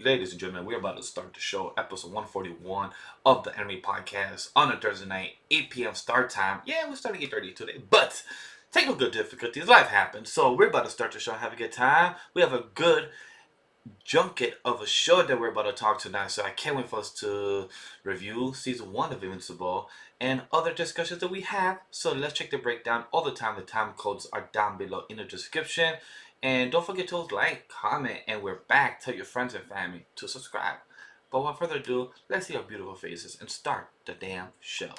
Ladies and gentlemen, we're about to start the show, episode 141 of the Enemy Podcast on a Thursday night, 8 p.m. start time. Yeah, we're starting 8:30 today, but technical difficulties, life happens. So we're about to start the show, have a good time. We have a good junket of a show that we're about to talk tonight, so I can't wait for us to review season 1 of Invincible and other discussions that we have. So let's check the breakdown all the time. The time codes are down below in the description. And don't forget to like, comment, and we're back. Tell your friends and family to subscribe. But without further ado, let's see our beautiful faces and start the damn show.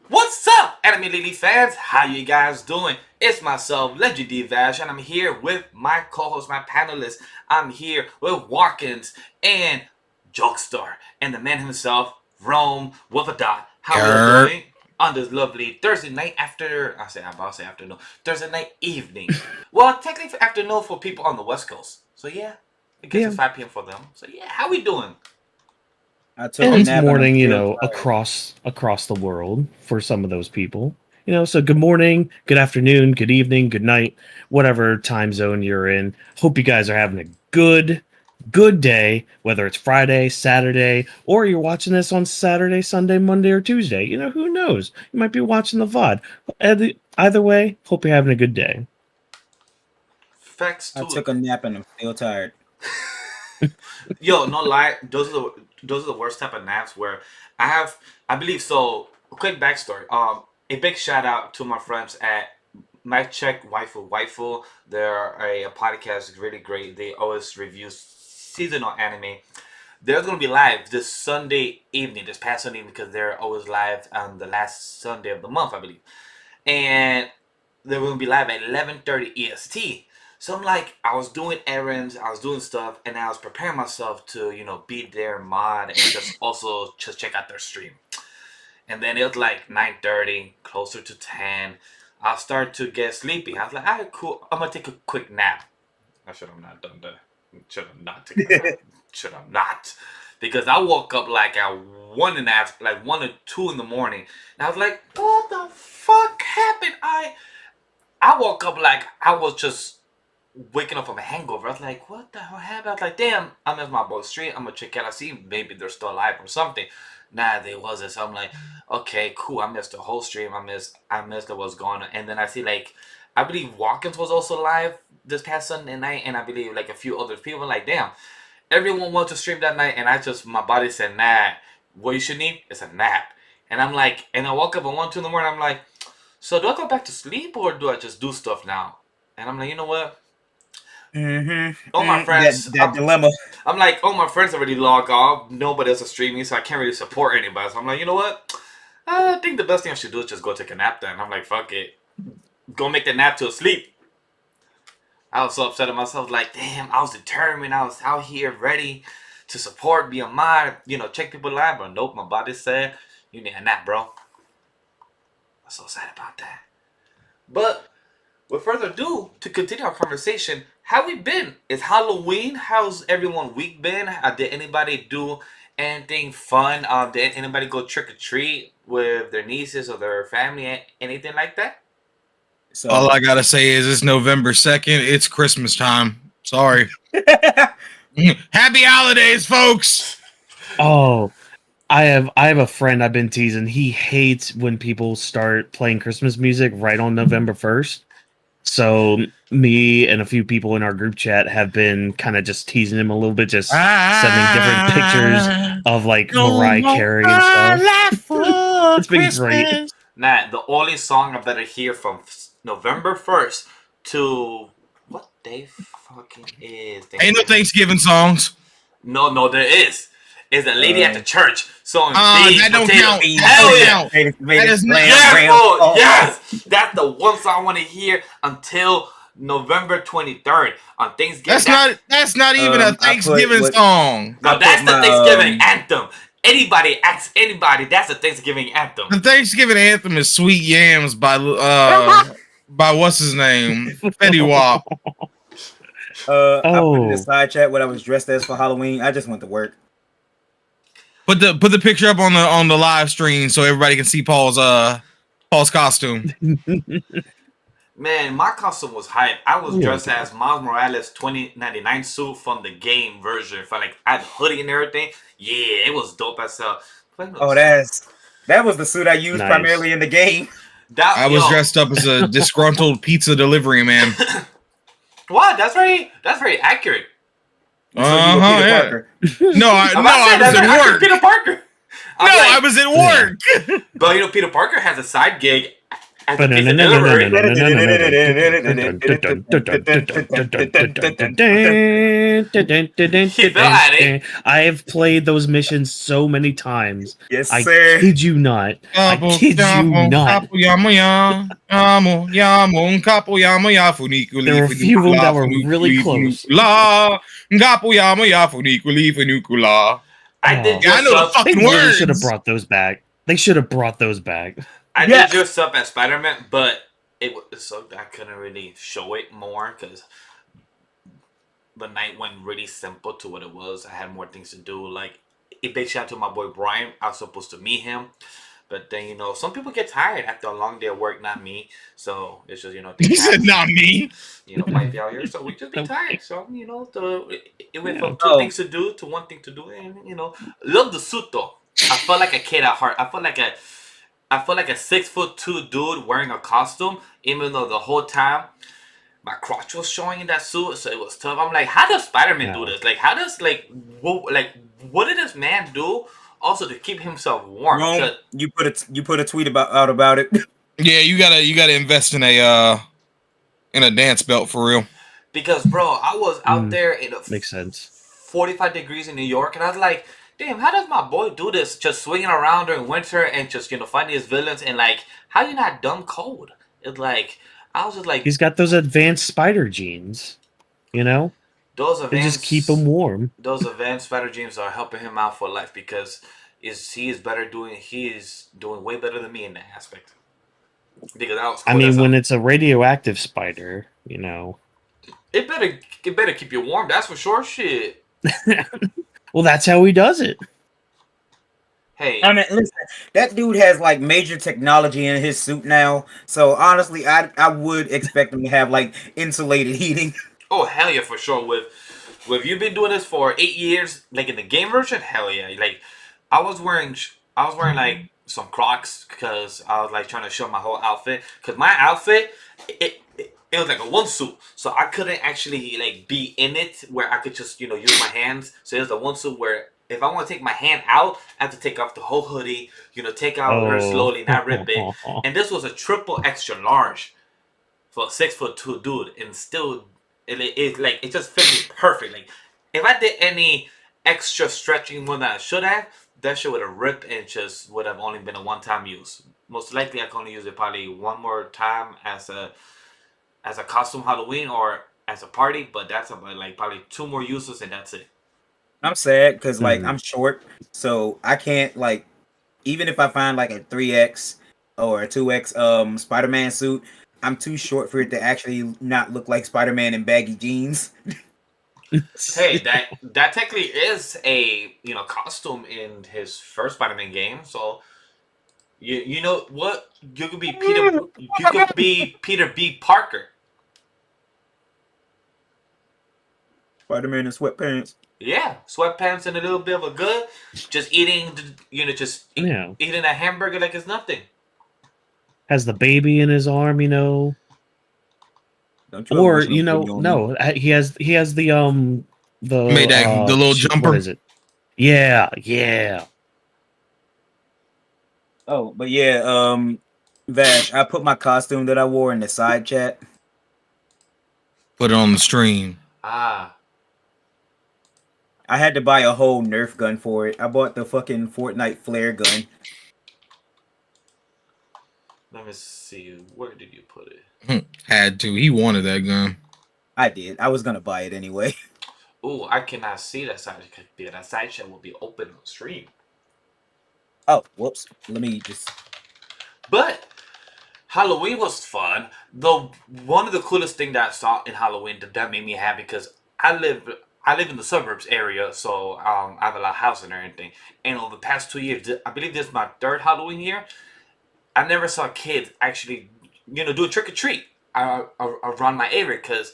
What's up, Anime Lily fans? How you guys doing? It's myself, Legend D Vash, and I'm here with my co-host, my panelists. I'm here with Watkins and Jokestar, and the man himself, Rome with a dot. How are you doing on this lovely Thursday night I'll say afternoon, Thursday night evening. Well, technically afternoon for people on the West Coast. So yeah, I guess it's 5 p.m. for them. So yeah, how we doing? I took And a it's nap and I'm morning, still tired. across the world for some of those people. So good morning, good afternoon, good evening, good night, whatever time zone you're in. Hope you guys are having a good day, whether it's Friday, Saturday, or you're watching this on Saturday, Sunday, Monday, or Tuesday. Who knows? You might be watching the VOD. Either way, hope you're having a good day. Facts I to took it. a nap and I'm still tired. Yo, no lie, those are the worst type of naps where I believe so. Quick backstory. A big shout out to my friends at Mic Check Waifu. They're a podcast, really great. They always review seasonal anime. They're gonna be live this Sunday evening, this past Sunday, because they're always live on the last Sunday of the month, I believe. And they're gonna be live at 11:30 EST. So I'm like, I was doing errands, I was doing stuff, and I was preparing myself to, be their mod and just check out their stream. And then it was like 9:30, closer to 10. I'll start to get sleepy. I was like, alright, cool. I'm gonna take a quick nap. I should have not done that. Should have not taken a nap. Should have not. Because I woke up like at 1 or 2 in the morning. And I was like, what the fuck happened? I woke up like I was just waking up from a hangover. I was like, what the hell happened? I was like, damn, I missed my boy's stream. I'm gonna check out. I see maybe they're still alive or something. Nah, they wasn't. So I'm like, okay, cool. I missed the whole stream. I missed what was going on. And then I see like, I believe Watkins was also live this past Sunday night, and I believe like a few other people. Like, damn, everyone wants to stream that night, and my body said, nah. What you should need is a nap. And I'm like, and I woke up at 1, 2 in the morning. I'm like, so do I go back to sleep or do I just do stuff now? And I'm like, you know what? All my friends, That dilemma. I'm like, all my friends already log off. Nobody else is streaming, so I can't really support anybody. So I'm like, you know what? I think the best thing I should do is just go take a nap then. I'm like, fuck it. Go make the nap till sleep. I was so upset at myself, like, damn, I was determined. I was out here ready to support, be a mod, check people live. But nope, my body said, you need a nap, bro. I'm so sad about that. But with further ado, to continue our conversation, how we been? It's Halloween. How's everyone week been? Did anybody do anything fun? Did anybody go trick or treat with their nieces or their family? Anything like that? So All I gotta say is it's November 2nd. It's Christmas time. Sorry. Happy holidays, folks. Oh, I have a friend I've been teasing. He hates when people start playing Christmas music right on November 1st. So me and a few people in our group chat have been kind of just teasing him a little bit, just sending different pictures of like Mariah Carey and stuff. It's been great. Nah, the only song I better hear from November 1st to what day fucking is Ain't no Thanksgiving songs. No, there is. Is a lady at the church sewing That don't count. Hell yeah! That is not. Yes, bro, yes! That's the one song I want to hear until November 23rd on Thanksgiving. That's not even a Thanksgiving song. No, that's the Thanksgiving anthem. Anybody asks anybody, that's the Thanksgiving anthem. The Thanksgiving anthem is "Sweet Yams" by what's his name, Fetty Wap. I put in the side chat what I was dressed as for Halloween. I just went to work. Put the picture up on the live stream so everybody can see Paul's costume. Man, my costume was hype. I was Yeah, dressed as Miles Morales 2099 suit from the game version. For like, I had a hoodie and everything. Yeah, it was dope as hell. Oh, that was the suit I used Nice. primarily in the game. I was dressed up as a disgruntled pizza delivery man. What? That's very accurate. So you were Peter Parker. No, I was at work. Peter Parker. I was at work. But you know, Peter Parker has a side gig as a pizza delivery. I've played those missions so many times. Yes, I sir. kid you not. I kid you not. There were a few of them that were really close. I did Yeah, I know the dress up. They fucking really words. should have brought those back. They should have brought those back. I Yes. did dress up as Spider-Man, but it was so I couldn't really show it more because the night went really simple to what it was. I had more things to do. Like, a big shout out to my boy Brian. I was supposed to meet him, but then, you know, some people get tired after a long day of work. Not me. So it's just, you know, He said, "Not me." You know, might be out here, so we just be tired. So, you know, it went from Oh. two things to do to one thing to do, and, you know, love the suit though. I felt like a kid at heart. I felt like a 6'2" dude wearing a costume, even though the whole time my crotch was showing in that suit, so it was tough. I'm like, how does Spider-Man do this? Like, how does what did this man do also to keep himself warm? Rome, you put a tweet out about it. Yeah, you gotta invest in a dance belt for real. Because, bro, I was out there in Makes sense. 45 degrees in New York, and I was like, damn, how does my boy do this? Just swinging around during winter and just, you know, fighting his villains, and like, how you not dumb cold? It's like, I was just like, He's got those advanced spider genes, you know? those They events just keep him warm. Those advanced spider genes are helping him out for life because he is doing way better than me in that aspect. Because I was cool I mean, as when hell. it's a radioactive spider, you know. It better keep you warm, that's for sure. Shit. Well, that's how he does it. Hey, I mean, listen, that dude has like major technology in his suit now. So honestly, I would expect him to have like insulated heating. oh hell yeah, for sure. With you been doing this for 8 years, like in the game version, hell yeah. Like I was wearing like some Crocs because I was like trying to show my whole outfit. Because my outfit, it was like a one suit, so I couldn't actually like be in it where I could just, you know, use my hands. So it was a one suit where if I want to take my hand out, I have to take off the whole hoodie, you know, take out her slowly, not rip it. And this was a triple extra large for a 6'2" dude, and still it just fit me perfect. Like if I did any extra stretching more than I should have, that shit would have ripped and just would have only been a one-time use. Most likely, I can only use it probably one more time as a costume Halloween or as a party, but that's about like probably 2 more uses and that's it. I'm sad because like I'm short, so I can't like even if I find like a 3X or a 2X Spider-Man suit, I'm too short for it to actually not look like Spider-Man in baggy jeans. Hey, that technically is a, you know, costume in his first Spider-Man game. So you know what, you could be Peter B. Parker. Spider-Man in sweatpants. Yeah, sweatpants and a little bit of a good, just eating, you know, eating a hamburger like it's nothing. Has the baby in his arm, you know. Don't you Or ever you know, no, he has the Made that the little jumper. What is it? Yeah. Oh, but yeah, Vash, I put my costume that I wore in the side chat. Put it on the stream. Ah, I had to buy a whole Nerf gun for it. I bought the fucking Fortnite flare gun. let me see. Where did you put it? Had to. He wanted that gun. I did. I was gonna buy it anyway. Ooh, I cannot see that side because that side chat will be open on stream. Oh, whoops. Let me just. But Halloween was fun. Though one of the coolest things that I saw in Halloween that made me happy because I live I live in the suburbs area, so I have a lot of housing and everything. And over the past 2 years, I believe this is my third Halloween year. I never saw kids actually, do a trick or treat around my area. Because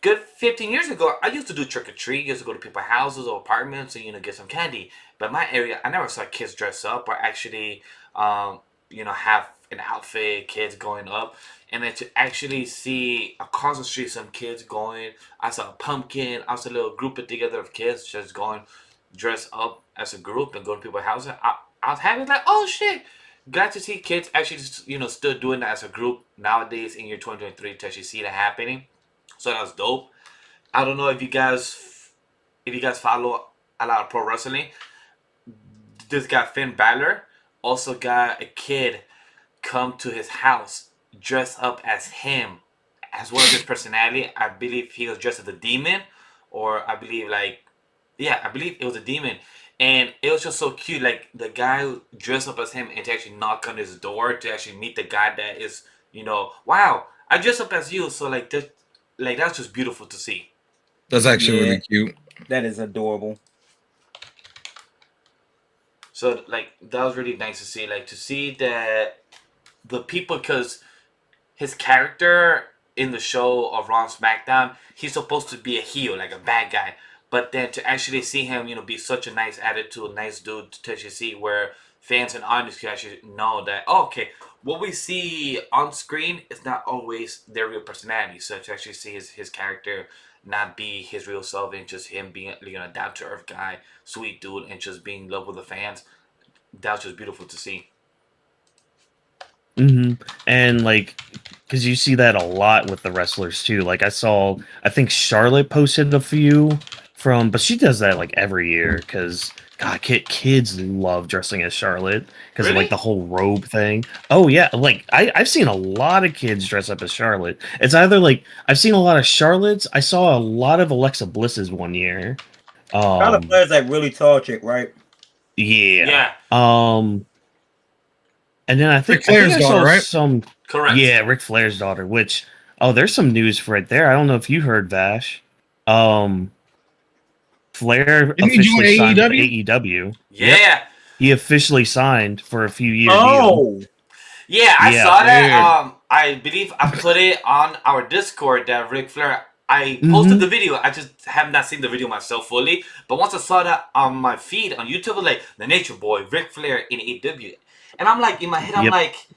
good 15 years ago, I used to do trick or treat. Used to go to people's houses or apartments and get some candy. But my area, I never saw kids dress up or actually, have an outfit. Kids going up, and then to actually see across the street some kids going. I saw a pumpkin. I saw a little group together of kids just going, dress up as a group and go to people's houses. I was happy like, oh shit. Glad to see kids actually, still doing that as a group nowadays in year 2023 to actually see that happening. So that was dope. I don't know if you guys follow a lot of pro wrestling. This guy Finn Balor also got a kid come to his house dressed up as him, as well as his personality. I believe he was dressed as a demon, or I believe I believe it was a demon. And it was just so cute, like the guy dressed up as him and to actually knock on his door to actually meet the guy that is, wow, I dressed up as you. So that's just beautiful to see. That's actually Yeah, really cute. that is adorable. So that was really nice to see, to see that the people, because his character in the show of Raw and SmackDown, he's supposed to be a heel, like a bad guy. But then to actually see him, be such a nice attitude, nice dude, to actually see where fans and audience can actually know that, oh, okay, what we see on screen is not always their real personality. So to actually see his character not be his real self and just him being a down to earth guy, sweet dude, and just being in love with the fans, that was just beautiful to see. And because you see that a lot with the wrestlers too. Like I think Charlotte posted a few but she does that like every year because God, kids love dressing as Charlotte because of Really? like the whole robe thing. Oh yeah, like I've seen a lot of kids dress up as Charlotte. It's either like I've seen a lot of Charlottes. I saw a lot of Alexa Blisses one year. Charlotte Flair's like really tall chick, right? Yeah. Yeah, And then I Ric think Flair's I saw daughter, right? some. correct. Yeah, Ric Flair's daughter. Which there's some news for it there. I don't know if you heard, Vash. Flair Didn't he join officially signed with AEW? AEW. Yep, Yeah. he officially signed for a few year deal. Oh, Yeah, I Yeah. saw that. Weird. I believe I put it on our Discord that Ric Flair. I posted Mhm. the video. I just have not seen the video myself fully. But once I saw that on my feed on YouTube, I was like the Nature Boy, Ric Flair in AEW, and I'm like in my head, I'm Yep. like,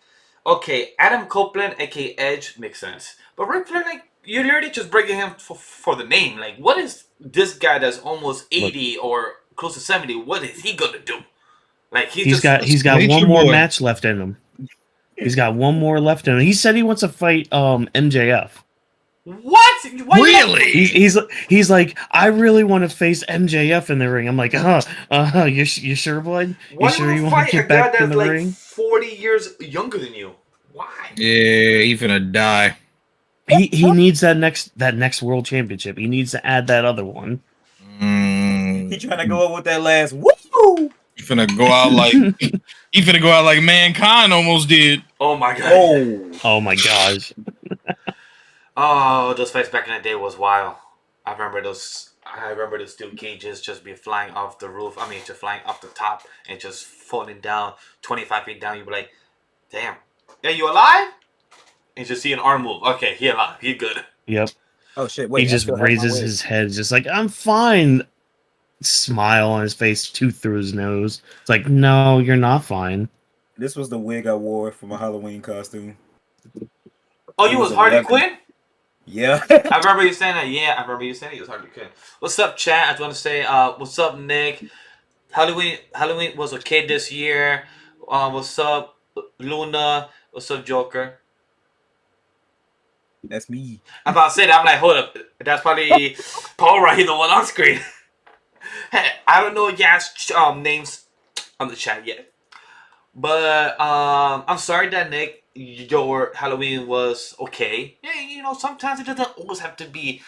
okay, Adam Copeland, aka Edge, makes sense. But Ric Flair, you're literally just breaking him for the name. Like, what is this guy that's almost 80 or close to 70? What is he gonna do? Like, He's got Nature one more Boy. match left in him. He's got one more left in him. He said he wants to fight MJF. what? Why you have- Really? He's like, I really want to face MJF in the ring. I'm like, you sure, bud? Why You sure you you want want to to fight a get guy back in that's the like ring? 40 years younger than you? Why? Yeah, he finna die. He needs that next world championship. He needs to add that other one. he trying to go up with that last woo. He finna go out like he finna go out like Mankind almost did. Oh my god. Oh, Oh my gosh. Oh, those fights back in the day was wild. I remember those. I remember the steel cages just be flying off the roof. I mean, just flying off the top and just falling down 25 feet down. You'd be like, damn. Are you alive? And just see an arm move. Okay, he alive. He good. Yep. oh shit! Wait, He I just still have my raises wig. his head, just like, I'm fine. Smile on his face, tooth through his nose. It's like, no, you're not fine. This was the wig I wore for my Halloween costume. Oh, It you was was Harley 11. Quinn? Yeah. I remember you saying that. Yeah, I remember you saying he was Harley Quinn. What's up, chat? I just want to say, what's up, Nick? Halloween was okay this year. What's up, Luna? What's up, Joker? That's me. I'm about to say that. I'm like, hold up. That's probably Paul right, the one on screen. Hey, I don't know y'all's names on the chat yet. But I'm sorry that Nick, your Halloween was okay. Yeah, sometimes it doesn't always have to be.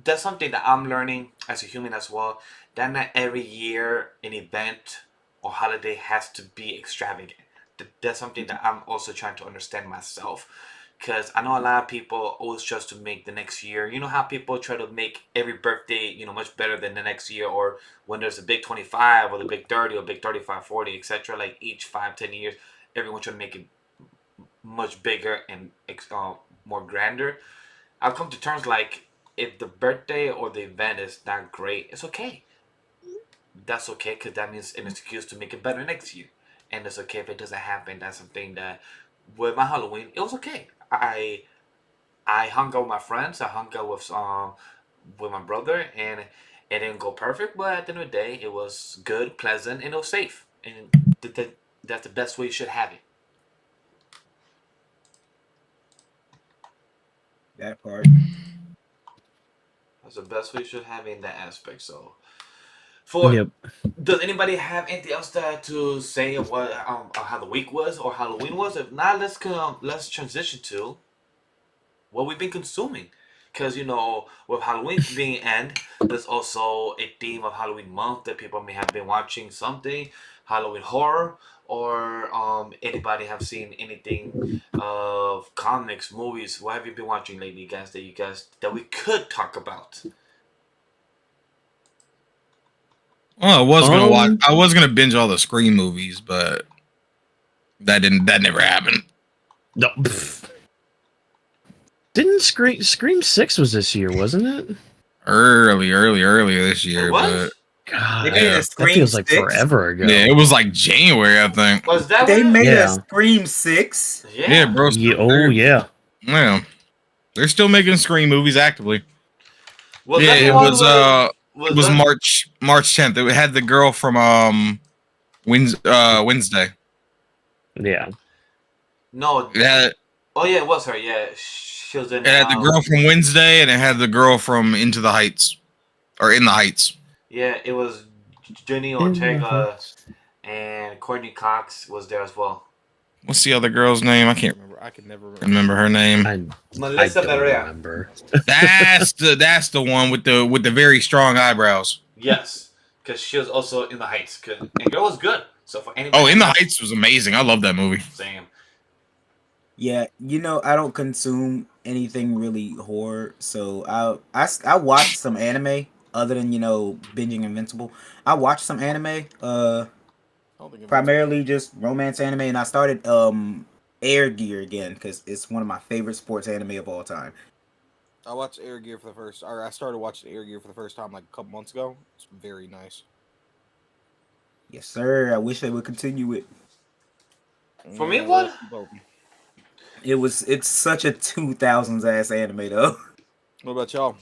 That's something that I'm learning as a human as well. That not every year an event or holiday has to be extravagant. That's something that I'm also trying to understand myself. Because I know a lot of people always try to make the next year. You know how people try to make every birthday, much better than the next year, or when there's a big 25 or the big 30 or big 35, 40, etc. Like each 5, 10 years, everyone trying to make it much bigger and more grander. I've come to terms like if the birthday or the event is not great, it's okay. That's okay because that means an excuse to make it better next year. And it's okay if it doesn't happen. That's something that with my Halloween, it was okay. I hung out with my friends. I hung out with my brother, and it didn't go perfect. But at the end of the day, it was good, pleasant, and it was safe. And that's the best way you should have it. That part. That's the best way you should have it in that aspect. So, for Yep. does anybody have anything else to say of what how the week was or Halloween was? If not, let's transition to what we've been consuming. Because, with Halloween being end, there's also a theme of Halloween month that people may have been watching something, Halloween horror, or anybody have seen anything of comics, movies. What have you been watching lately, guys? That we could talk about. Well, I was gonna binge all the Scream movies, but that never happened. No. Didn't Scream 6 was this year, wasn't it? Earlier this year, It but was. God, They made a that Scream feels like 6? forever ago. yeah, it was like January, I think. Was that They what made a Yeah. Scream 6? Yeah. Yeah, bro. Yeah. Yeah, they're still making Scream movies actively. Was Yeah, that the it one was was it was that, March 10th. It had the girl from Wednesday. Yeah. no. It had, Oh yeah, it was her. Yeah, she was in. it had the girl from Wednesday, and it had the girl from Into the Heights, or In the Heights. Yeah, it was Jenny In the Ortega Heights. and Courtney Cox was there as well. What's the other girl's name? I can't remember. I can never remember her name. I Melissa don't Barea. remember. That's the one with the very strong eyebrows. Yes, because she was also in the Heights. And girl was good. So for anybody, Oh, In the Heights was amazing. I love that movie. same. Yeah, I don't consume anything really horror, so I watched some anime other than binging Invincible. I watched some anime, primarily just romance anime, and I started Air Gear again because it's one of my favorite sports anime of all time. I watched Air Gear I started watching Air Gear for the first time like a couple months ago. It's very nice. Yes, sir. I wish they would continue it. For me, what? It's such a 2000s ass anime though. What about y'all?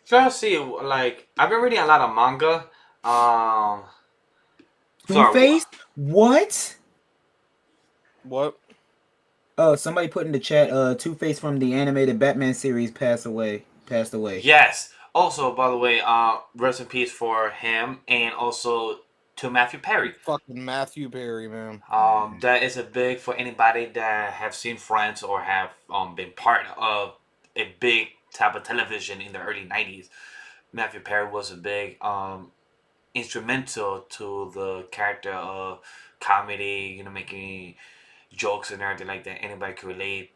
So let's see. Like I've been reading a lot of manga. Sorry, Two-Face? What? What? Oh, somebody put in the chat. Two-Face from the animated Batman series passed away. Yes. Also, by the way, rest in peace for him, and also to Matthew Perry. Fucking Matthew Perry, man. That is a big for anybody that have seen Friends or have been part of a big type of television in the early '90s. Matthew Perry was a big instrumental to the character of comedy. Making jokes and everything like that. Anybody could relate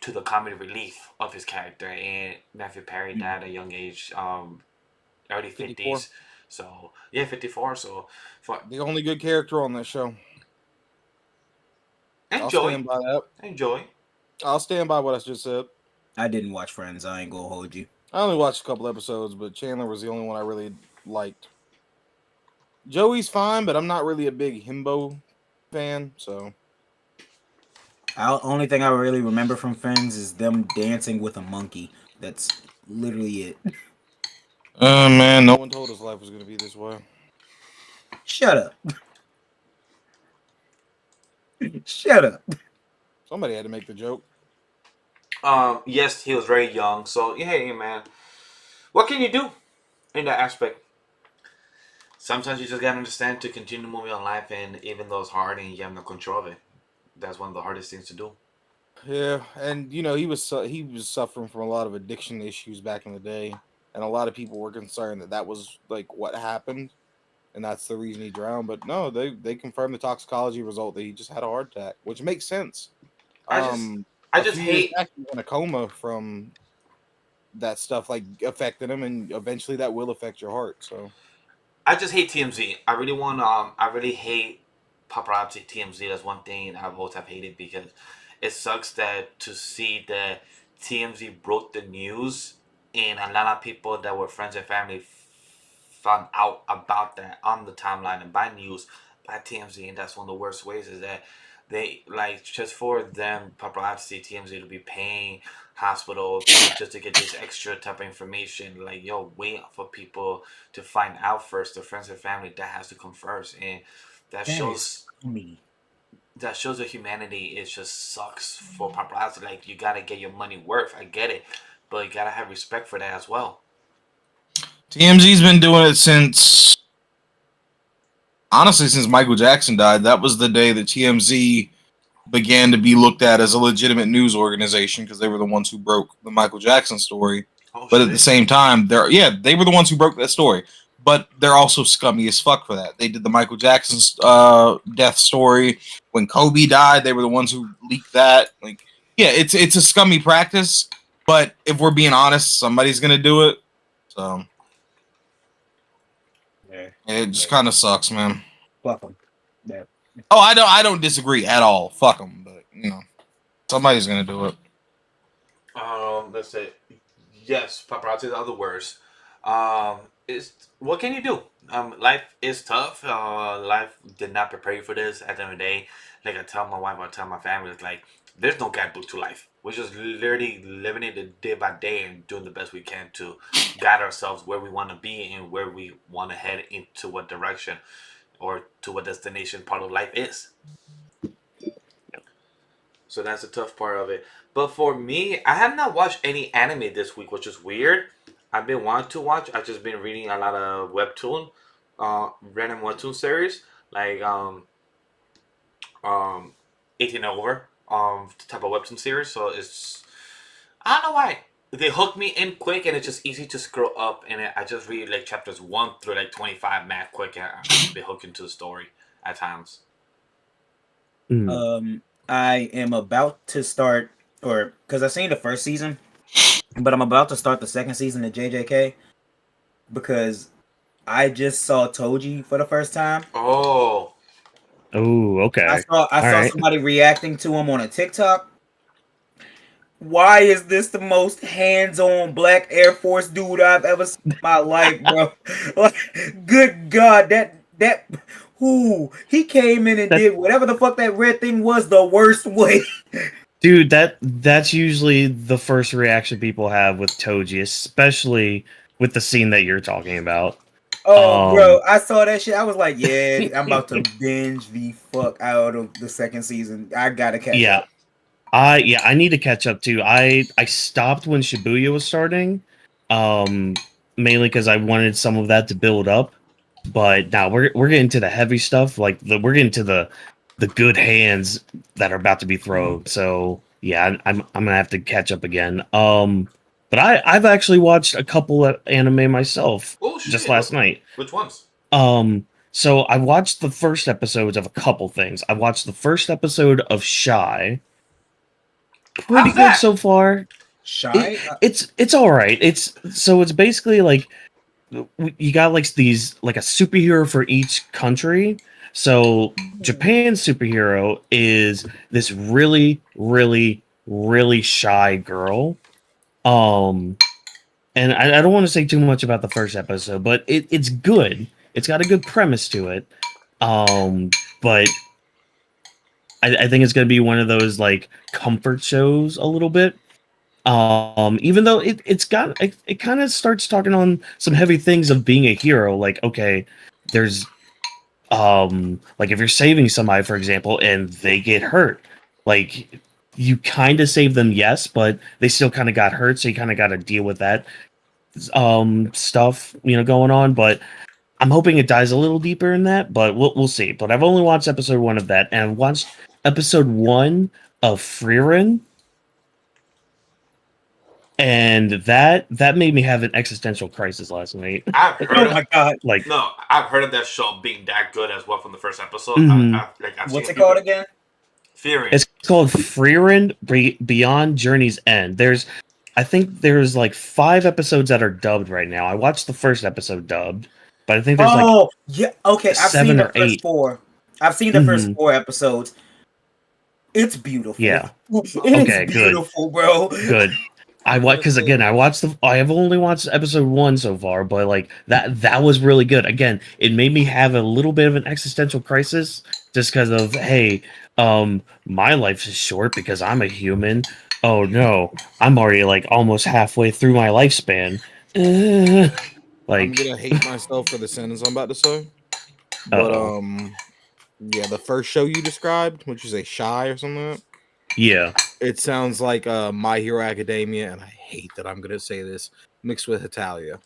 to the comedy relief of his character. And Matthew Perry died at a young age, early 54. 50s. So yeah, 54. So for The only good character on that show. I'll enjoy, stand by that. enjoy. I'll stand by what I just said. I didn't watch Friends. I ain't gonna hold you. I only watched a couple episodes, but Chandler was the only one I really liked. Joey's fine, but I'm not really a big himbo fan, so Only thing I really remember from Friends is them dancing with a monkey. That's literally it. Oh man, no no. one told us life was gonna be this way. Shut up. Shut up. Somebody had to make the joke. Yes, he was very young. So yeah, man. What can you do in that aspect? Sometimes you just gotta understand to continue moving on life, and even though it's hard and you have no control of it, that's one of the hardest things to do. Yeah, and he was suffering from a lot of addiction issues back in the day, and a lot of people were concerned that was like what happened, and that's the reason he drowned. But no, they confirmed the toxicology result that he just had a heart attack, which makes sense. I just A just few years hate. back, he was in a coma from that stuff, like affected him, and eventually that will affect your heart. So I just hate TMZ. I really want. I really hate paparazzi TMZ. That's one thing I've always have hated because it sucks that to see that TMZ broke the news and a lot of people that were friends and family found out about that on the timeline and by news by TMZ, and that's one of the worst ways is that they like just for them paparazzi TMZ to be paying hospital just to get this extra type of information. Like yo, wait for people to find out first. The friends and family that has to come first, and that That is shows me. that shows the humanity. It just sucks for paparazzi. Like you gotta get your money worth. I get it, but you gotta have respect for that as well. TMZ's been doing it since, honestly, since Michael Jackson died. That was the day that TMZ began to be looked at as a legitimate news organization because they were the ones who broke the Michael Jackson story. Oh But shit! at the same time, they were the ones who broke that story. But they're also scummy as fuck for that. They did the Michael Jackson's death story. When Kobe died, they were the ones who leaked that. Like, yeah, it's a scummy practice. But if we're being honest, somebody's gonna do it. So Yeah. it just kind of sucks, man. Fuck them. Yeah. Oh, I don't disagree at all. Fuck them, but somebody's gonna do it. Let's say yes, paparazzi are the worst. Is what can you do? Life is tough. Life did not prepare you for this. At the end of the day, like I tell my wife, I tell my family, it's like there's no guidebook to life. We're just literally living it day by day and doing the best we can to guide ourselves where we want to be and where we want to head into what direction or to what destination part of life is. So that's the tough part of it. But for me, I have not watched any anime this week, which is weird. I've been wanting to watch. I've just been reading a lot of webtoon, random webtoon series like um 18 and over type of webtoon series. So it's I don't know why they hook me in quick and it's just easy to scroll up and I just read like chapters 1 through like 25 mad quick and I be hooked into the story at times. I am about to start, or because I seen the first season, but I'm about to start the second season of JJK because I just saw Toji for the first time. Oh, Okay. I saw right. somebody reacting to him on a TikTok. Why is this the most hands-on Black Air Force dude I've ever seen in my life, bro? Like, good God, that who he came in and did whatever the fuck that red thing was the worst way. Dude, that's usually the first reaction people have with Toji, especially with the scene that you're talking about. Oh, bro, I saw that shit. I was like, yeah, I'm about to binge the fuck out of the second season. I gotta catch up. I need to catch up too. I stopped when Shibuya was starting, mainly because I wanted some of that to build up. But now we're getting to the heavy stuff. Like we're getting to the good hands that are about to be thrown. So yeah, I'm gonna have to catch up again. But I've actually watched a couple of anime myself just last night. Which ones? So I watched the first episodes of a couple things. I watched the first episode of Shy. Pretty good so far. Shy? It's all right. It's basically like you got like these like a superhero for each country. So Japan's superhero is this really, really, really shy girl. And I don't want to say too much about the first episode, but it's good. It's got a good premise to it. But I think it's gonna be one of those like comfort shows a little bit. Even though it kind of starts talking on some heavy things of being a hero. Like, okay, there's like if you're saving somebody, for example, and they get hurt, like you kind of save them, yes, but they still kind of got hurt, so you kind of got to deal with that stuff, going on. But I'm hoping it dives a little deeper in that, but we'll see. But I've only watched episode 1 of that, and I've watched episode 1 of Frieren, and that made me have an existential crisis last night. I've heard Oh my God! Like, no, I've heard of that show being that good as well from the first episode. Mhm. I've What's seen it called people- again? Fearing. It's called Freerend Beyond Journey's End. I think there's like 5 episodes that are dubbed right now. I watched the first episode dubbed, but I think there's like yeah, okay. I've 7 seen the or first 8. 4. I've seen the first Mm-hmm. 4 episodes. It's beautiful. Yeah. It is Okay, good. beautiful, bro. Good. I because again I have only watched episode 1 so far, but like that was really good. Again, it made me have a little bit of an existential crisis just because of hey, my life is short because I'm a human. Oh no, I'm already like almost halfway through my lifespan. I'm Like, gonna hate myself for the sentence I'm about to say, but yeah, the first show you described, which is a Shy or something like that, yeah, it sounds like My Hero Academia, and I hate that I'm gonna say this, mixed with Italia.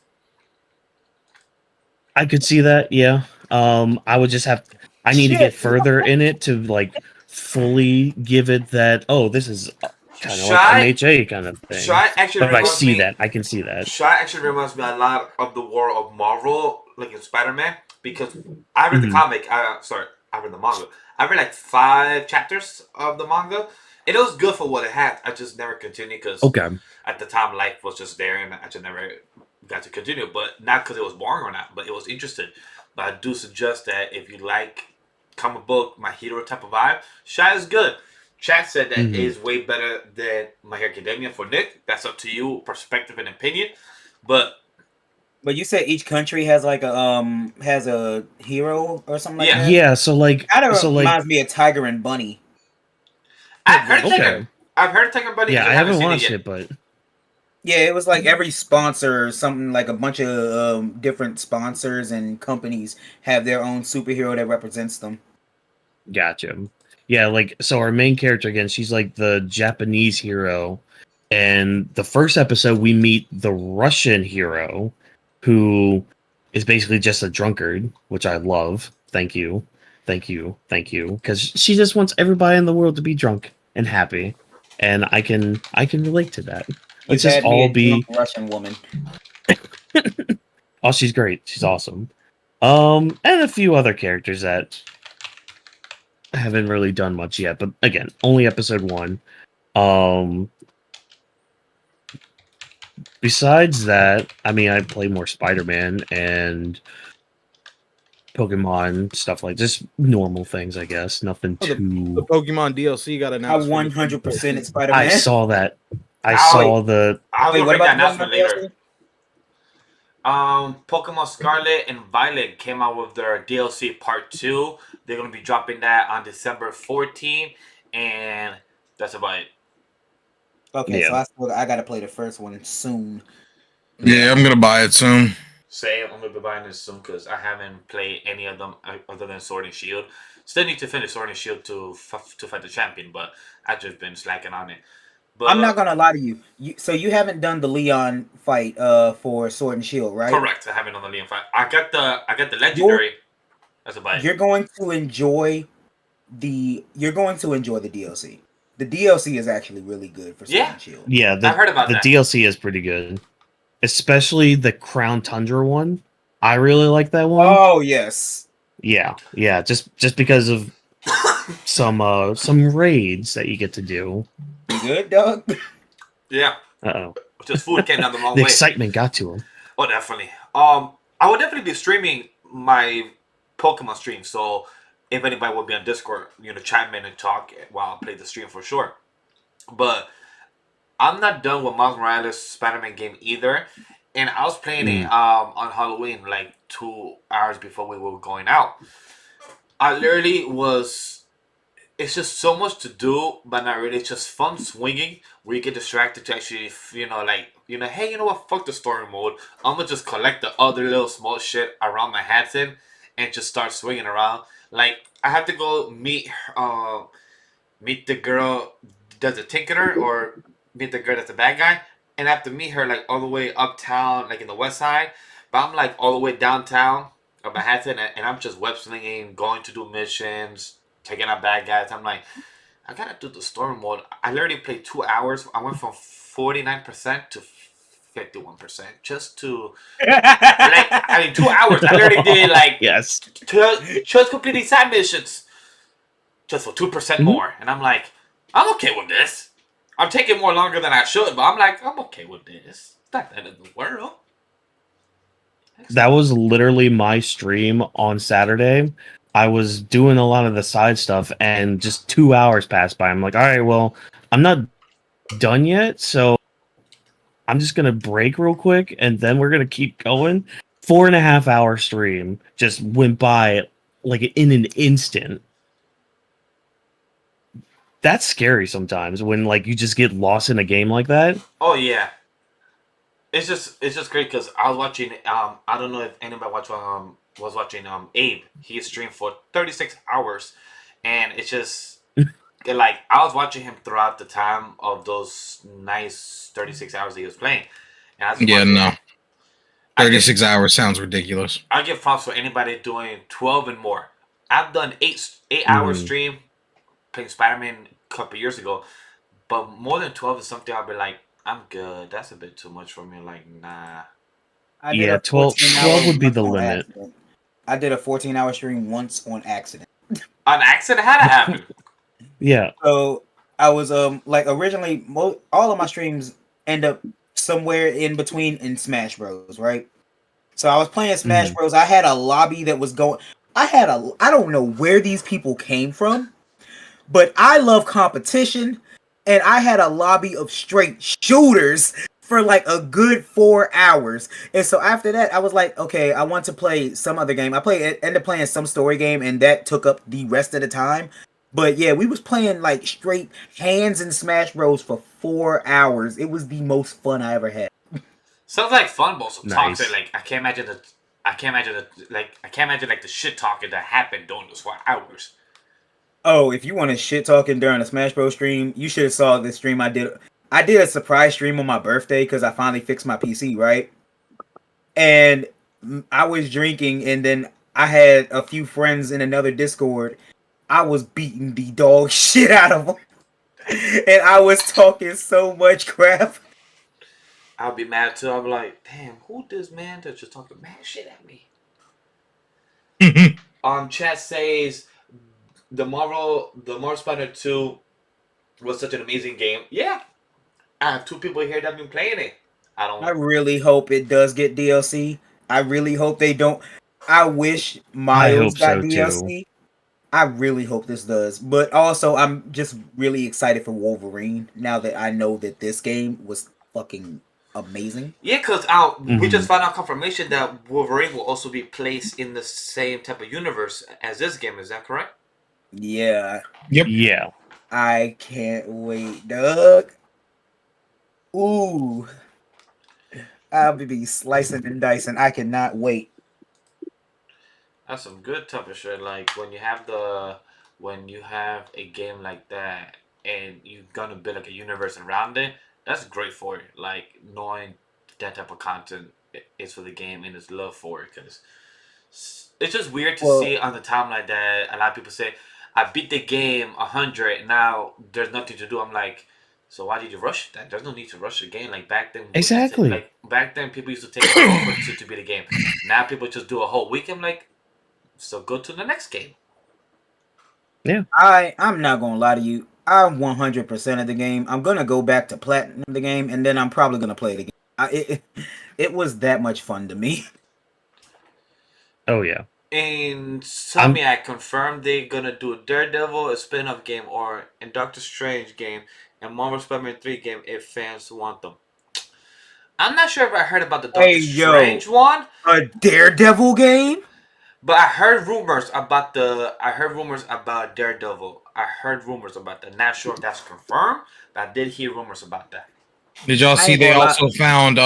I could see that. Yeah, I would just have. I need to get further in it to like fully give it that. Oh, this is kind of like Shy, MHA kind of thing. Shy actually But if I reminds see me. that, I can see that. Shy actually reminds me a lot of the world of Marvel, like in Spider-Man, because I read the Mhm. comic. Sorry, I read the manga. I read like 5 chapters of the manga. It was good for what it had. I just never continued because Okay. at the time life was just there, and I just never got to continue. But not because it was boring or not, but it was interesting. But I do suggest that if you like comic book, My Hero type of vibe, Shy is good. Chat said that it Mhm. is way better than My Hero Academia. For Nick, that's up to you, perspective and opinion. But you said each country has like a hero or something like Yeah. that. Yeah. So like, Kind of reminds me of Tiger and Bunny. I've heard Okay. Tekken. I've heard Tekken Buddy. Yeah, I I haven't haven't seen watched it yet. it, but Yeah, it was like every sponsor, or something like a bunch of different sponsors and companies have their own superhero that represents them. gotcha. Yeah, like so our main character again, she's like the Japanese hero, and the first episode we meet the Russian hero, who is basically just a drunkard, which I love. Thank you, thank you, thank you, because she just wants everybody in the world to be drunk and happy, and I can relate to that. Let's You've just had me all a drunk be. Russian woman. Oh, she's great. She's awesome. And a few other characters that haven't really done much yet, but again, only episode 1. Um, besides that, I mean, I play more Spider-Man and Pokemon stuff like just normal things, I guess. Nothing The too. Pokemon DLC got I announced. 100% at Spider I Man. saw that. I Oh, saw the. I was Wait, gonna what bring that about the announcement Pokemon later. DLC? Pokemon Scarlet and Violet came out with their DLC Part 2. They're gonna be dropping that on December 14th, and that's about it. Okay, Yeah. so I gotta play the first one soon. Yeah, I'm gonna buy it soon. Same, I'm gonna be buying this soon because I haven't played any of them other than Sword and Shield. Still need to finish Sword and Shield to fight the champion, but I've just been slacking on it. But I'm not gonna lie to you. So you haven't done the Leon fight for Sword and Shield, right? correct, I haven't on the Leon fight. I got the legendary. That's about it. You're going to enjoy the DLC. The DLC is actually really good for Sword Yeah. and Shield. Yeah, I've heard about the that. DLC is pretty good, especially the Crown Tundra one. I really like that one. Oh yes. Yeah, just because of some raids that you get to do. You good, Doug? Yeah, Uh-oh. just food came down the wrong The way. excitement got to him. Oh, definitely. I would definitely be streaming my Pokemon stream. So if anybody would be on Discord, chime in and talk while I play the stream for sure. But I'm not done with Miles Morales Spider-Man game either, and I was playing it on Halloween, like 2 hours before we were going out. I literally was. It's just so much to do, but not really. It's just fun swinging where you get distracted to actually, hey, you know what? Fuck the story mode. I'm gonna just collect the other little small shit around Manhattan and just start swinging around. Like I have to go meet the girl that's a tinkerer, or meet the girl that's a bad guy, and I have to meet her like all the way uptown, like in the west side. But I'm like all the way downtown of Manhattan, and I'm just web slinging, going to do missions, taking out bad guys. I'm like, I gotta do the story mode. I literally played 2 hours. I went from 49% to 51% just to 2 hours. I literally did like Yes. just completing side missions. just for 2% more, and I'm like, I'm okay with this. I'm taking more longer than I should, but I'm like, I'm okay with this. It's not the end of the world. That was literally my stream on Saturday. I was doing a lot of the side stuff, and just 2 hours passed by. I'm like, all right, well, I'm not done yet, so I'm just gonna break real quick, and then we're gonna keep going. 4.5 hour stream just went by like in an instant. That's scary sometimes when like you just get lost in a game like that. Oh yeah, it's just great because I was watching. I don't know if anybody was watching Abe. He streamed for 36 hours, and it's just like I was watching him throughout the time of those nice 36 hours he was playing. And I was Yeah, watching, no. I give 36 hours sounds ridiculous. I give props for anybody doing 12 and more. I've done 8 hour stream playing Spider-Man a couple years ago, but more than 12 is something I'll be like, I'm good. That's a bit too much for me. Like, nah. I did Yeah, a 12 14-hour would be once the on limit. accident. I did a 14-hour stream once on accident. An accident had to happen. Yeah. So I was like originally all of my streams end up somewhere in between in Smash Bros. Right? So I was playing Smash Bros. I had a lobby that was going. I don't know where these people came from, but I love competition, and I had a lobby of straight shooters for like a good 4 hours. And so after that, I was like, okay, I want to play some other game. Ended up playing some story game, and that took up the rest of the time. But yeah, we was playing like straight hands in Smash Bros for 4 hours. It was the most fun I ever had. Sounds like fun, but also Nice. toxic. Like I can't imagine like the shit talking that happened during those 4 hours. Oh, if you want to shit talking during a Smash Bros stream, you should have saw this stream I did. I did a surprise stream on my birthday because I finally fixed my PC, right? And I was drinking, and then I had a few friends in another Discord. I was beating the dog shit out of them, and I was talking so much crap. I'll be mad too. I'll be like, damn, who this man that's just talking mad shit at me? Chat says the Marvel Spider 2 was such an amazing game. Yeah. I have 2 people here that have been playing it. I really hope it does get DLC. I really hope they don't. I wish Miles hope got so, DLC. I really hope this does. But also, I'm just really excited for Wolverine now that I know that this game was fucking amazing. Yeah, because we just found out confirmation that Wolverine will also be placed in the same type of universe as this game. Is that correct? Yeah. Yep. Yeah. I can't wait, Doug. Ooh. I'll be slicing and dicing. I cannot wait. That's some good type of shit. Like when you have a game like that and you're gonna build like a universe around it, that's great for it. Like knowing that type of content is for the game and its love for it, because it's just weird to see on the timeline that a lot of people say, "I beat the game 100. Now there's nothing to do." I'm like, so why did you rush that? There's no need to rush the game. Like back then, Exactly. Back then, people used to take a month or two to beat a game. Now people just do a whole week. I'm like, so go to the next game. Yeah. I'm not gonna lie to you. I'm 100% of the game. I'm gonna go back to platinum the game, and then I'm probably gonna play it again. It was that much fun to me. Oh yeah. And I confirmed they're gonna do a Daredevil, a spin-off game, or a Doctor Strange game, and Marvel Spider-Man 3 game if fans want them. I'm not sure if I heard about the Doctor Strange one. A Daredevil game? But I heard rumors about Daredevil. I heard rumors about that. Not sure if that's confirmed, but I did hear rumors about that. Did y'all see they also found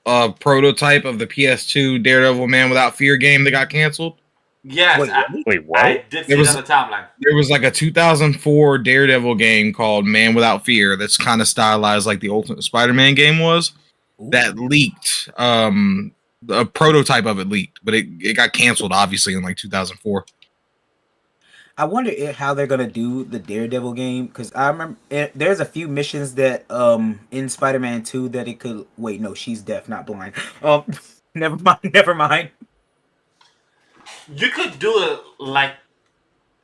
a prototype of the PS2 Daredevil Man Without Fear game that got canceled? Yes. Wait, what? I did see it on the timeline. There was like a 2004 Daredevil game called Man Without Fear that's kind of stylized like the Ultimate Spider-Man game was. Ooh. That leaked. A prototype of it leaked, but it got canceled obviously in like 2004. I wonder how they're gonna do the Daredevil game, because I remember there's a few missions that in Spider-Man 2 that it could. Wait, no, she's deaf, not blind. Never mind. You could do it like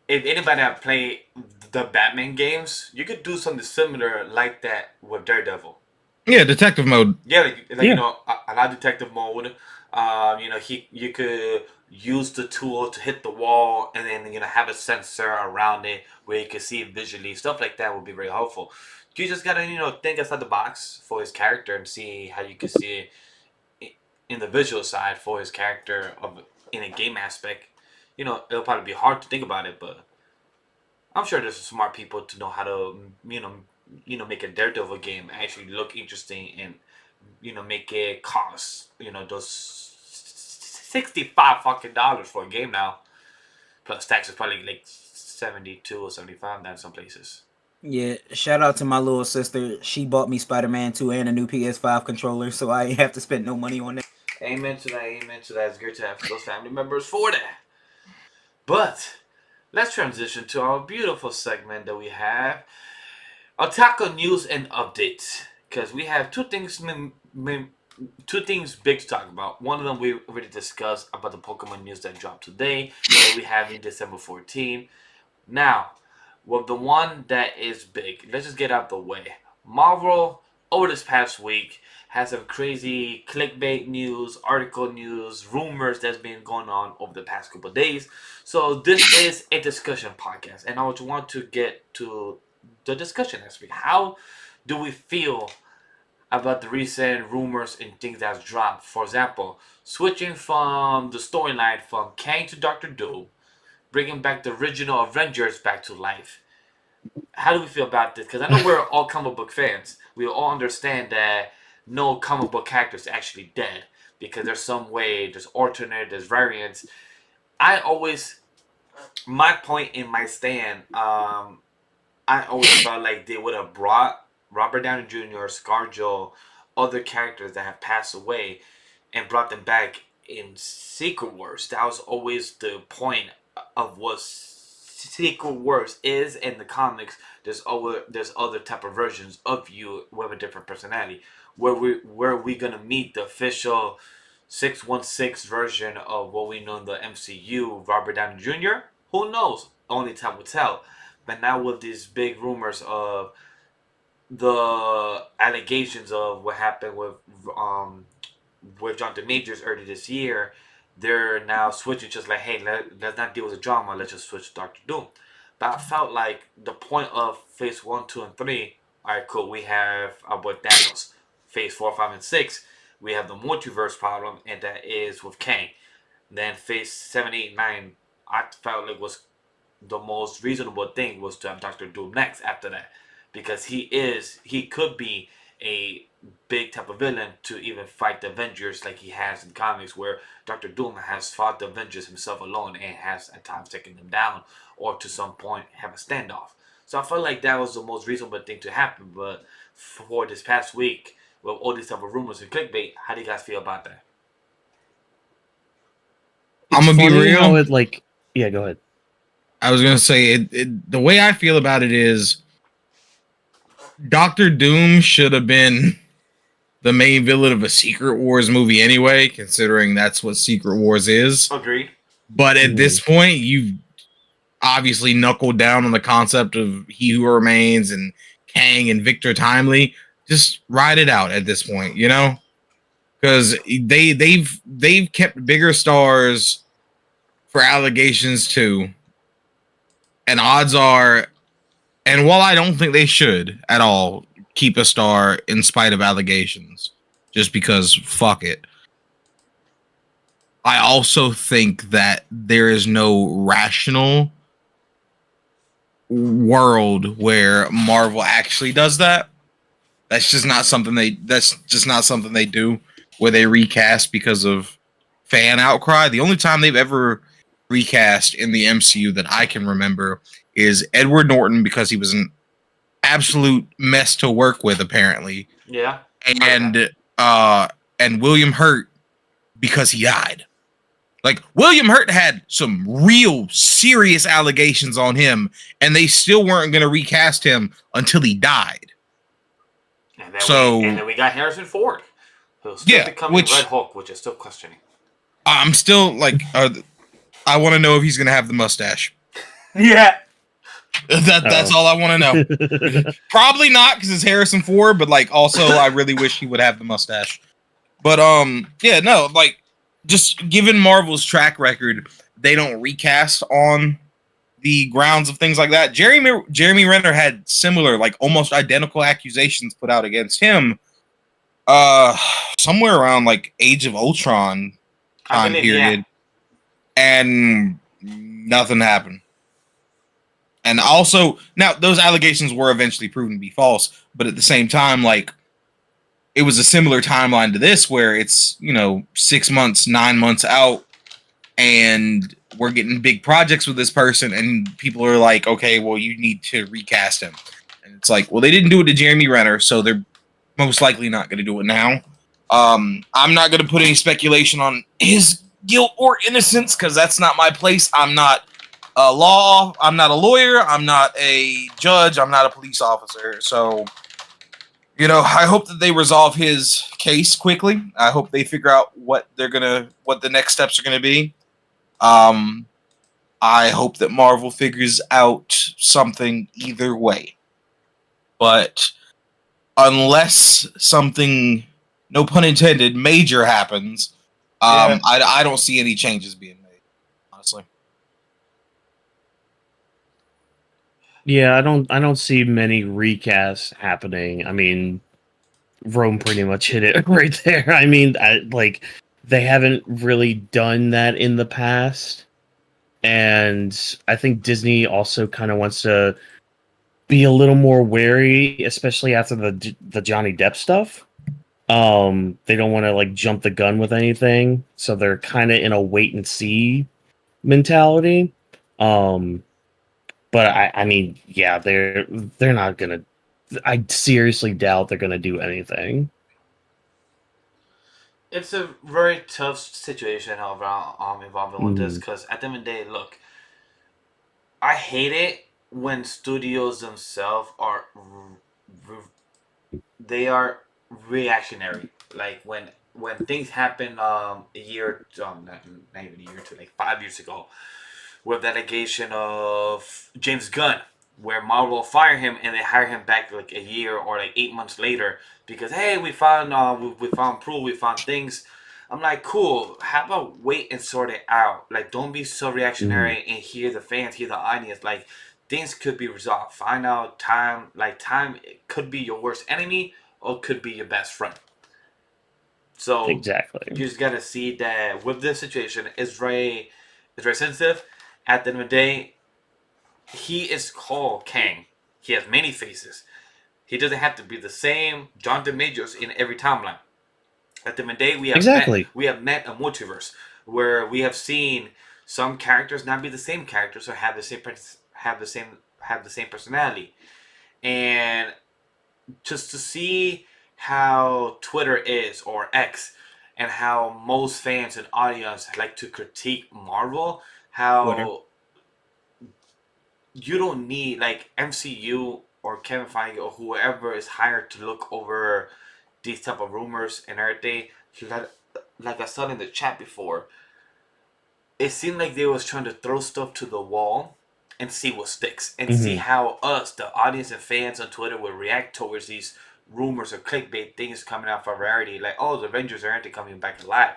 if anybody that play the Batman games, you could do something similar like that with Daredevil. Yeah, detective mode. Yeah, like Yeah. allow detective mode. You could use the tool to hit the wall, and then have a sensor around it where you can see it visually. Stuff like that would be very helpful. You just gotta think outside the box for his character and see how you can see it in the visual side for his character of in a game aspect. It'll probably be hard to think about it, but I'm sure there's some smart people to know how to make a Daredevil game actually look interesting and make it cost those $65 for a game now. Plus tax is probably like 72 or 75 now in some places. Yeah, shout out to my little sister. She bought me Spider-Man 2 and a new PS5 controller, so I ain't have to spend no money on that. Amen to that. Amen to that. It's great to have those family members for that. But let's transition to our beautiful segment that we have. Otaku news and updates. Because we have two things big to talk about. One of them we already discussed about the Pokemon news that dropped today that we have in December 14. Now, with the one that is big, let's just get out the way. Marvel, over this past week, has some crazy clickbait news, article news, rumors that's been going on over the past couple of days. So this is a discussion podcast, and I would want to get to the discussion aspect. How do we feel about the recent rumors and things that's dropped? For example, switching from the storyline from Kang to Doctor Doom, bringing back the original Avengers back to life. How do we feel about this? Because I know we're all comic book fans. We all understand that no comic book character is actually dead because there's some way, there's alternate, there's variants. I always, my point in my stand, I always felt like they would have brought Robert Downey Jr., ScarJo, other characters that have passed away, and brought them back in Secret Wars. That was always the point of what Secret Wars is in the comics. There's other type of versions of you with a different personality. Where we gonna meet the official 616 version of what we know in the MCU, Robert Downey Jr.? Who knows? Only time will tell. But now with these big rumors of the allegations of what happened with Jonathan Majors earlier this year, they're now switching just like, hey, let's not deal with the drama, let's just switch to Doctor Doom. But I felt like the point of phase 1, 2, and 3, alright, cool, we have our boy Thanos. Phase 4, 5, and 6, we have the multiverse problem, and that is with Kang. Then phase 7, 8, 9, I felt like was the most reasonable thing was to have Doctor Doom next after that, because he could be a big type of villain to even fight the Avengers like he has in comics, where Doctor Doom has fought the Avengers himself alone and has at times taken them down or to some point have a standoff. So I felt like that was the most reasonable thing to happen. But for this past week, with all these type of rumors and clickbait, how do you guys feel about that? I'm gonna be Funny real. how it yeah, go ahead. I was gonna say the way I feel about it is Doctor Doom should have been the main villain of a Secret Wars movie anyway, considering that's what Secret Wars is. Agreed. But at this point, you've obviously knuckled down on the concept of He Who Remains and Kang and Victor Timely. Just ride it out at this point, because they've kept bigger stars for allegations too, and odds are, and while I don't think they should at all keep a star in spite of allegations, just because fuck it, I also think that there is no rational world where Marvel actually does that. That's just not something they do, where they recast because of fan outcry. The only time they've ever recast in the MCU that I can remember is Edward Norton, because he was an absolute mess to work with, apparently. Yeah. And William Hurt, because he died. Like, William Hurt had some real serious allegations on him, and they still weren't going to recast him until he died. And then we got Harrison Ford, who's still becoming Red Hulk, which is still questioning. I'm still like, I want to know if he's going to have the mustache. Yeah. That's all I want to know. Probably not because it's Harrison Ford, but like also I really wish he would have the mustache. But yeah, no, like just given Marvel's track record, they don't recast on the grounds of things like that. Jeremy Renner had similar, like almost identical accusations put out against him somewhere around like Age of Ultron I time believe, yeah. period, and nothing happened. And also, now those allegations were eventually proven to be false, but at the same time, like it was a similar timeline to this, where it's 6 months, 9 months out, and we're getting big projects with this person, and people are like, okay, well, you need to recast him, and it's like, well, they didn't do it to Jeremy Renner, so they're most likely not going to do it now. I'm not going to put any speculation on his guilt or innocence because that's not my place. I'm not I'm not a lawyer. I'm not a judge. I'm not a police officer. So, I hope that they resolve his case quickly. I hope they figure out what the next steps are gonna be. I hope that Marvel figures out something either way. But unless something, no pun intended, major happens, I don't see any changes being made, honestly. Yeah, I don't see many recasts happening. I mean, Rome pretty much hit it right there. I mean, they haven't really done that in the past, and I think Disney also kind of wants to be a little more wary, especially after the Johnny Depp stuff. They don't want to like jump the gun with anything, so they're kind of in a wait and see mentality. But I mean, yeah, they're not gonna. I seriously doubt they're gonna do anything. It's a very tough situation around involving with this because at the end of the day, look, I hate it when studios themselves are they are reactionary. Like when things happen a year, not even a year, to like 5 years ago, with that allegation of James Gunn, where Marvel fired him and they hire him back like a year or like 8 months later because hey, we found proof, we found things. I'm like, cool. How about wait and sort it out? Like, don't be so reactionary and hear the fans, hear the audience. Like, things could be resolved. Find out time. Like, time it could be your worst enemy or could be your best friend. So Exactly. you just gotta see that with this situation, it's very sensitive. At the end of the day, he is called Kang. He has many faces. He doesn't have to be the same Jonathan Majors in every timeline. At the end of the day, Exactly. we have met a multiverse where we have seen some characters not be the same characters or have the same personality. And just to see how Twitter is or X and how most fans and audience like to critique Marvel, how Twitter. you don't need like MCU or Kevin Feige or whoever is hired to look over these type of rumors and everything. Like I said in the chat before, it seemed like they was trying to throw stuff to the wall and see what sticks and see how us, the audience and fans on Twitter, will react towards these rumors or clickbait things coming out for Variety. Like, oh, the Avengers aren't coming back alive.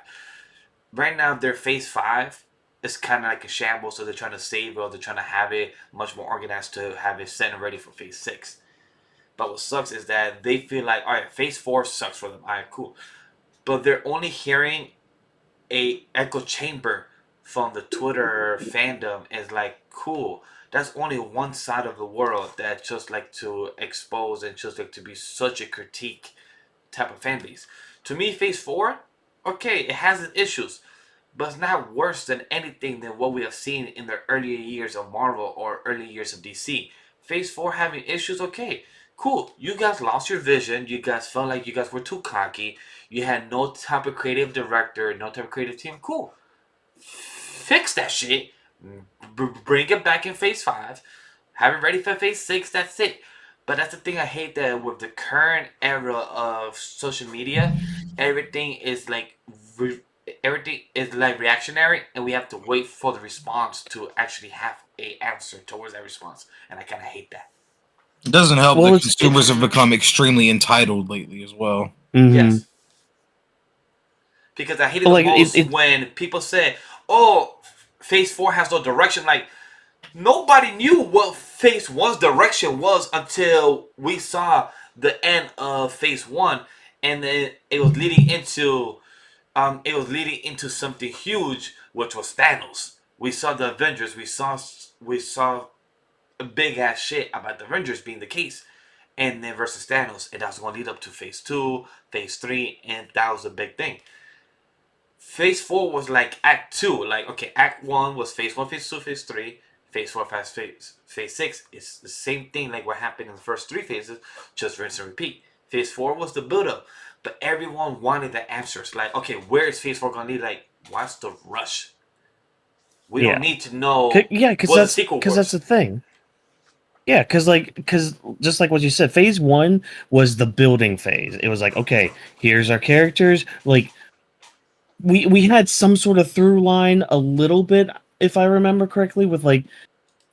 Right now, their Phase 5 is kind of like a shambles, so they're trying to save it or they're trying to have it much more organized to have it set and ready for Phase 6. But what sucks is that they feel like, all right, Phase 4 sucks for them. All right, cool. But they're only hearing a echo chamber from the Twitter fandom is like, cool. That's only one side of the world that just like to expose and just like to be such a critique type of fan base. To me, Phase 4, okay, it has its issues, but it's not worse than anything than what we have seen in the earlier years of Marvel or early years of DC. Phase 4 having issues, okay, cool. You guys lost your vision. You guys felt like you guys were too cocky. You had no type of creative director, no type of creative team. Cool. Fix that shit. Bring it back in Phase 5. Have it ready for Phase 6. That's it. But that's the thing I hate, that with the current era of social media, everything is like everything is like reactionary, and we have to wait for the response to actually have a answer towards that response, and I kind of hate that. It doesn't help Well, that it's consumers have become extremely entitled lately as well. Yes, because I hated the like most when people say, "Oh, Phase 4 has no direction." Like nobody knew what Phase 1's direction was until we saw the end of Phase 1, and then it was leading into something huge, which was Thanos. We saw the Avengers. We saw a big ass shit about the Avengers being the case, and then versus Thanos, and that's going to lead up to Phase 2, Phase 3, and that was a big thing. Phase 4 was like Act 2. Like, okay, Act 1 was Phase 1, Phase 2, Phase 3. Phase 4, Phase 6 is the same thing like what happened in the first three phases, just rinse and repeat. Phase 4 was the build up, but everyone wanted the answers. Like, okay, where is Phase 4 going to lead? Like, what's the rush? We don't need to know because what the sequel that's was. the thing. Yeah, because just like what you said, phase 1 was the building phase. It was like, okay, here's our characters. Like we had some sort of through line a little bit, if I remember correctly, with like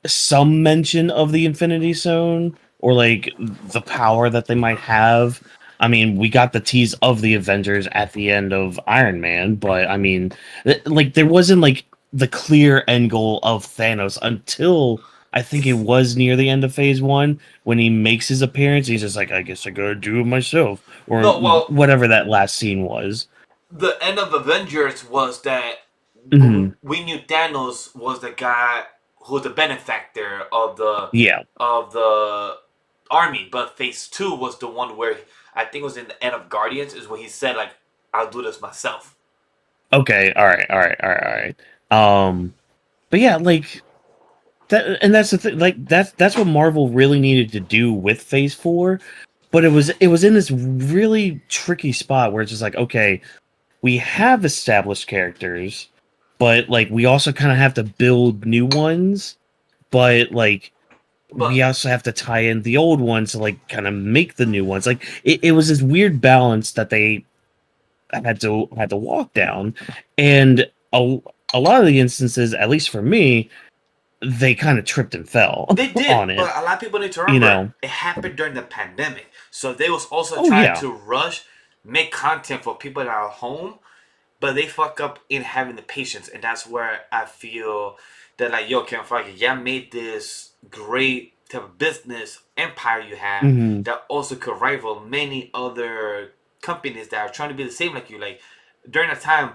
some mention of the Infinity Zone or like the power that they might have. I mean, we got the tease of the Avengers at the end of Iron Man, but I mean, like there wasn't like the clear end goal of Thanos until I think it was near the end of Phase 1 when he makes his appearance. He's just like, I guess I gotta do it myself, or No, well, whatever that last scene was. the end of Avengers was that Hmm. we knew Thanos was the guy who was the benefactor of Yeah. the army, but Phase 2 was the one where I think it was in the end of Guardians is where he said like, "I'll do this myself." Okay. All right. All right. All right. All right. But yeah, like that, and that's the thing. Like that's what Marvel really needed to do with Phase 4. But it was in this really tricky spot where it's just like, okay, we have established characters, but like we also kind of have to build new ones. But like we But also have to tie in the old ones to like kind of make the new ones. Like it was this weird balance that they had to walk down, and a lot of the instances, at least for me, they kind of tripped and fell they did. on it. But a lot of people need to You remember know? it happened during the pandemic, so they was also Oh trying yeah. to rush, make content for people that are home, but they fuck up in having the patience, and that's where I feel that like, yo, Kevin Feige, yeah, made this great type of business empire you have Hmm. that also could rival many other companies that are trying to be the same like you. Like during that time,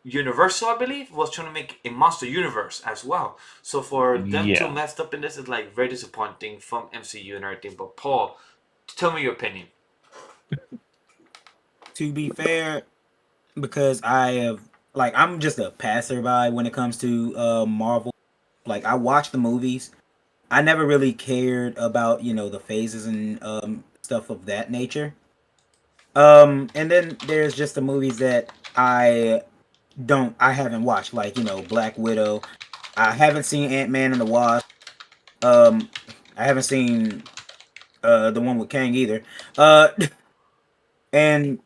Universal, I believe, was trying to make a monster universe as well. So for them to Yeah. mess up in this is like very disappointing from MCU and everything. But Paul, tell me your opinion. To be fair, because I have I'm just a passerby when it comes to Marvel. Like I watch the movies. I never really cared about the phases and stuff of that nature. And then there's just the movies that I haven't watched, like Black Widow. I haven't seen Ant-Man and the Wasp. Um, I haven't seen the one with Kang either. Uh, and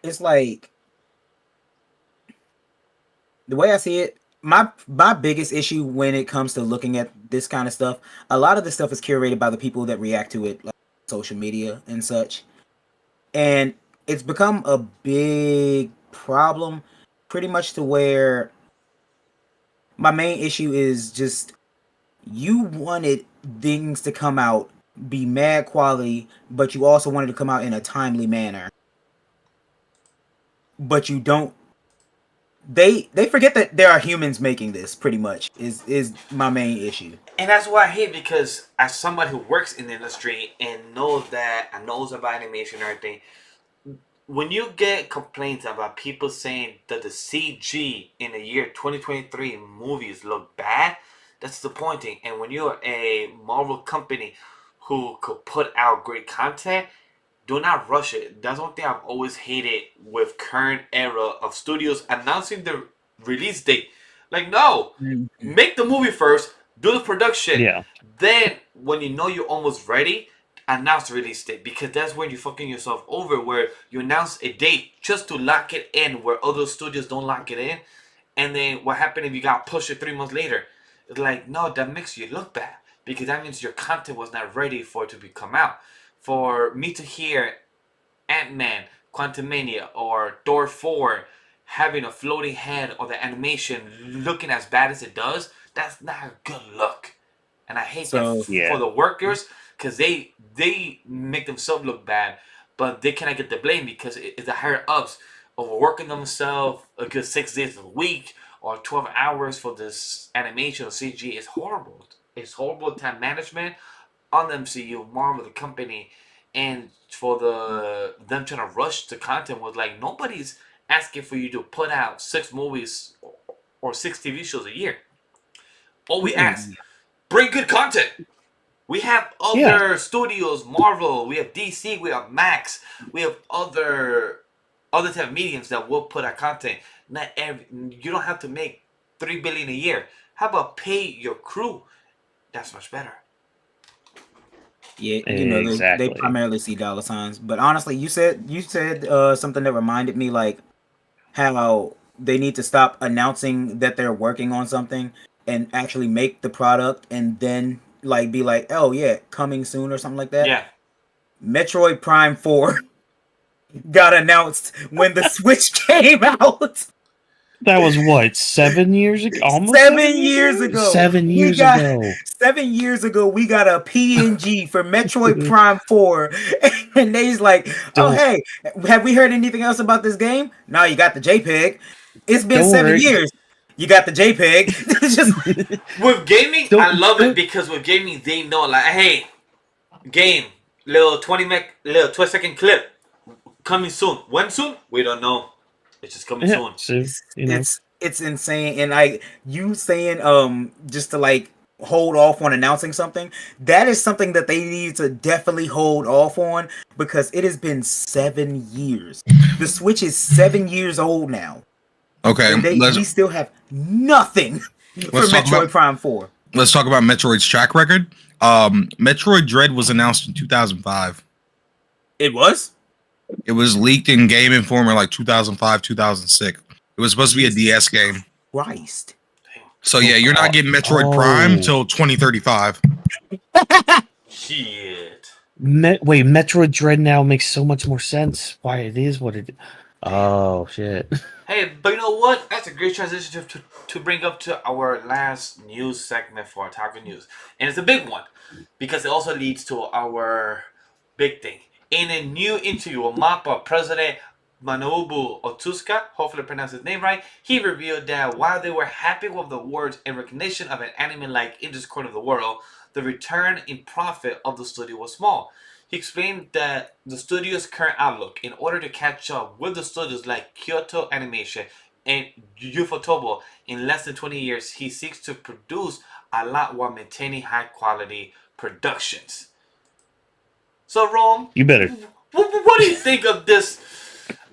it's like the way I see it. My biggest issue when it comes to looking at this kind of stuff, a lot of the stuff is curated by the people that react to it, like social media and such, and it's become a big problem, pretty much to where my main issue is just you wanted things to come out be mad quality, but you also wanted to come out in a timely manner. But you don't. They forget that there are humans making this. Pretty much is my main issue. And that's why I hate, because as somebody who works in the industry and knows that and knows about animation and everything, when you get complaints about people saying that the CG in the year 2023 movies look bad, that's disappointing. And when you're a Marvel company who could put out great content, do not rush it. That's one thing I've always hated with current era of studios announcing the release date. Like, no, make the movie first, do the production. Yeah. Then, when you know you're almost ready, announce the release date, because that's when you're fucking yourself over, where you announce a date just to lock it in where other studios don't lock it in. And then what happened if you got pushed it 3 months later? It's like, no, that makes you look bad, because that means your content was not ready for it to come out. For me to hear Ant-Man, Quantumania, or Thor 4 having a floating head or the animation looking as bad as it does, that's not a good look. And I hate that for the workers, because they make themselves look bad, but they cannot get the blame because it's the higher ups overworking themselves a good 6 days a week or 12 hours for this animation or CG. Is horrible. It's horrible time management on the MCU, Marvel, the company, and for them trying to rush the content was like, nobody's asking for you to put out 6 movies or 6 TV shows a year. All we ask, bring good content. We have other studios, Marvel, we have DC, we have Max, we have other type of mediums that will put out content. You don't have to make $3 billion a year. How about pay your crew? That's much better. Yeah, they primarily see dollar signs. But honestly, you said something that reminded me, like how they need to stop announcing that they're working on something and actually make the product, and then like be like, oh yeah, coming soon or something like that. Yeah. Metroid Prime 4 got announced when the Switch came out. That was what, 7 years ago? Almost 7 years ago. 7 years ago. 7 years ago, we got a PNG for Metroid Prime 4, and they's like, "Oh hey, have we heard anything else about this game?" No, you got the JPEG. It's been 7 years. You got the JPEG. Just with gaming, I love it, because with gaming they know, like, hey, game, little 20-second clip coming soon. When soon? We don't know. It's just coming soon. So, it's insane. And you saying just to like hold off on announcing something, that is something that they need to definitely hold off on, because it has been 7 years. The Switch is 7 years old now. Okay, and we still have nothing for Metroid Prime 4. Let's talk about Metroid's track record. Metroid Dread was announced in 2005. It was? It was leaked in Game Informer like 2005, 2006. It was supposed to be a DS game. Christ. So yeah, you're not getting Metroid Prime till 2035. Shit. Wait, Metroid Dread now makes so much more sense. Why it is what it. Oh shit. Hey, but you know what? That's a great transition to bring up to our last news segment for Otaku News, and it's a big one because it also leads to our big thing. In a new interview with MAPPA, President Manobu Otsuka, hopefully I pronounced his name right, he revealed that while they were happy with the awards and recognition of an anime-like industry corner of the world, the return in profit of the studio was small. He explained that the studio's current outlook, in order to catch up with the studios like Kyoto Animation and Ufotable in less than 20 years, he seeks to produce a lot while maintaining high quality productions. So, Rome, you better. What do you think of this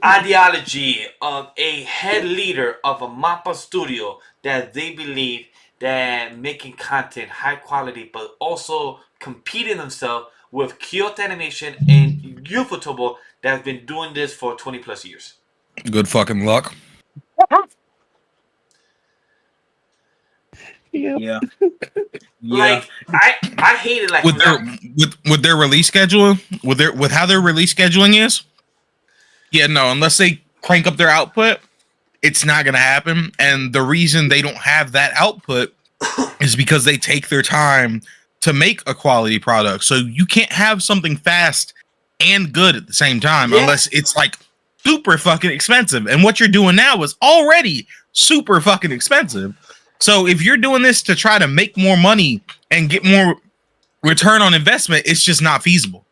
ideology of a head leader of a MAPPA studio that they believe that making content high quality, but also competing themselves with Kyoto Animation and Ufotable that have been doing this for 20 plus years? Good fucking luck. Yeah. Like I hate it. Like with their release schedule, with how their release scheduling is. Yeah, no, unless they crank up their output, it's not gonna happen. And the reason they don't have that output is because they take their time to make a quality product. So you can't have something fast and good at the same time unless it's like super fucking expensive. And what you're doing now is already super fucking expensive. So if you're doing this to try to make more money and get more return on investment, it's just not feasible.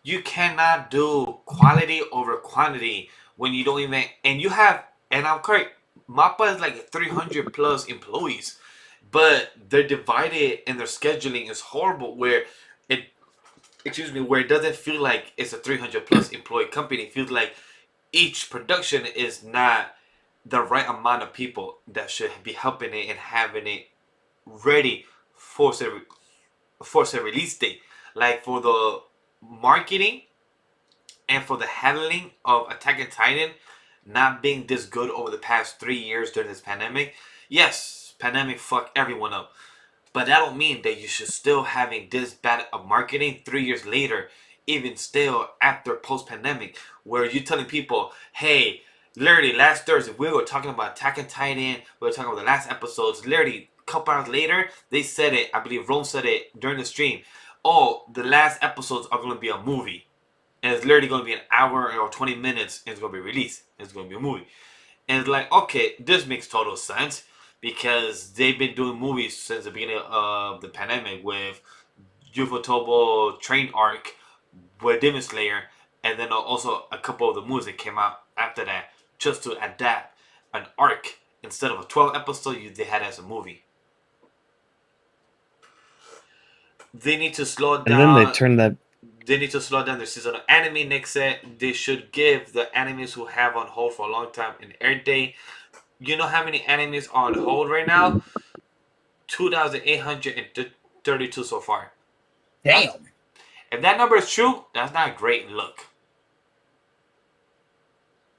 You cannot do quality over quantity when you don't even, and you have, and I'm correct, MAPPA is like 300 plus employees, but they're divided and their scheduling is horrible where it doesn't feel like it's a 300 plus employee company. It feels like each production is not the right amount of people that should be helping it and having it ready for a release date. Like for the marketing and for the handling of Attack on Titan not being this good over the past 3 years during this pandemic. Yes, pandemic fucked everyone up. But that don't mean that you should still having this bad of marketing 3 years later, even still after post-pandemic, where you're telling people, hey, literally last Thursday we were talking about Attack on Titan, we were talking about the last episodes. Literally a couple hours later, they said it. I believe Rome said it during the stream. Oh, the last episodes are going to be a movie, and it's literally going to be an hour or 20 minutes, and it's going to be released. It's going to be a movie, and it's like, okay, this makes total sense because they've been doing movies since the beginning of the pandemic with Ufotable Train Arc with Demon Slayer, and then also a couple of the movies that came out after that, just to adapt an arc instead of a 12 episode they had as a movie. They need to slow it down. And then they turn that. They need to slow down their season of anime. Nick said they should give the animes who have on hold for a long time an air day. You know how many animes are on hold right now? 2,832 so far. Damn. If that number is true, that's not a great look.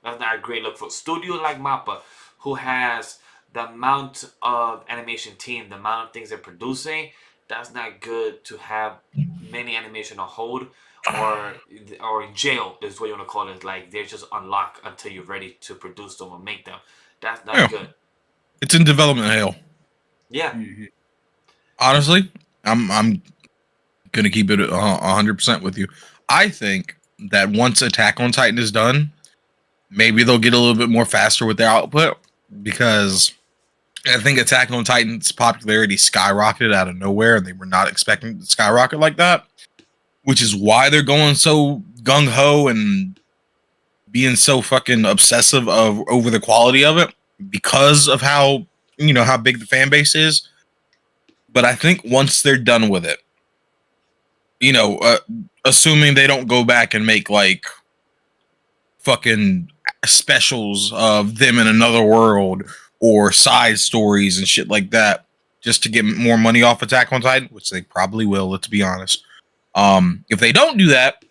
That's not a great look for a studio like MAPPA, who has the amount of animation team, the amount of things they're producing. That's not good to have many animation on hold or in jail is what you want to call it. Like they're just unlocked until you're ready to produce them or make them. That's not good. It's in development hell. Yeah. Mm-hmm. Honestly, I'm gonna keep it 100% with you. I think that once Attack on Titan is done, maybe they'll get a little bit more faster with their output, because I think Attack on Titan's popularity skyrocketed out of nowhere, and they were not expecting it to skyrocket like that, which is why they're going so gung-ho and being so fucking obsessive over the quality of it, because of how big the fan base is. But I think once they're done with it, assuming they don't go back and make like fucking specials of them in another world or side stories and shit like that, just to get more money off Attack on Titan, which they probably will, let's be honest. If they don't do that,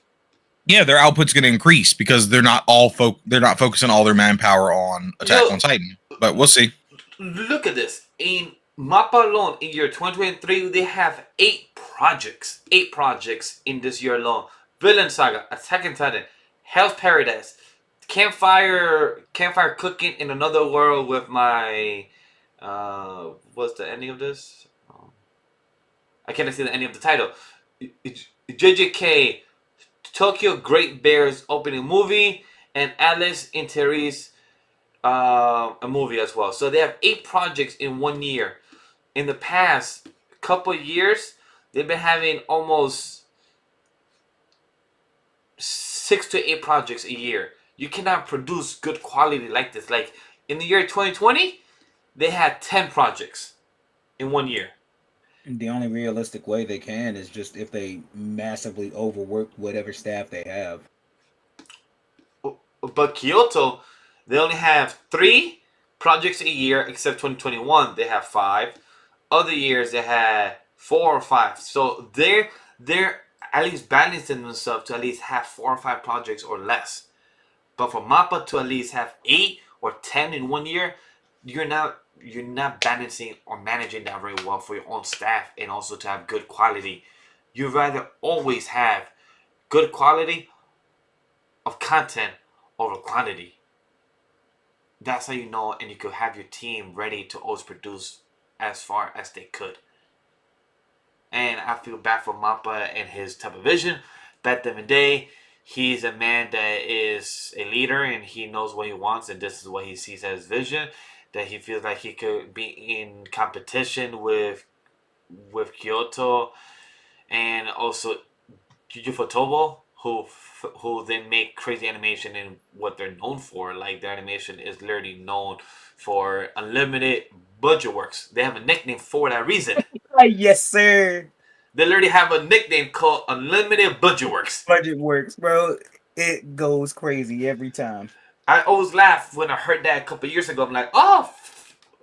yeah, their output's going to increase because they're not focusing all their manpower on Attack on Titan. But we'll see. Look at this. In MAPPA alone, in year 2023, they have 8 projects. 8 projects in this year alone. Villain Saga, Attack on Titan, Hell's Paradise, Campfire Cooking in Another World with my... what's the ending of this? I can't see the ending of the title. JJK, Tokyo Great Bears opening movie, and Alice in Terry's a movie as well. So they have 8 projects in 1 year. In the past couple years, they've been having almost 6 to 8 projects a year. You cannot produce good quality like this. Like in the year 2020, they had 10 projects in 1 year. The only realistic way they can is just if they massively overwork whatever staff they have. But Kyoto, they only have 3 projects a year, except 2021 they have 5. Other years they had 4 or 5. So they're at least balancing themselves to at least have 4 or 5 projects or less. But for MAPPA to at least have 8 or 10 in 1 year, you're not balancing or managing that very well for your own staff, and also to have good quality. You'd rather always have good quality of content over quantity. That's how you know, and you could have your team ready to always produce as far as they could. And I feel bad for MAPPA and his type of vision. Back in the day, he's a man that is a leader and he knows what he wants, and this is what he sees as vision. That he feels like he could be in competition with Kyoto and also Ufotable, who then make crazy animation in what they're known for. Like their animation is literally known for unlimited budget works. They have a nickname for that reason. Yes, sir. They literally have a nickname called Unlimited Budget Works. Budget works, bro. It goes crazy every time. I always laugh when I heard that a couple years ago. I'm like, oh,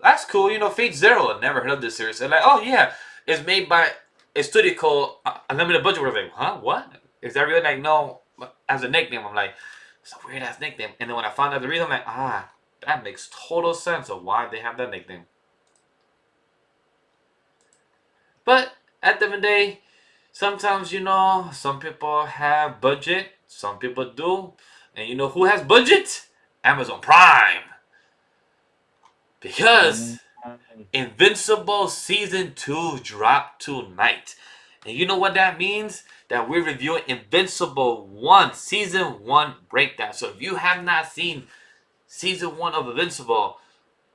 that's cool. Fate Zero. I never heard of this series. And like, oh yeah, it's made by a studio called Unlimited Budget Works. Like, huh? What? Is that really like no as a nickname? I'm like, it's a weird ass nickname. And then when I found out the reason, I'm like, that makes total sense of why they have that nickname. But at the end of the day, sometimes some people have budget, some people do, and you know who has budget? Amazon Prime. Because Invincible Season 2 dropped tonight. And you know what that means? That we're reviewing Invincible 1, Season 1 breakdown. So if you have not seen Season 1 of Invincible,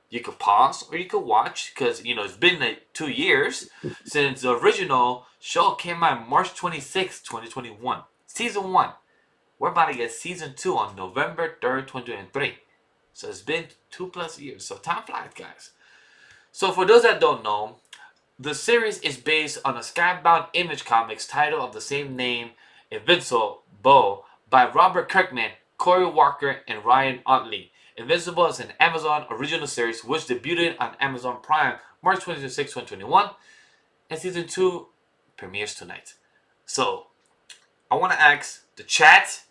you could pause or you could watch. Because, it's been like 2 years since the original show came out March 26, 2021. Season 1. We're about to get Season 2 on November 3rd, 2023. So it's been 2+ years. So time flies, guys. So for those that don't know, the series is based on a Skybound Image Comics title of the same name, Invincible, by Robert Kirkman, Corey Walker, and Ryan Utley. Invincible is an Amazon original series which debuted on Amazon Prime March 26, 2021, and Season 2 premieres tonight. So, I want to ask the chat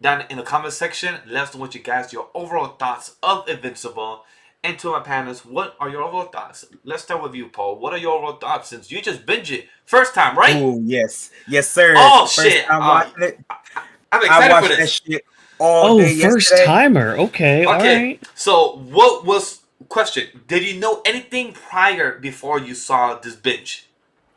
down in the comment section, let us know what your overall thoughts of Invincible. And to my panelists, what are your overall thoughts? Let's start with you, Paul. What are your overall thoughts since you just binged it first time, right? Oh yes, sir. Oh First shit! time watching it. I'm I excited watched for that this. shit all day first yesterday. timer. Okay, all Okay, right. so what was question? Did you know anything prior before you saw this binge?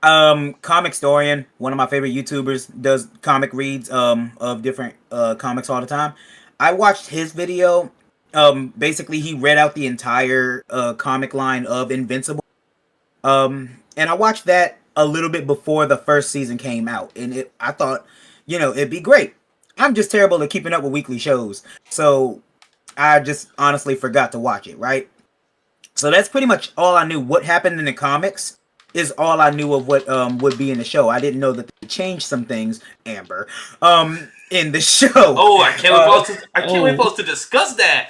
Comic Storian, one of my favorite YouTubers, does comic reads of different comics all the time. I watched his video. Basically he read out the entire comic line of Invincible. And I watched that a little bit before the first season came out, and I thought, it'd be great. I'm just terrible at keeping up with weekly shows, so I just honestly forgot to watch it, right? So that's pretty much all I knew. What happened in the comics is all I knew of what would be in the show. I didn't know that they changed some things, Amber, in the show. Oh, I can't wait for us to discuss that.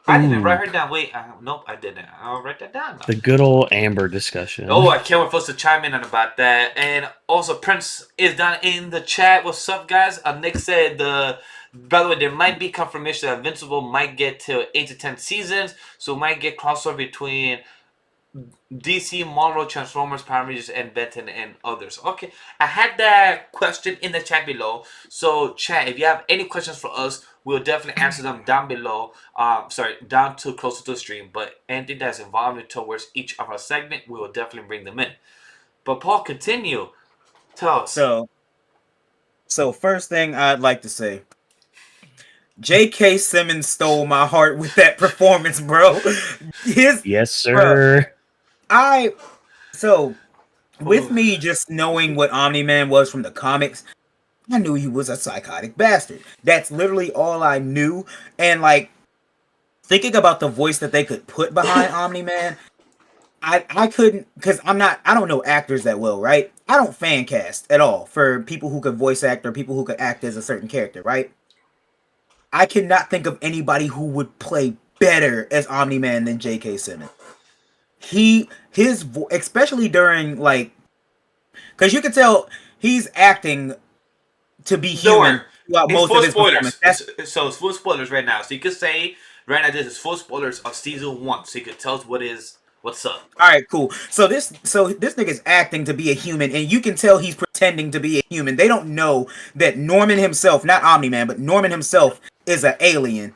I didn't write her down. Wait, nope, I didn't. I'll write that down now. The good old Amber discussion. Oh, I can't wait for us to chime in on about that. And also, Prince is down in the chat. What's up, guys? Nick said by the way, there might be confirmation that Invincible might get to 8 to 10 seasons, so we might get crossover between DC, Marvel, Transformers, Power Rangers, and Benton, and others. Okay, I had that question in the chat below. So, chat, if you have any questions for us, we'll definitely answer them down below. Down to closer to the stream. But anything that's involving towards each of our segment, we will definitely bring them in. But Paul, continue. Tell us. So first thing I'd like to say, J.K. Simmons stole my heart with that performance, bro. Yes, sir. With me just knowing what Omni-Man was from the comics, I knew he was a psychotic bastard. That's literally all I knew. And like thinking about the voice that they could put behind Omni-Man, I couldn't, because I don't know actors that well, right? I don't fan cast at all for people who could voice act or people who could act as a certain character, right? I cannot think of anybody who would play better as Omni-Man than J.K. Simmons. Especially during because you can tell he's acting to be human throughout most of his spoilers. performance. So it's full spoilers right now. So you could say right now this is full spoilers of season 1. So you could tell us what's up. All right, cool. So this nigga's acting to be a human, and you can tell he's pretending to be a human. They don't know that Norman himself, not Omni-Man, but Norman himself is an alien.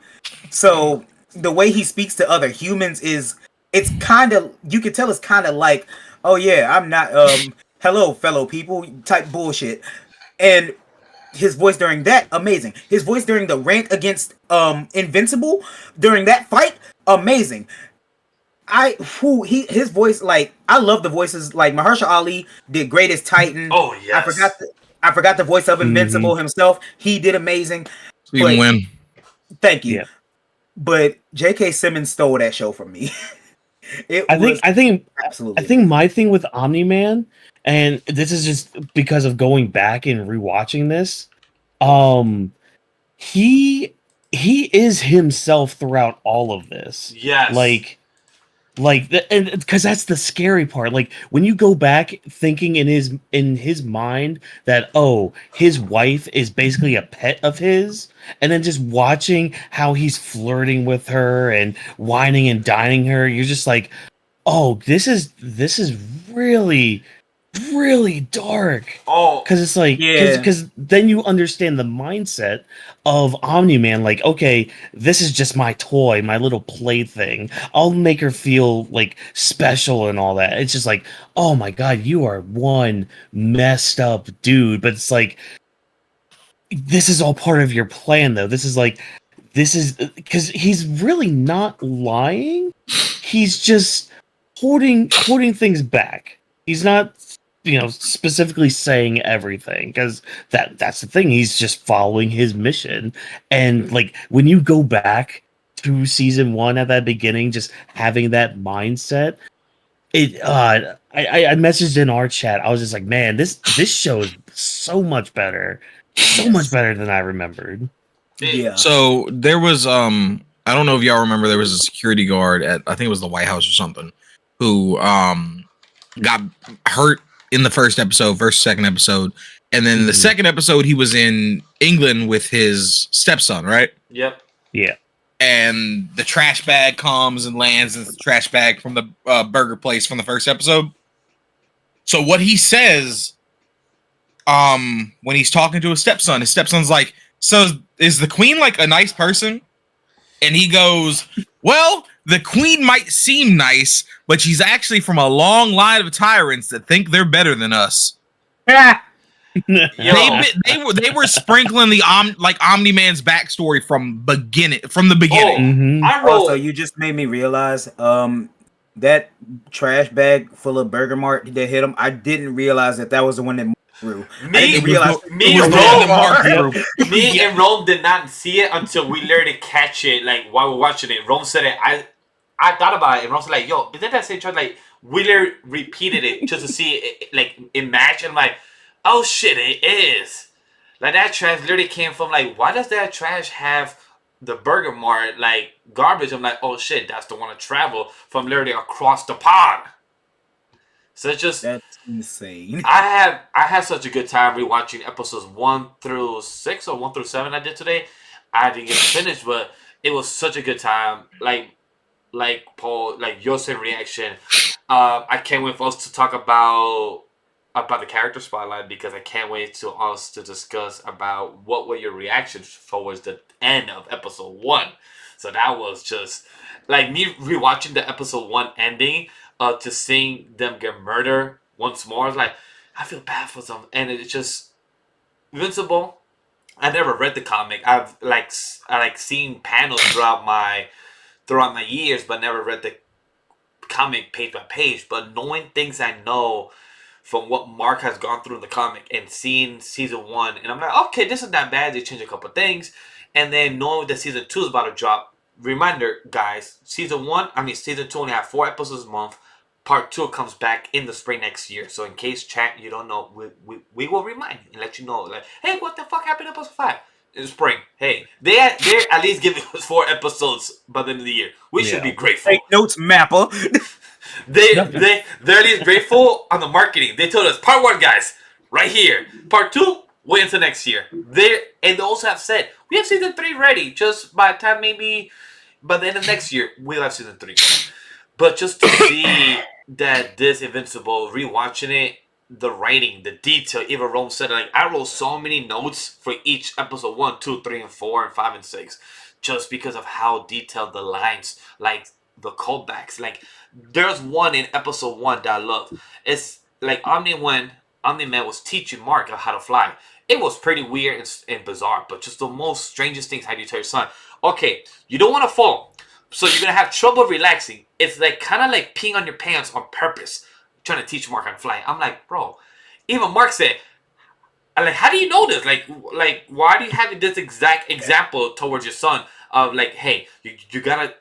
So the way he speaks to other humans it's kind of, you can tell it's kind of like, oh yeah, I'm not hello fellow people type bullshit. And his voice during that, amazing. His voice during the rant against Invincible during that fight, amazing. His voice, I love the voices. Like Mahershala Ali did great as Titan. Oh yes. I forgot the voice of Invincible himself. He did amazing. Stephen Wynn. Thank you. Yeah. But J.K. Simmons stole that show from me. I think absolutely. my thing with Omni-Man, and this is just because of going back and rewatching this, he is himself throughout all of this. Yes. Like Like, and because that's the scary part. Like when you go back thinking in his mind that his wife is basically a pet of his, and then just watching how he's flirting with her and whining and dining her, you're just like, oh, this is really really dark. Oh, Because it's like, Yeah. because then you understand the mindset of Omni-Man. Like, okay, this is just my toy, my little plaything. I'll make her feel like special and all that. It's just like, oh my god, you are one messed up dude. But it's like, this is all part of your plan, though. This is because he's really not lying. He's just holding things back. He's not, specifically saying everything, because that's the thing. He's just following his mission. And like when you go back to season 1 at that beginning, just having that mindset, I messaged in our chat. I was just like, man, this show is so much better, so much better than I remembered. Yeah. So there was I don't know if y'all remember, there was a security guard at, I think it was the White House or something, who got hurt in the first second episode, and then the second episode he was in England with his stepson, right? yep. Yeah. And the trash bag comes and lands in the trash bag from the burger place from the first episode. So what he says when he's talking to his stepson's like, so is the queen like a nice person? And he goes, well, the queen might seem nice, but she's actually from a long line of tyrants that think they're better than us. Yo. They were sprinkling the Omni-Man's backstory from the beginning. Mhm. I wrote. Also, you just made me realize that trash bag full of Burger Mart that hit him. I didn't realize that was the one that threw. I didn't realize me it and was the one that Mark Rome, threw. me and Rome did not see it until we literally catch it. Like while we're watching it, Rome said it. I thought about it, and Rome said like, "Yo, isn't that same trash?" Like we literally repeated it just to see it, like it match. And I'm like, oh shit, it is. Like that trash literally came from like, why does that trash have the Burger Mart like garbage? I'm like, oh shit, that's the one to travel from literally across the pond. So it's just That's insane. I had such a good time rewatching episodes 1 through 6 or 1 through 7 I did today. I didn't get to finish, but it was such a good time. Like Paul, like your same reaction. I can't wait for us to talk about the character spotlight, because I can't wait to us to discuss about what were your reactions towards the end of episode 1. So that was just like me rewatching the episode 1 ending, to seeing them get murdered once more. It's like I feel bad for them, and it's just Invincible. I never read the comic. I seen panels throughout my years, but never read the comic page by page. But knowing things I know from what Mark has gone through in the comic and seeing season 1, and I'm like, okay, this is not bad. They changed a couple things, and then knowing that season 2 is about to drop. Reminder, guys, season 2 only have 4 episodes a month. Part 2 comes back in the spring next year. So in case chat you don't know, we will remind you and let you know, like, hey, what the fuck happened in episode 5 in the spring? Hey, they're at least giving us 4 episodes by the end of the year. We should be grateful. Take notes, Mappa. They're at least grateful on the marketing. They told us part 1, guys, right here. Part 2, wait until next year. And they also have said we have season 3 ready. Just by the time maybe by the end of next year, we'll have season 3. But just to see that this Invincible, rewatching it, the writing, the detail, even Rome said, like, I wrote so many notes for each episode 1, 2, 3, and 4, and 5, and 6, just because of how detailed the lines, like the callbacks. Like, there's one in episode 1 that I love. It's like Omni-Man was teaching Mark how to fly. It was pretty weird and bizarre, but just the most strangest things. How do you tell your son, okay, you don't want to fall, so you're gonna have trouble relaxing. It's like kind of like peeing on your pants on purpose, trying to teach Mark how to fly. I'm like, bro. Even Mark said, I'm like, how do you know this? Like, why do you have this exact example towards your son of like, hey, you gotta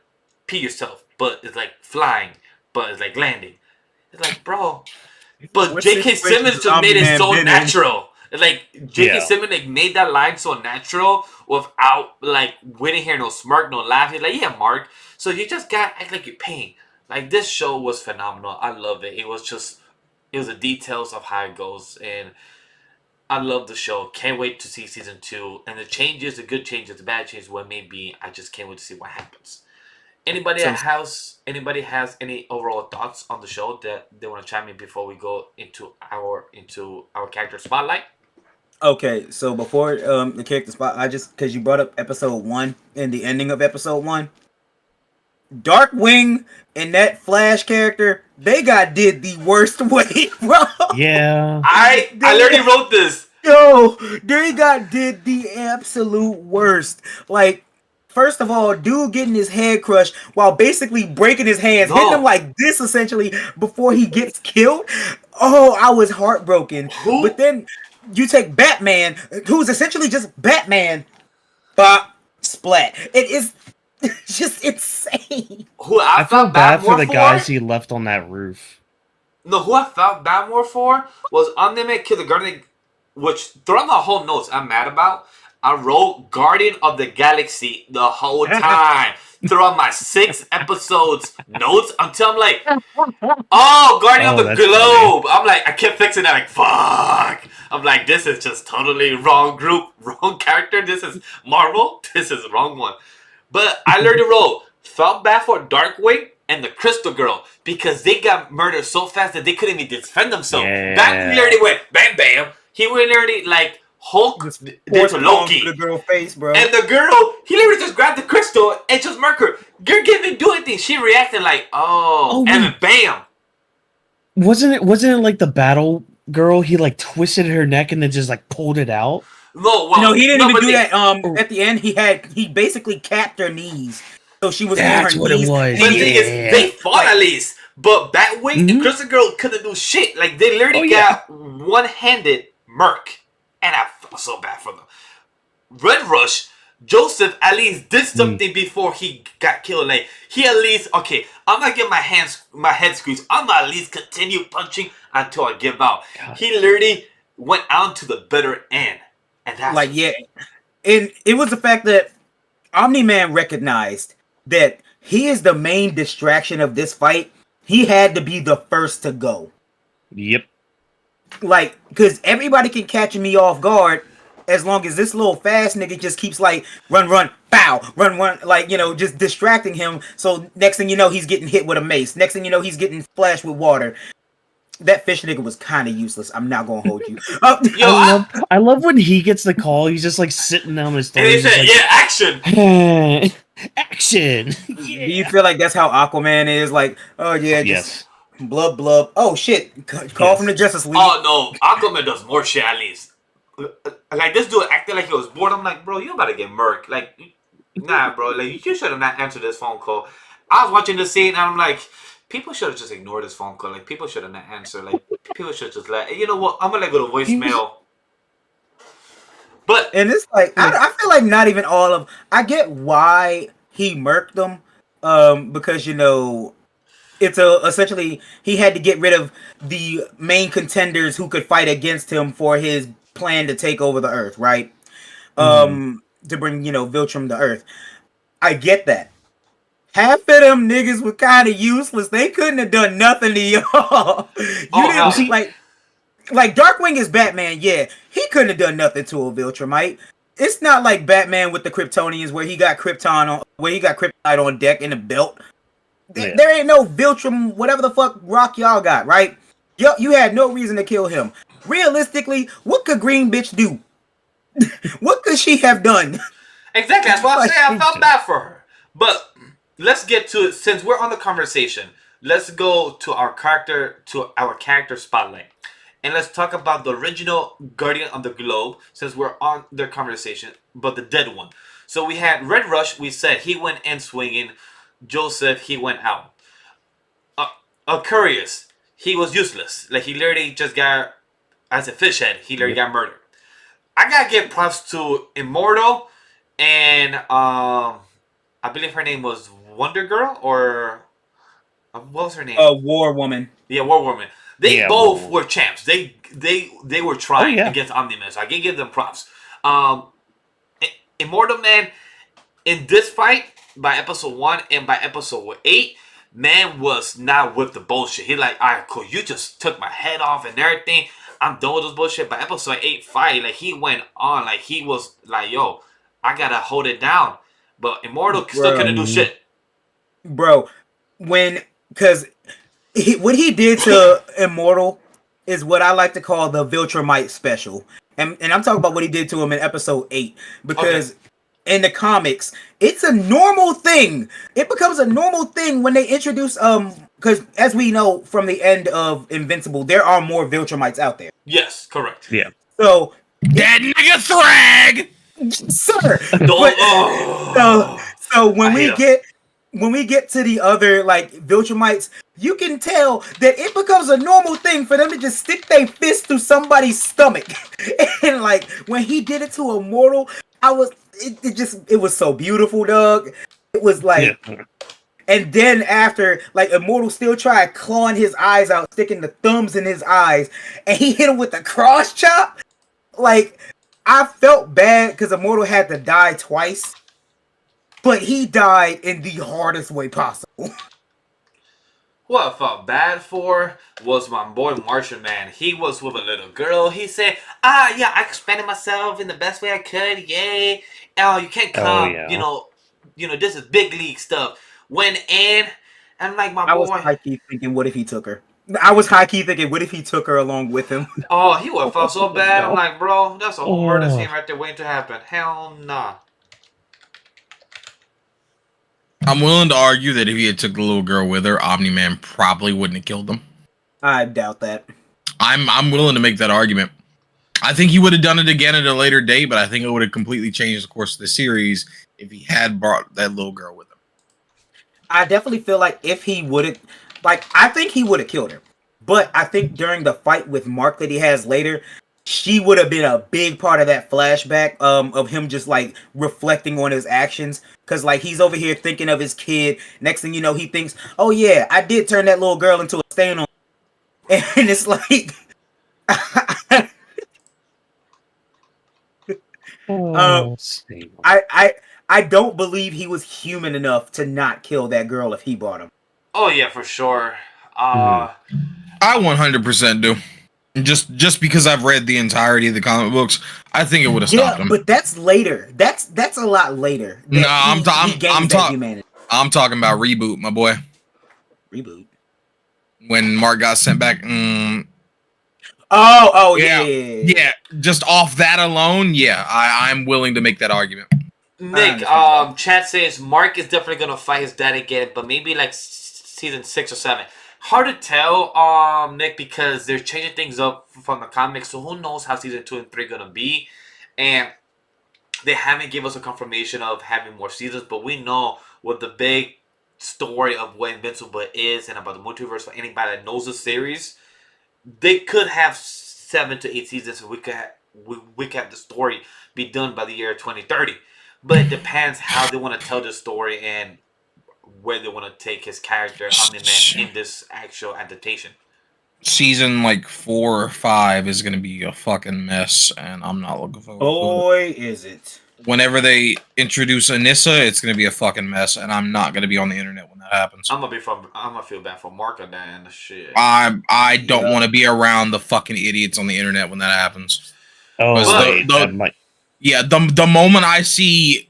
pee yourself, but it's like flying, but it's like landing. It's like, bro. But J.K. Simmons just made it so natural. Like J.K. Simmons like made that line so natural without like we didn't hear no smirk, no laugh. He's like, yeah, Mark. So you just gotta act like you're paying. Like this show was phenomenal. I love it. It was the details of how it goes, and I love the show. Can't wait to see season 2 and the changes, the good changes, the bad changes, what may be. I just can't wait to see what happens. So Anybody has any overall thoughts on the show that they want to chime in before we go into our character spotlight? okay, so before the character spot, I just because you brought up episode 1 and the ending of episode 1, Darkwing and that Flash character, they got did the worst way, bro. Yeah. I literally wrote this. Yo, they got did the absolute worst. Like, first of all, dude getting his head crushed while basically breaking his hands, No. hitting him like this essentially before he gets killed. Oh, I was heartbroken. Who? But then you take Batman, who's essentially just Batman, bop, splat. It is just insane. Who I felt bad for the guys he left on that roof. No, who I felt bad more for was Unlimited Kill the Guardian, which throughout my whole notes I'm mad about. I wrote Guardian of the Galaxy the whole time throughout my 6 episodes notes until I'm like, oh, Guardian of the that's Globe. I'm like, I kept fixing that, like, fuck. I'm like, this is just totally wrong group, wrong character. This is Marvel. This is the wrong one. But I literally wrote, felt bad for Darkwing and the Crystal Girl because they got murdered so fast that they couldn't even defend themselves. Yeah. Batman literally went bam bam. He went literally like Hulk did to Loki. The girl face, bro. And the girl, he literally just grabbed the crystal and just murked her. Girl didn't do anything. She reacted like, oh, and then bam. Wasn't it like the battle girl? He like twisted her neck and then just like pulled it out. No, well, no, he didn't even but do that. At the end, he basically capped her knees, so she was That's on her what knees. it was. But the thing is, Yeah. they fought at least. But Batwing and Crystal Girl couldn't do shit. Like, they literally got one-handed murk. And I felt so bad for them. Red Rush, Joseph at least did something before he got killed. Like, he at least, okay, I'm not getting my head squeezed. I'm gonna at least continue punching until I give out. God. He literally went on to the bitter end. And that's Like, yeah. And it was the fact that Omni-Man recognized that he is the main distraction of this fight. He had to be the first to go. Yep. Like, because everybody can catch me off guard as long as this little fast nigga just keeps like, run, bow, run, like, you know, just distracting him. So next thing you know, he's getting hit with a mace. Next thing you know, he's getting splashed with water. That fish nigga was kind of useless. I'm not gonna hold you. Yo, I love when he gets the call. He's just like sitting down his and he said, like, yeah, action. action. Do you feel like that's how Aquaman is? Like, oh yeah, just Yes. blub. Oh shit, call from the Justice League. Oh, no, Aquaman does more shit at least. Like, this dude acted like he was bored. I'm like, bro, you about to get murked. Like, nah, bro, like, you should have not answered this phone call. I was watching the scene, and I'm like, people should have just ignored this phone call. Like, people should have not answered. Like, people should just let, you know what, I'm gonna go to voicemail. But, And it's like, I feel like not even all of. I get why he murked them, because you know, it's essentially he had to get rid of the main contenders who could fight against him for his plan to take over the Earth, right? To bring, you know, Viltrum to Earth. I get that. Half of them niggas were kind of useless. They couldn't have done nothing to y'all. hell. Like Darkwing is Batman, yeah. He couldn't have done nothing to a Viltrumite. It's not like Batman with the Kryptonians where he got kryptonite on deck in a belt. Yeah. There ain't no Viltrum, whatever the fuck rock y'all got, right? You had no reason to kill him. Realistically, what could Green Bitch do? What could she have done? exactly, that's what I'm saying. I felt bad for her. But, let's get to it. Since we're on the conversation, let's go to our character spotlight. And let's talk about the original Guardian of the Globe, since we're on their conversation, but the dead one. So we had Red Rush, we said he went in swinging. Joseph, he went out. Curious, he was useless. Like, he literally just got, as a fish head, he literally got murdered. I gotta give props to Immortal and, I believe her name was Wonder Girl, or, what was her name? War Woman. Yeah, War Woman. They both were champs. They were trying against Omni-Man, so I can give them props. Immortal Man, in this fight, by episode 1 and by episode 8, man was not with the bullshit. He like, all right, cool. You just took my head off and everything. I'm done with this bullshit. But episode 8 fight, like he went on, like he was like, yo, I gotta hold it down. But Immortal still couldn't do shit. Bro, because what he did to Immortal is what I like to call the Viltrumite special. And I'm talking about what he did to him in episode 8. Because in the comics, it's a normal thing. It becomes a normal thing when they introduce because as we know from the end of Invincible, there are more Viltrumites out there. Yes, correct. Yeah. So That nigga Thrag! sir. Don't, So when we get to the other like Viltrumites, you can tell that it becomes a normal thing for them to just stick their fist through somebody's stomach. And like when he did it to Immortal, it was so beautiful, dog. It was like and then after like Immortal still tried clawing his eyes out, sticking the thumbs in his eyes, and he hit him with the cross chop. Like I felt bad because Immortal had to die twice. But he died in the hardest way possible. Who I felt bad for was my boy Martian Man. He was with a little girl. He said, yeah, I expanded myself in the best way I could. Yay. Oh, you can't come. yeah. You know, this is big league stuff. Went in, and like my boy. I was high-key thinking, what if he took her? I was high-key thinking, what if he took her along with him? Oh, he would have felt so bad. I'm like, bro, that's a whole murder scene right there waiting to happen. Hell nah. I'm willing to argue that if he had took the little girl with her, Omni-Man probably wouldn't have killed him. I doubt that. I'm willing to make that argument. I think he would have done it again at a later date, but I think it would have completely changed the course of the series if he had brought that little girl with him. I definitely feel like if he would have, like, I think he would have killed her. But I think during the fight with Mark that he has later, she would have been a big part of that flashback of him just like reflecting on his actions. Because like he's over here thinking of his kid. Next thing you know, he thinks, oh yeah, I did turn that little girl into a stain on. And it's like... I don't believe he was human enough to not kill that girl if he bought him. Oh yeah, for sure. I 100% do. Just because I've read the entirety of the comic books, I think it would have stopped him. But that's later. That's a lot later. No, I'm talking about reboot, my boy. Reboot. When Mark got sent back. Yeah. Just off that alone, yeah, I'm willing to make that argument. Nick, chat says Mark is definitely gonna fight his dad again, but maybe like season 6 or 7. Hard to tell, Nick, because they're changing things up from the comics, so who knows how season 2 and 3 gonna be, and they haven't given us a confirmation of having more seasons, but we know what the big story of what Invincible is and about the multiverse for anybody that knows the series. They could have 7 to 8 seasons, so we could have the story be done by the year 2030. But it depends how they want to tell the story and where they want to take his character Omni-Man in this actual adaptation. Season like 4 or 5 is going to be a fucking mess, and I'm not looking forward to it. Boy, is it. Whenever they introduce Anissa, it's going to be a fucking mess, and I'm not going to be on the internet when that happens. I'm gonna feel bad for Mark and that shit. I don't want to be around the fucking idiots on the internet when that happens. The moment I see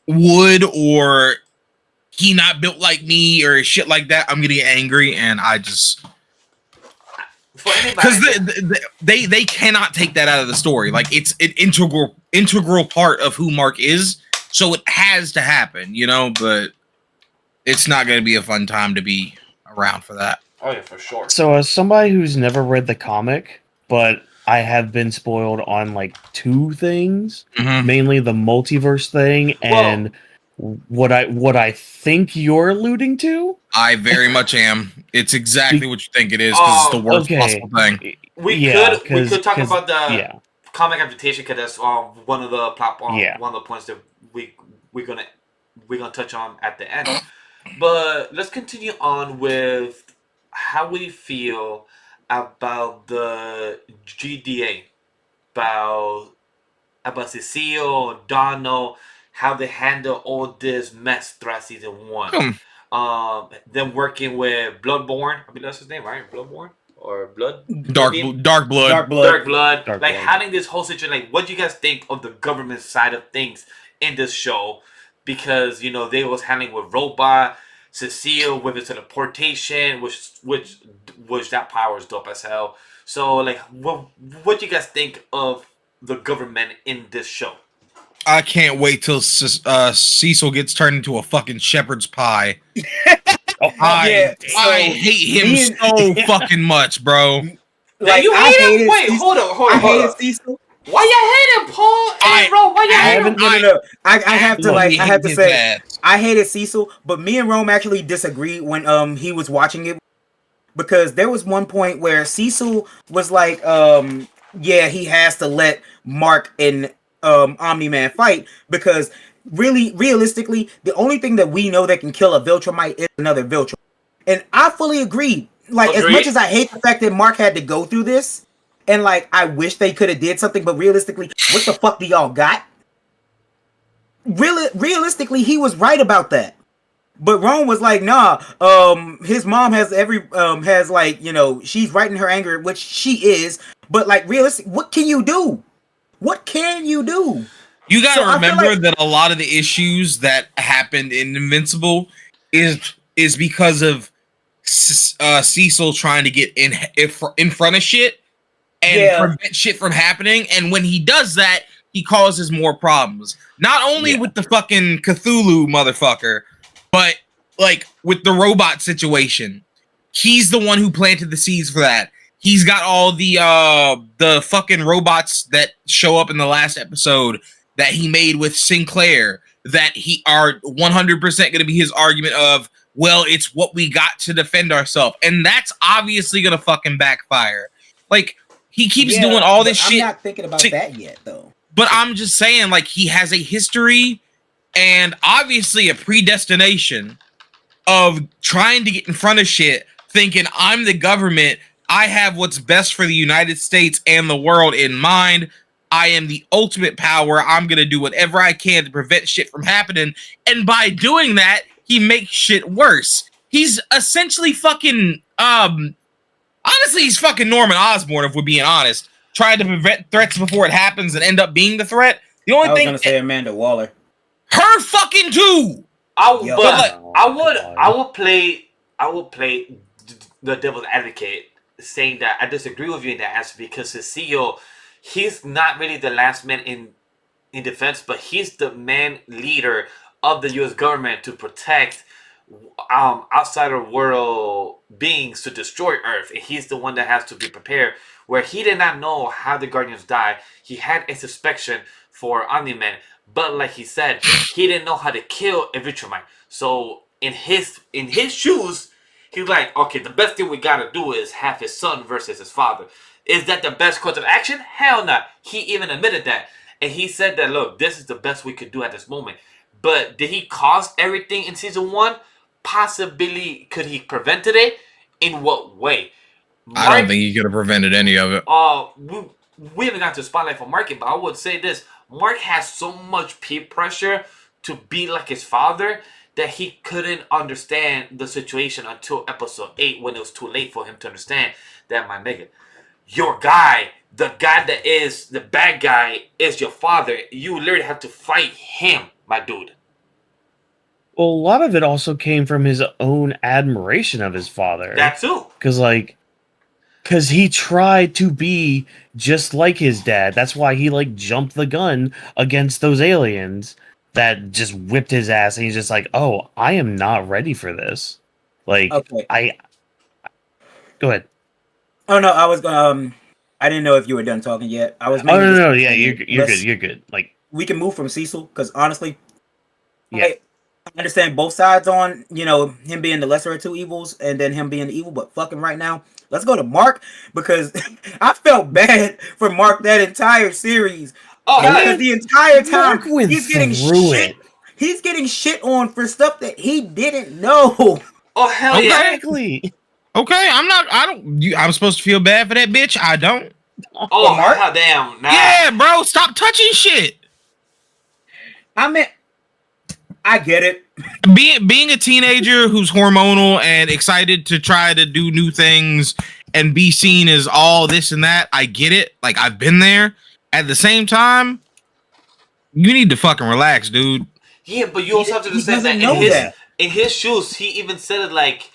Wood or he not built like me or shit like that, I'm getting angry, and I just because they cannot take that out of the story. Like it's an integral part of who Mark is, so it has to happen, But it's not going to be a fun time to be around for that. Oh yeah, for sure. So as somebody who's never read the comic, but I have been spoiled on like 2 things, mainly the multiverse thing and what I think you're alluding to. I very much am. It's exactly what you think it is because it's the worst possible thing. We could talk about the comic adaptation because that's one of the one of the points that we're gonna touch on at the end. But let's continue on with how we feel about the GDA, about Cecile, Donald, how they handle all this mess throughout season 1. Them working with Bloodborne. I mean that's his name, right? Bloodborne or Blood. Dark Blood? Dark Blood. Dark Blood. Dark Blood. Dark Like Blood. having this whole situation. Like, what do you guys think of the government side of things in this show? Because they was handling with Robot, Cecile with his teleportation, which that power is dope as hell. So like, what do you guys think of the government in this show? I can't wait till Cecil gets turned into a fucking shepherd's pie. Oh, I so hate him me and- so fucking much, bro. Like, you I hate him? hated Wait, Cecil. hold on. I hated Cecil. Why you hate him, Paul? Hey, bro, why you hate him? No. I have to Fucking I have to his say ass. I hated Cecil, but me and Rome actually disagreed when he was watching it, because there was one point where Cecil was like, yeah, he has to let Mark and Omni-Man fight, because realistically, the only thing that we know that can kill a Viltrumite is another Viltrumite. And I fully agree. Like, as much as I hate the fact that Mark had to go through this, and like I wish they could have did something, but realistically, what the fuck do y'all got? Realistically, he was right about that. But Rome was like, nah, his mom has has like, she's right in her anger, which she is, but like realistic, what can you do? What can you do? You gotta So I feel remember like- that a lot of the issues that happened in Invincible is because of Cecil trying to get in front of shit and prevent shit from happening. And when he does that, he causes more problems. Not only with the fucking Cthulhu motherfucker, but like with the robot situation. He's the one who planted the seeds for that. He's got all the fucking robots that show up in the last episode that he made with Sinclair that he are 100% going to be his argument of, well, it's what we got to defend ourselves. And that's obviously going to fucking backfire. Like, he keeps doing all this shit. I'm not thinking about that yet, though. But I'm just saying, like, he has a history and obviously a predestination of trying to get in front of shit, thinking I'm the government. I have what's best for the United States and the world in mind. I am the ultimate power. I'm going to do whatever I can to prevent shit from happening. And by doing that, he makes shit worse. He's essentially fucking, honestly, he's fucking Norman Osborn, if we're being honest. Trying to prevent threats before it happens and end up being the threat. The only I was thing, gonna say Amanda Waller. her fucking too. I would play the devil's advocate, saying that I disagree with you in that answer, because Cecile, he's not really the last man in defense, but he's the man leader of the U.S. government to protect outsider world beings to destroy Earth, and he's the one that has to be prepared. Where he did not know how the Guardians died, he had a suspicion for Omni-Man, but like he said, he didn't know how to kill a Viltrumite. So in his shoes, he's like, okay, the best thing we gotta do is have his son versus his father. Is that the best course of action? Hell no. He even admitted that, and he said that, look, this is the best we could do at this moment. But did he cause everything in season 1? Possibly. Could he prevented it? In what way? I don't think he could have prevented any of it. We haven't got to spotlight for Mark, but I would say this: Mark has so much peer pressure to be like his father that he couldn't understand the situation until episode 8, when it was too late for him to understand that, my nigga, your guy, the guy that is the bad guy, is your father. You literally have to fight him, my dude. Well, a lot of it also came from his own admiration of his father. That too. Because he tried to be just like his dad. That's why he jumped the gun against those aliens that just whipped his ass, and he's just like, "Oh, I am not ready for this." Okay. Go ahead. Oh no, I was gonna. I didn't know if you were done talking yet. I was. Oh no, yeah, you're good. You're good. We can move from Cecil, because honestly, yeah. I understand both sides on him being the lesser of two evils and then him being the evil, but fucking right now, let's go to Mark, because I felt bad for Mark that entire series. Because the entire time he's getting shit. He's getting shit on for stuff that he didn't know. Oh hell yeah! Exactly. Okay, I'm supposed to feel bad for that bitch. I don't. Oh Mark, damn! Nah. Yeah, bro, stop touching shit. I I get it. Being a teenager who's hormonal and excited to try to do new things and be seen as all this and that, I get it. Like, I've been there. At the same time, you need to fucking relax, dude. Yeah, but you also have to He understand that doesn't know that. in his shoes, he even said it like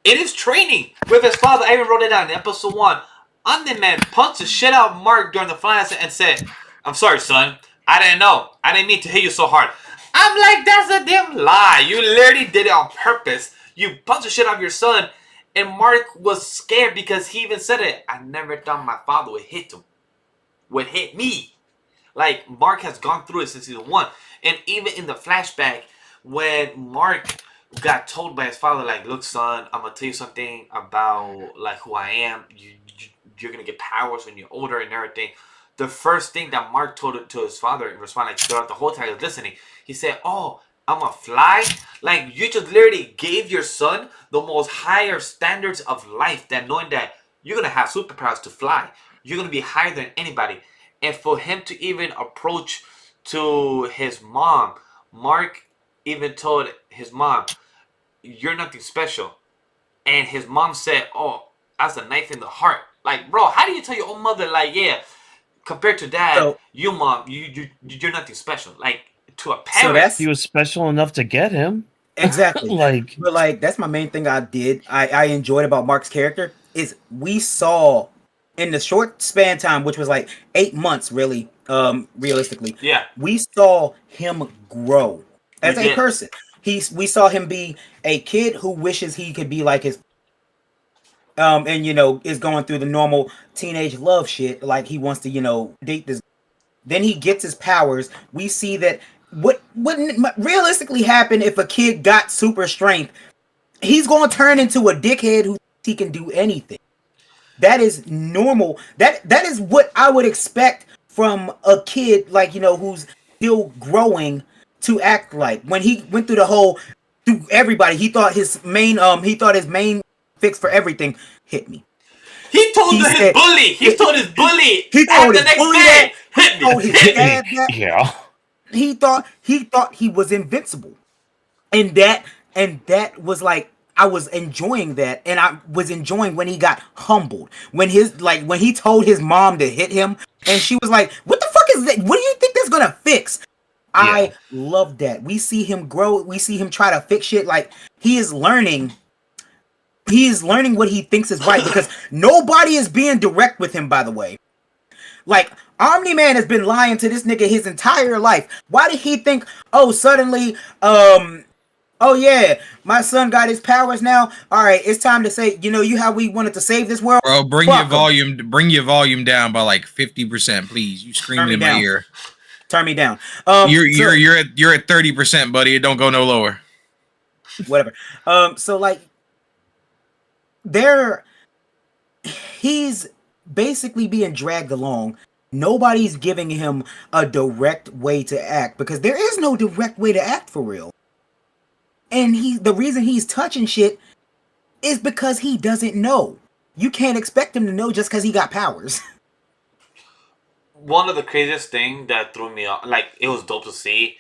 in his training with his father. I even wrote it down in episode 1. Omni-Man punched the shit out of Mark during the finals and said, "I'm sorry, son. I didn't know. I didn't mean to hit you so hard." I'm like, that's a damn lie. You literally did it on purpose. You punched the shit out of your son, and Mark was scared because he even said it. I never thought my father would hit me. Like, Mark has gone through it since season 1. And even in the flashback, when Mark got told by his father, like, look, son, I'm going to tell you something about, like, who I am. You're going to get powers when you're older and everything. The first thing that Mark told it to his father, in response, like, throughout the whole time he was listening, he said, oh, I'm a fly? Like, you just literally gave your son the most higher standards of life, that knowing that you're going to have superpowers to fly. You're going to be higher than anybody. And for him to even approach to his mom, Mark even told his mom, you're nothing special. And his mom said, oh, that's a knife in the heart. Like, bro, how do you tell your own mother, like, yeah, compared to dad, So- you mom, you're nothing special. Like, to a parent. that's- He was special enough to get him. Exactly. Like, But like, that's my main thing I enjoyed about Mark's character is we saw in the short span time, which was like 8 months, really, realistically. Yeah. We saw him grow as We a did. person. We saw him be a kid who wishes he could be like his, and is going through the normal teenage love shit. Like, he wants to, date this. Then he gets his powers. We see that what wouldn't realistically happen if a kid got super strength. He's going to turn into a dickhead who thinks he can do anything. That is normal. That is what I would expect from a kid, like, who's still growing to act like. When he went through through everybody, he thought his main fix for everything hit me. He told He his said- bully. He told his bully. He told the his next bully day. that. Hit He told me. his Hit me. dad that. yeah. He thought he was invincible, and that was like, I was enjoying that, and I was enjoying when he got humbled, when he told his mom to hit him, and she was like, "What the fuck is that? What do you think that's gonna fix?" I love that. We see him grow. We see him try to fix shit. Like, he is learning. He is learning what he thinks is right, because nobody is being direct with him. By the way, like, Omni-Man has been lying to this nigga his entire life. Why did he think, oh, suddenly, oh yeah, my son got his powers now. All right, it's time to say, you how we wanted to save this world? Bro, bring Fuck your 'em. volume down by like 50%, please. You screaming in my down. ear. Turn me down. You're at 30%, buddy. It don't go no lower. Whatever. So like, he's basically being dragged along. Nobody's giving him a direct way to act, because there is no direct way to act for real. And the reason he's touching shit is because he doesn't know. You can't expect him to know just because he got powers. One of the craziest thing that threw me off, like, it was dope to see,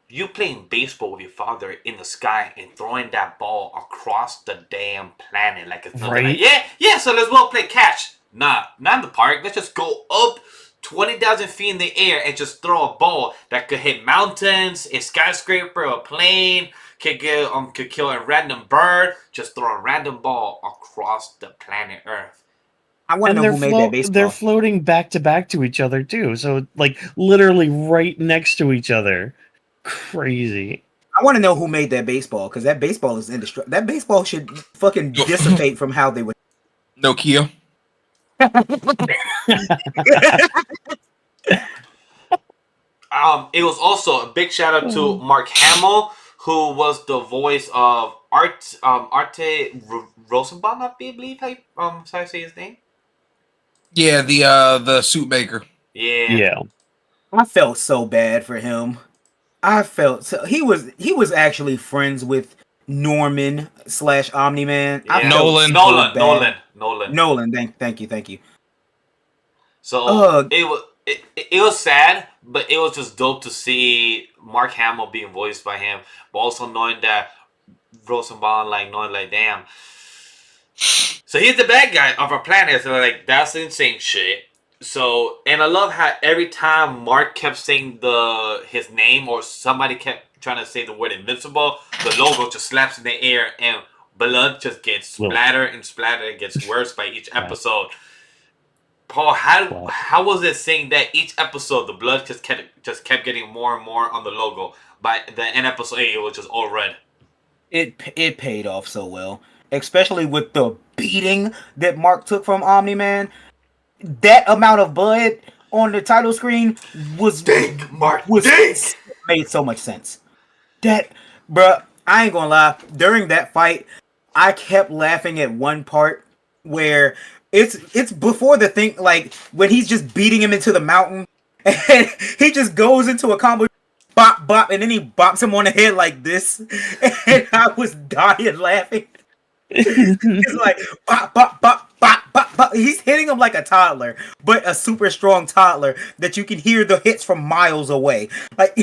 you playing baseball with your father in the sky and throwing that ball across the damn planet like it's nothing. Right. Like, yeah, so let's go play catch. Nah, not in the park. Let's just go up 20,000 feet in the air and just throw a ball that could hit mountains, a skyscraper, a plane, could kill a random bird. Just throw a random ball across the planet Earth. I want to know who made that baseball. They're floating back to each other too. So, like, literally right next to each other. Crazy. I want to know who made that baseball, because that baseball is indestructible. That baseball should fucking dissipate from how they would. Nokia. It was also a big shout out to Mark Hamill, who was the voice of Arte Rosenbaum, I believe how you say his name. Yeah, the suit maker. Yeah. Yeah. I felt so bad for him. I felt so he was actually friends with Norman / Omni-Man. I Yeah. felt Nolan. Nolan. Nolan. Thank you. So it was sad, but it was just dope to see Mark Hamill being voiced by him, but also knowing that Rosenbaum, like knowing like, damn. So he's the bad guy of our planet. So like that's insane shit. So and I love how every time Mark kept saying his name or somebody kept trying to say the word Invincible, the logo just slaps in the air and blood just gets splattered and splattered and gets worse by each episode. Paul, how was it saying that each episode the blood just kept getting more and more on the logo? By the end episode 8, it was just all red. It paid off so well, especially with the beating that Mark took from Omni-Man. That amount of blood on the title screen made so much sense. That, bruh, I ain't gonna lie. During that fight, I kept laughing at one part where it's before the thing, like when he's just beating him into the mountain, and he just goes into a combo, bop bop, and then he bops him on the head like this, and I was dying laughing. It's like bop bop bop bop bop bop. He's hitting him like a toddler, but a super strong toddler that you can hear the hits from miles away. Like,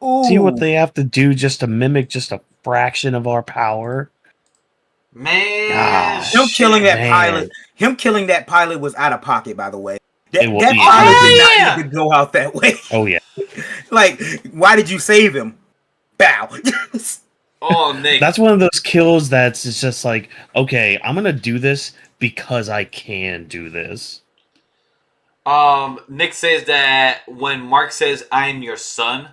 ooh. See what they have to do just to mimic just a fraction of our power. Man, Gosh, him killing that pilot was out of pocket, by the way. That pilot did not need to go out that way. Oh yeah. Like, why did you save him? Bow. Oh, Nick. That's one of those kills that's just like, okay, I'm gonna do this because I can do this. Nick says that when Mark says "I'm your son"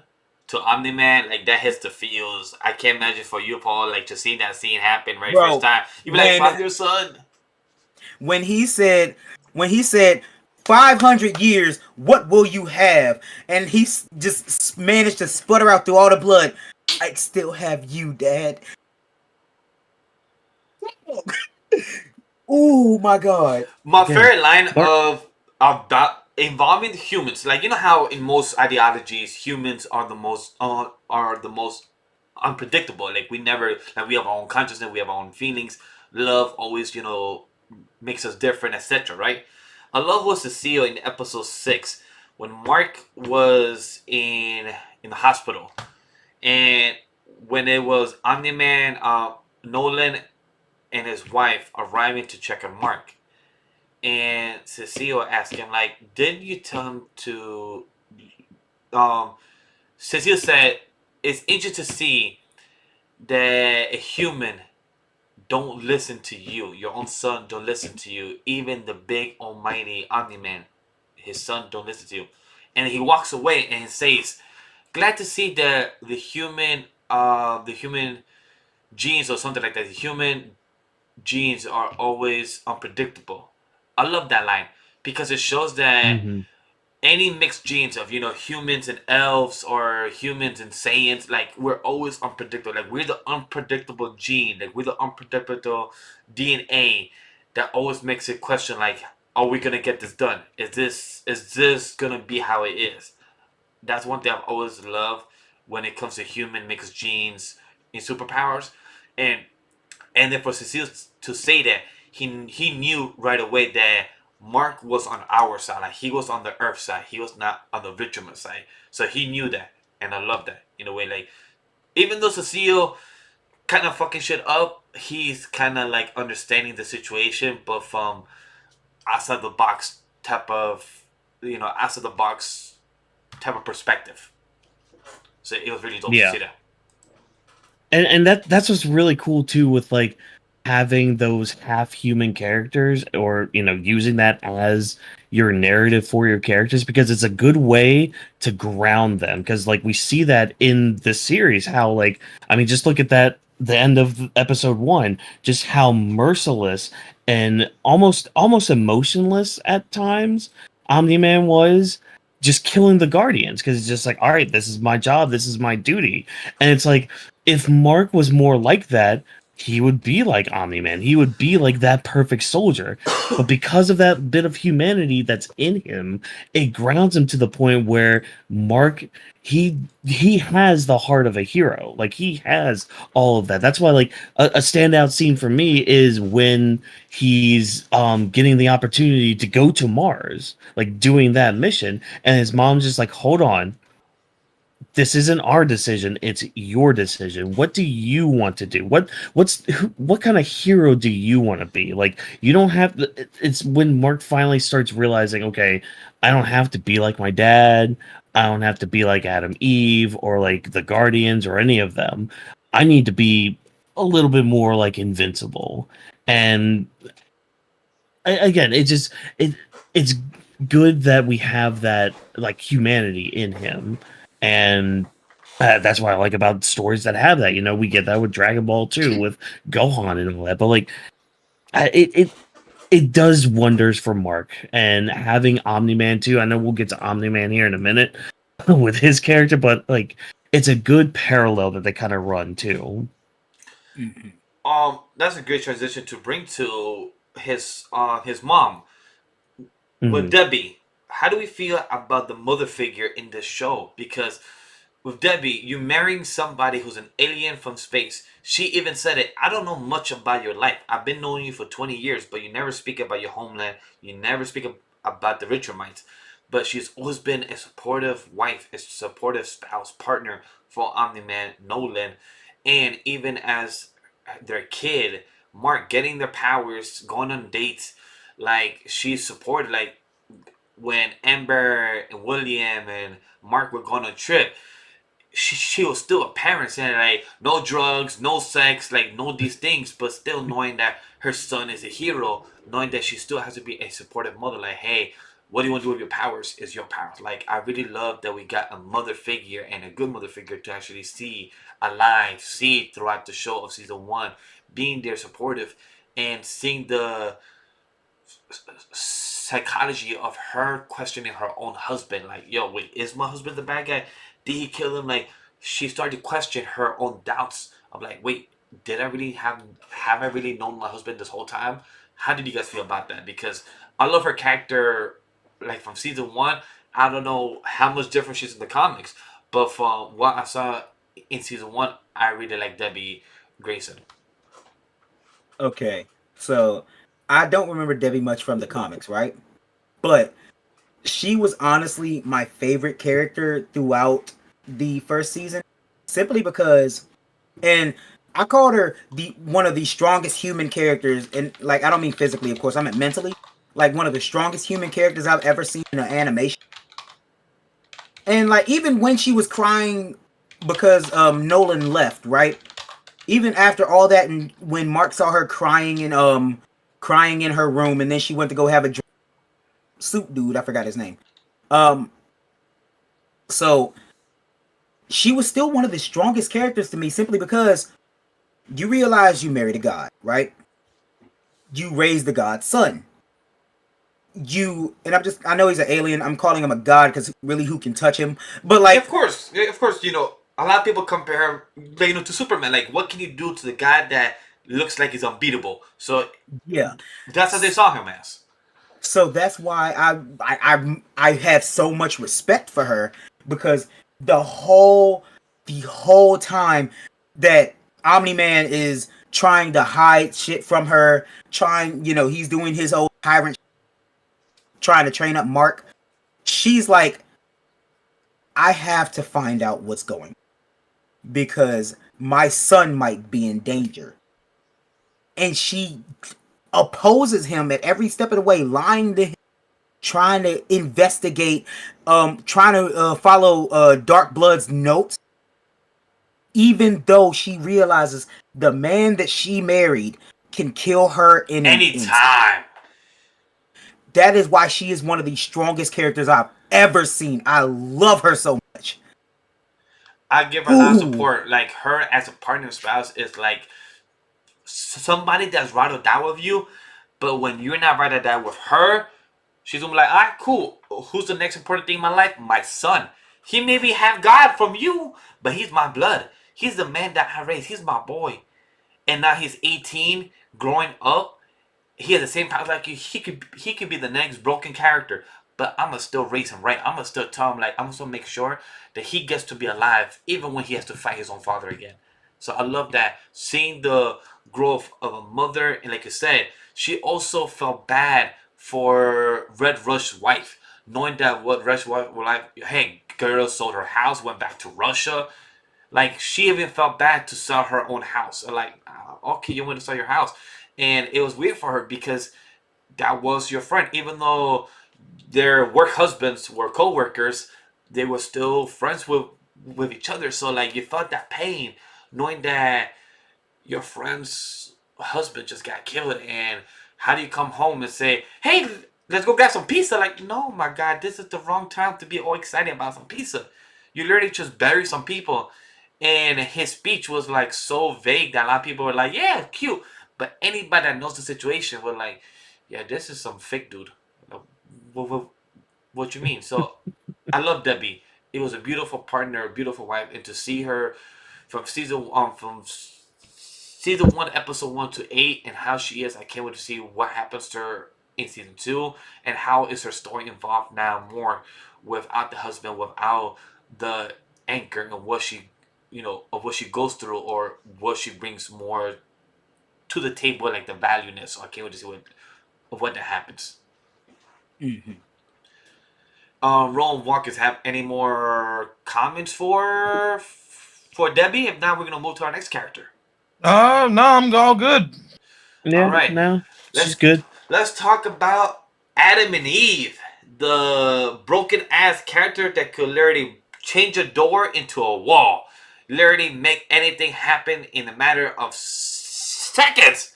to Omni-Man, like that hits the feels. I can't imagine for you, Paul, like to see that scene happen first time. You'd be like, "I'm your son." When he said 500 years, what will you have? And he just managed to sputter out through all the blood. I still have you, Dad. Oh my God! My favorite line of that involving humans, like you know how in most ideologies humans are the most unpredictable. Like we have our own consciousness, we have our own feelings. Love always makes us different, etc. Right? I love what Cecile in episode 6 when Mark was in the hospital. And when it was Omni-Man, Nolan and his wife arriving to check on Mark. And Cecile asked him, like, didn't you tell him to... Cecile said, it's interesting to see that a human don't listen to you. Your own son don't listen to you. Even the big almighty Omni-Man, his son don't listen to you. And he walks away and he says... Glad to see that the human genes or something like that. The human genes are always unpredictable. I love that line because it shows that any mixed genes of humans and elves or humans and Saiyans, like we're always unpredictable. Like we're the unpredictable gene. Like we're the unpredictable DNA that always makes it question like, are we gonna get this done? Is this gonna be how it is? That's one thing I've always loved when it comes to human mixed genes in superpowers, and then for Cecile to say that he knew right away that Mark was on our side, like he was on the Earth side, he was not on the Vigilant side, so he knew that, and I love that in a way. Like even though Cecile kind of fucking shit up, he's kind of like understanding the situation, but from outside the box type of outside the box type of perspective. So it was really dope to see that. And that's what's really cool too with like having those half human characters or using that as your narrative for your characters because it's a good way to ground them because like we see that in the series how like just look at that the end of episode 1 just how merciless and almost emotionless at times Omni-Man was just killing the Guardians because it's just like, all right, this is my job, this is my duty. And it's like, if Mark was more like that, he would be like Omni-Man. He would be like that perfect soldier. But because of that bit of humanity that's in him, it grounds him to the point where Mark he has the heart of a hero. Like he has all of that. That's why like a standout scene for me is when he's getting the opportunity to go to Mars, like doing that mission, and his mom's just like, hold on, this isn't our decision, it's your decision. What do you want to do? What kind of hero do you want to be? Like, you don't have to, it's when Mark finally starts realizing, okay, I don't have to be like my dad, I don't have to be like Adam Eve or like the Guardians or any of them. I need to be a little bit more like Invincible. And again, it's good that we have that like humanity in him, and that's what I like about stories that have that. You know, we get that with Dragon Ball too, with Gohan and all that. But like, it does wonders for Mark, and having Omni Man too. I know we'll get to Omni Man here in a minute with his character, but like, it's a good parallel that they kind of run too. That's a great transition to bring to his mom with Mhm. Debbie. How do we feel about the mother figure in this show? Because with Debbie, you're marrying somebody who's an alien from space. She even said it. I don't know much about your life. I've been knowing you for 20 years, but you never speak about your homeland. You never speak about the Richardites. But she's always been a supportive wife, a supportive spouse, partner for Omni-Man, Nolan. And even as their kid, Mark, getting their powers, going on dates, like she's supported. Like when Amber and William and Mark were going on a trip, she was still a parent saying like no drugs, no sex, like no these things, but still knowing that her son is a hero, knowing that she still has to be a supportive mother. Like, hey, what do you want to do with your powers? Is your powers. Like, I really love that we got a mother figure and a good mother figure to actually see alive, see throughout the show of season one, being there supportive and seeing the psychology of her questioning her own husband. Like, yo, wait, is my husband the bad guy? Did he kill him? Like, she started to question her own doubts of like, wait, did I really have I really known my husband this whole time? How did you guys feel about that? Because I love her character, like from season one. I don't know how much different she's in the comics, but from what I saw in season one, I really like Debbie Grayson. Okay, so I don't remember Debbie much from the comics, right? But she was honestly my favorite character throughout the first season, simply because, and I called her the one of the strongest human characters, and like I don't mean physically, of course, I meant mentally, like one of the strongest human characters I've ever seen in an animation. And like even when she was crying because Nolan left, right? Even after all that, and when Mark saw her crying in her room, and then she went to go have a drink, suit dude, I forgot his name. Um, so she was still one of the strongest characters to me, simply because you realize you married a god, right? You raised the god's son. I know he's an alien. I'm calling him a god because really, who can touch him? But Yeah, like, of course. You know, a lot of people compare, like, you know, to Superman. Like, what can you do to the guy that looks like he's unbeatable? So yeah. that's how they saw him as. So that's why I have so much respect for her, because the whole time that Omni Man is trying to hide shit from her, he's doing his old tyrant, trying to train up Mark. She's like, I have to find out what's going on, because my son might be in danger. And she opposes him at every step of the way, lying to him, trying to investigate, trying to follow Dark Blood's notes, even though she realizes the man that she married can kill her in an instant. Anytime. That is why she is one of the strongest characters I've ever seen. I love her so much. I give her a lot of Ooh, support. Like, her as a partner spouse is like somebody that's ride or die with you, but when you're not ride or die with her, she's gonna be like, alright, cool. Who's the next important thing in my life? My son. He maybe have God from you, but he's my blood. He's the man that I raised. He's my boy. and now he's 18, growing up. He has the same power like you. He could be the next broken character, but I'm gonna still raise him right. I'm gonna still tell him like I'm gonna still make sure that he gets to be alive even when he has to fight his own father again. So I love that seeing the growth of a mother, and like I said, she also felt bad for Red Rush's wife, knowing that what Red Rush was like. Hey, girl sold her house, went back to Russia. Like she even felt bad to sell her own house. Like, okay, you want to sell your house, and it was weird for her because that was your friend, even though their work husbands were co-workers, they were still friends with each other. So like you felt that pain knowing that your friend's husband just got killed, and how do you come home and say, hey, let's go grab some pizza? Like, no, my God, this is the wrong time to be all excited about some pizza. You literally just buried some people, and his speech was like so vague that a lot of people were like, yeah, cute, but anybody that knows the situation were like, yeah, this is some fake dude. What you mean? So I love Debbie. It was a beautiful partner, a beautiful wife, and to see her from season one, episode 1 to 8, and how she is. I can't wait to see what happens to her in season 2, and how is her story involved now more without the husband, without the anchor, and what she, of what she goes through, or what she brings more to the table, like the valueness. So I can't wait to see what that happens. Mm-hmm. Roland Walkers, have any more comments for Debbie? If not, we're gonna move to our next character. No, I'm all good. Yeah, All right. no, Let's she's good. let's talk about Adam and Eve, the broken ass character that could literally change a door into a wall, literally make anything happen in a matter of seconds.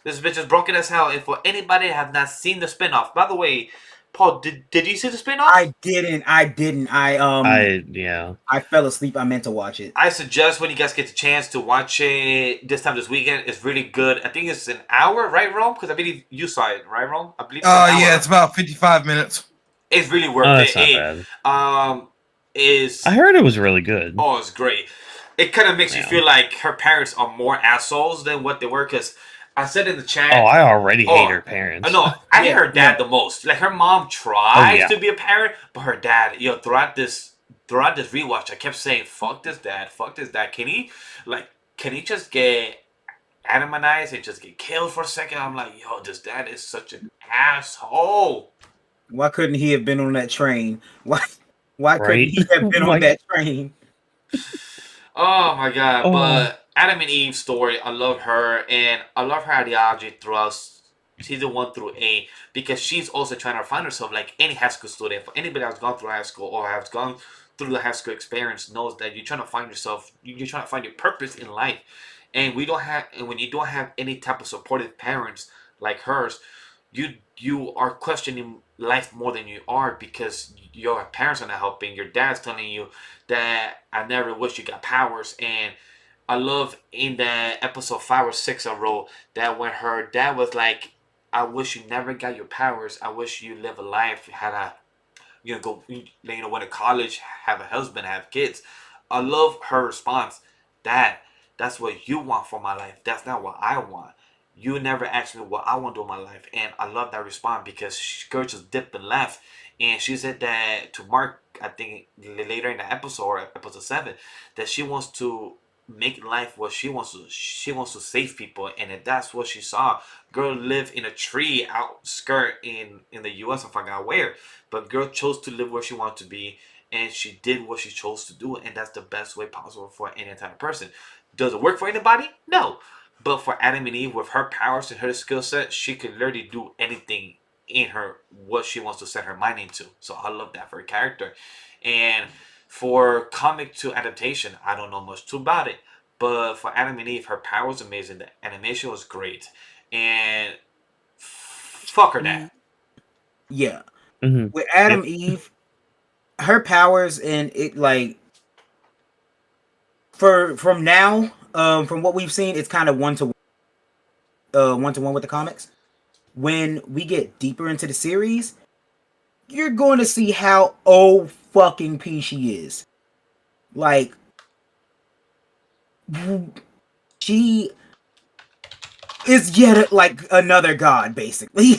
This bitch is broken as hell. And for anybody that have not seen the spinoff, by the way, Paul, did you see the spinoff? I didn't. Yeah. I fell asleep. I meant to watch it. I suggest when you guys get the chance to watch it this weekend. It's really good. I think it's an hour, right, Rome? Because I believe you saw it, right, Rome? I believe it's an hour. Yeah, it's about 55 minutes. It's really worth Oh, it. that's not bad. I heard it was really good. Oh, it's great. It kind of makes you Yeah. feel like her parents are more assholes than what they were. Because I said in the chat. Oh, I already hate her parents. No, I hate her dad the most. Like her mom tries to be a parent, but her dad, throughout this rewatch, I kept saying, "Fuck this dad, fuck this dad." Can he just get animanized and just get killed for a second? I'm like, yo, this dad is such an asshole. Why couldn't he have been on that train? Why couldn't he have been on that train? Oh my God! Oh. But Adam and Eve's story, I love her, and I love her ideology throughout season 1 through 8, because she's also trying to find herself like any high school student. For anybody that's gone through high school or has gone through the high school experience knows that you're trying to find yourself. You're trying to find your purpose in life, and when you don't have any type of supportive parents like hers, you are questioning life more than you are, because your parents are not helping. Your dad's telling you that I never wish you got powers. And I love in the episode 5 or 6 I wrote that when her dad was like, I wish you never got your powers. I wish you live a life, had a went to college, have a husband, have kids. I love her response. Dad, that's what you want for my life. That's not what I want. You never asked me what I want to do in my life. And I love that response, because girl just dipped and left. And she said that to Mark, I think later in the episode, or episode 7, that she wants to make life what she wants to. She wants to save people, and if that's what she saw. Girl lived in a tree outskirt in the U.S. I forgot where, but girl chose to live where she wanted to be, and she did what she chose to do, and that's the best way possible for any type of person. Does it work for anybody? No. But for Adam and Eve, with her powers and her skill set, she could literally do anything in her, what she wants to set her mind into. So I love that for her character. And for comic to adaptation, I don't know much too about it. But for Adam and Eve, her power was amazing. The animation was great. And fuck her dad. Yeah. Mm-hmm. With Adam Eve, her powers, and it like from now, from what we've seen, it's kind of one to one with the comics. When we get deeper into the series, you're going to see how fucking P she is. Like, she is yet like another god, basically.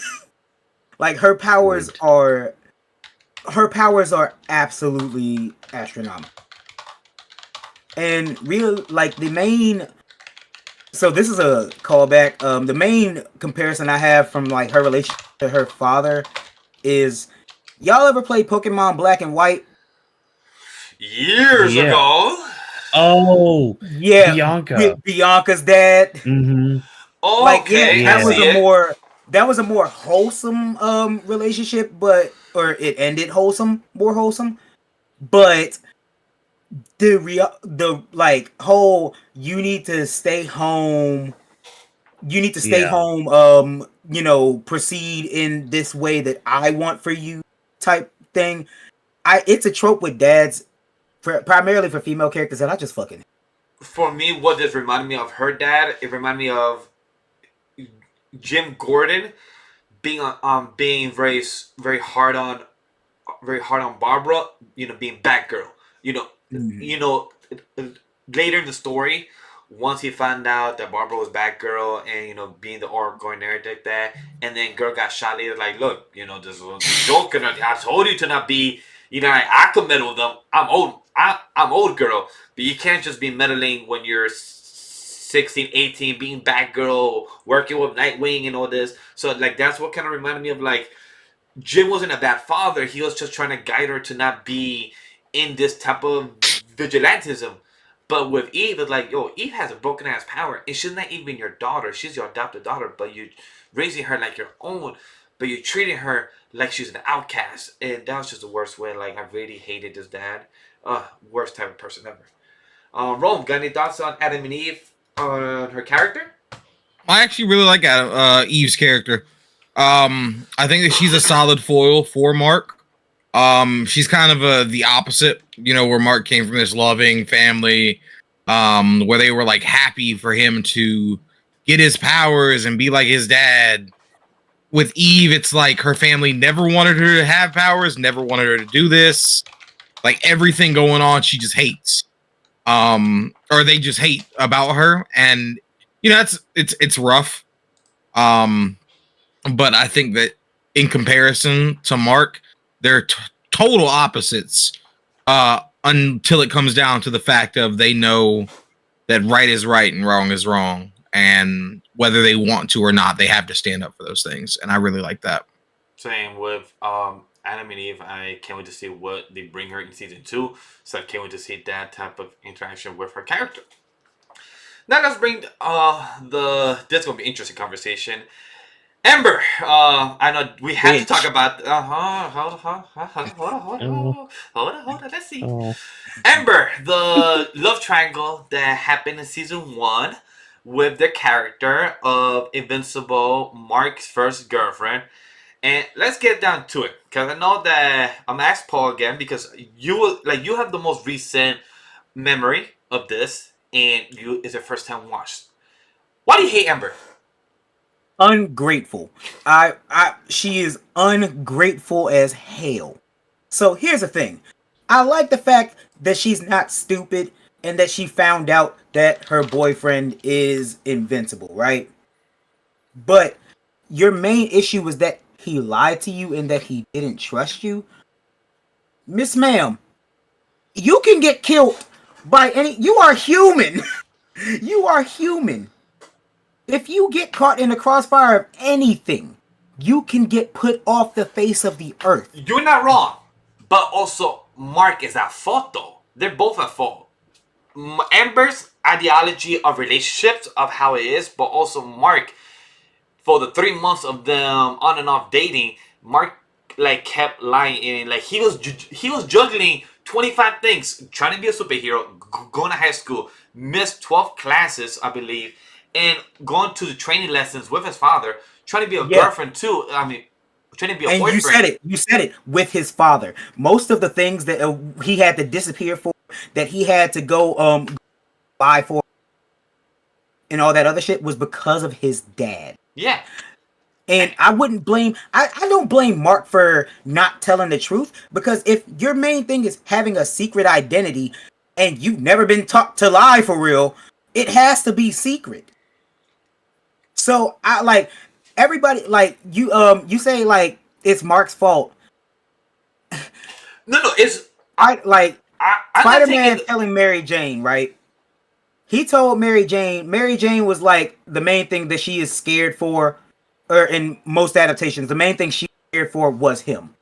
Like her powers are absolutely astronomical. And real like the main so this is a callback. The main comparison I have from like her relationship to her father is y'all ever play Pokemon Black and White? Years Yeah. ago. Oh, Yeah, Bianca. Bianca's dad. Mm-hmm. Like, yeah, Okay, I Yeah. see it. that was a more wholesome relationship, but or it ended more wholesome. But the like whole you need to stay home, Yeah. proceed in this way that I want for you type thing. It's a trope with dads primarily for female characters that I just fucking For me, what this reminded me of her dad, it reminded me of Jim Gordon being very hard on Barbara, being Batgirl. You know, you know, later in the story, once he found out that Barbara was Batgirl and being the Oracle and everything like that, and then girl got shot later, like, look, this was a joke, and I told you to not be, like, I could meddle with them. I'm old. I'm old, girl, but you can't just be meddling when you're 16, 18, being Batgirl, working with Nightwing and all this. So like that's what kind of reminded me of like Jim wasn't a bad father. He was just trying to guide her to not be in this type of vigilantism. But with Eve, it's like, yo, Eve has a broken ass power, and she's not even your daughter. She's your adopted daughter, but you're raising her like your own, but you're treating her like she's an outcast, and that was just the worst way. Like I really hated this dad. Worst type of person ever. Rome, got any thoughts on Adam and Eve on her character? I actually really like Eve's character. I think that she's a solid foil for Mark. She's kind of the opposite, where Mark came from this loving family, where they were like happy for him to get his powers and be like his dad. With Eve, it's like her family never wanted her to have powers, never wanted her to do this. Like everything going on, she just hates. Or they just hate about her, and it's rough. But I think that in comparison to Mark, they're total opposites. Until it comes down to the fact of they know that right is right and wrong is wrong, and whether they want to or not, they have to stand up for those things. And I really like that. Same with Adam and Eve. I can't wait to see what they bring her in season 2. So I can't wait to see that type of interaction with her character. Now let's bring this gonna be an interesting conversation. Ember, I know we have to talk about. Hold on. Let's see. Oh. Ember, the love triangle that happened in season 1 with the character of Invincible, Mark's first girlfriend. And let's get down to it, because I know that I'm gonna ask Paul again, because you have the most recent memory of this, and it's your first time watched. Why do you hate Ember? ungrateful. She is ungrateful as hell. So here's the thing. I like the fact that she's not stupid and that she found out that her boyfriend is invincible, right? But your main issue was that he lied to you and that he didn't trust you. Miss Ma'am, you can get killed by you are human. You are human. If you get caught in the crossfire of anything, you can get put off the face of the earth. You're not wrong, but also Mark is at fault though. They're both at fault. Amber's ideology of relationships, of how it is, but also Mark, for the 3 months of them on and off dating, Mark kept lying, and he was juggling 25 things, trying to be a superhero, going to high school, missed 12 classes, I believe, and going to the training lessons with his father, trying to be a girlfriend too. I mean, trying to be a boyfriend. And you said it with his father. Most of the things that he had to disappear for, that he had to go buy for, and all that other shit was because of his dad. Yeah. And I wouldn't blame, I don't blame Mark for not telling the truth, because if your main thing is having a secret identity and you've never been taught to lie for real, it has to be secret. So I like everybody like you say like it's Mark's fault. No, it's I like I'm not taking. Spider-Man telling Mary Jane, right? He told Mary Jane. Mary Jane was like the main thing that she is scared for, or in most adaptations, the main thing she's scared for was him.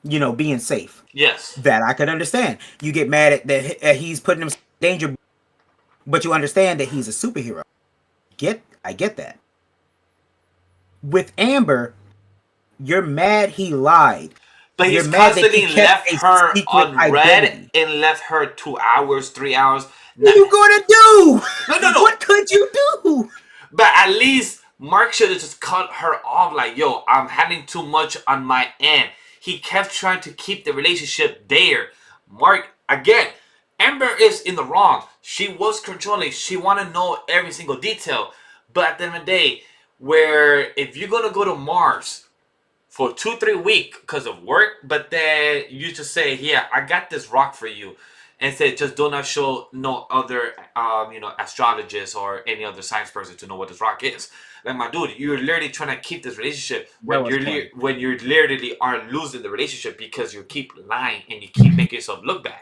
You know, being safe. Yes, That I could understand. You get mad at that he's putting himself in danger, but you understand that he's a superhero. I get that. With Amber, you're mad he lied. but You're he's mad that he constantly kept left a her secret on red identity. and left her 2 hours, 3 hours. What are you gonna do? No, no, no. What could you do? But at least Mark should have just cut her off. Like, yo, I'm having too much on my end. He kept trying to keep the relationship there. Mark, again, Amber is in the wrong. She was controlling. She wanted to know every single detail. But at the end of the day, where if you're gonna go to Mars for 2-3 weeks because of work, but then you just say, "Yeah, I got this rock for you," and say, "Just do not show no other, astrologist or any other science person to know what this rock is." Like, my dude, you're literally trying to keep this relationship when you're literally are losing the relationship because you keep lying and you keep making yourself look bad.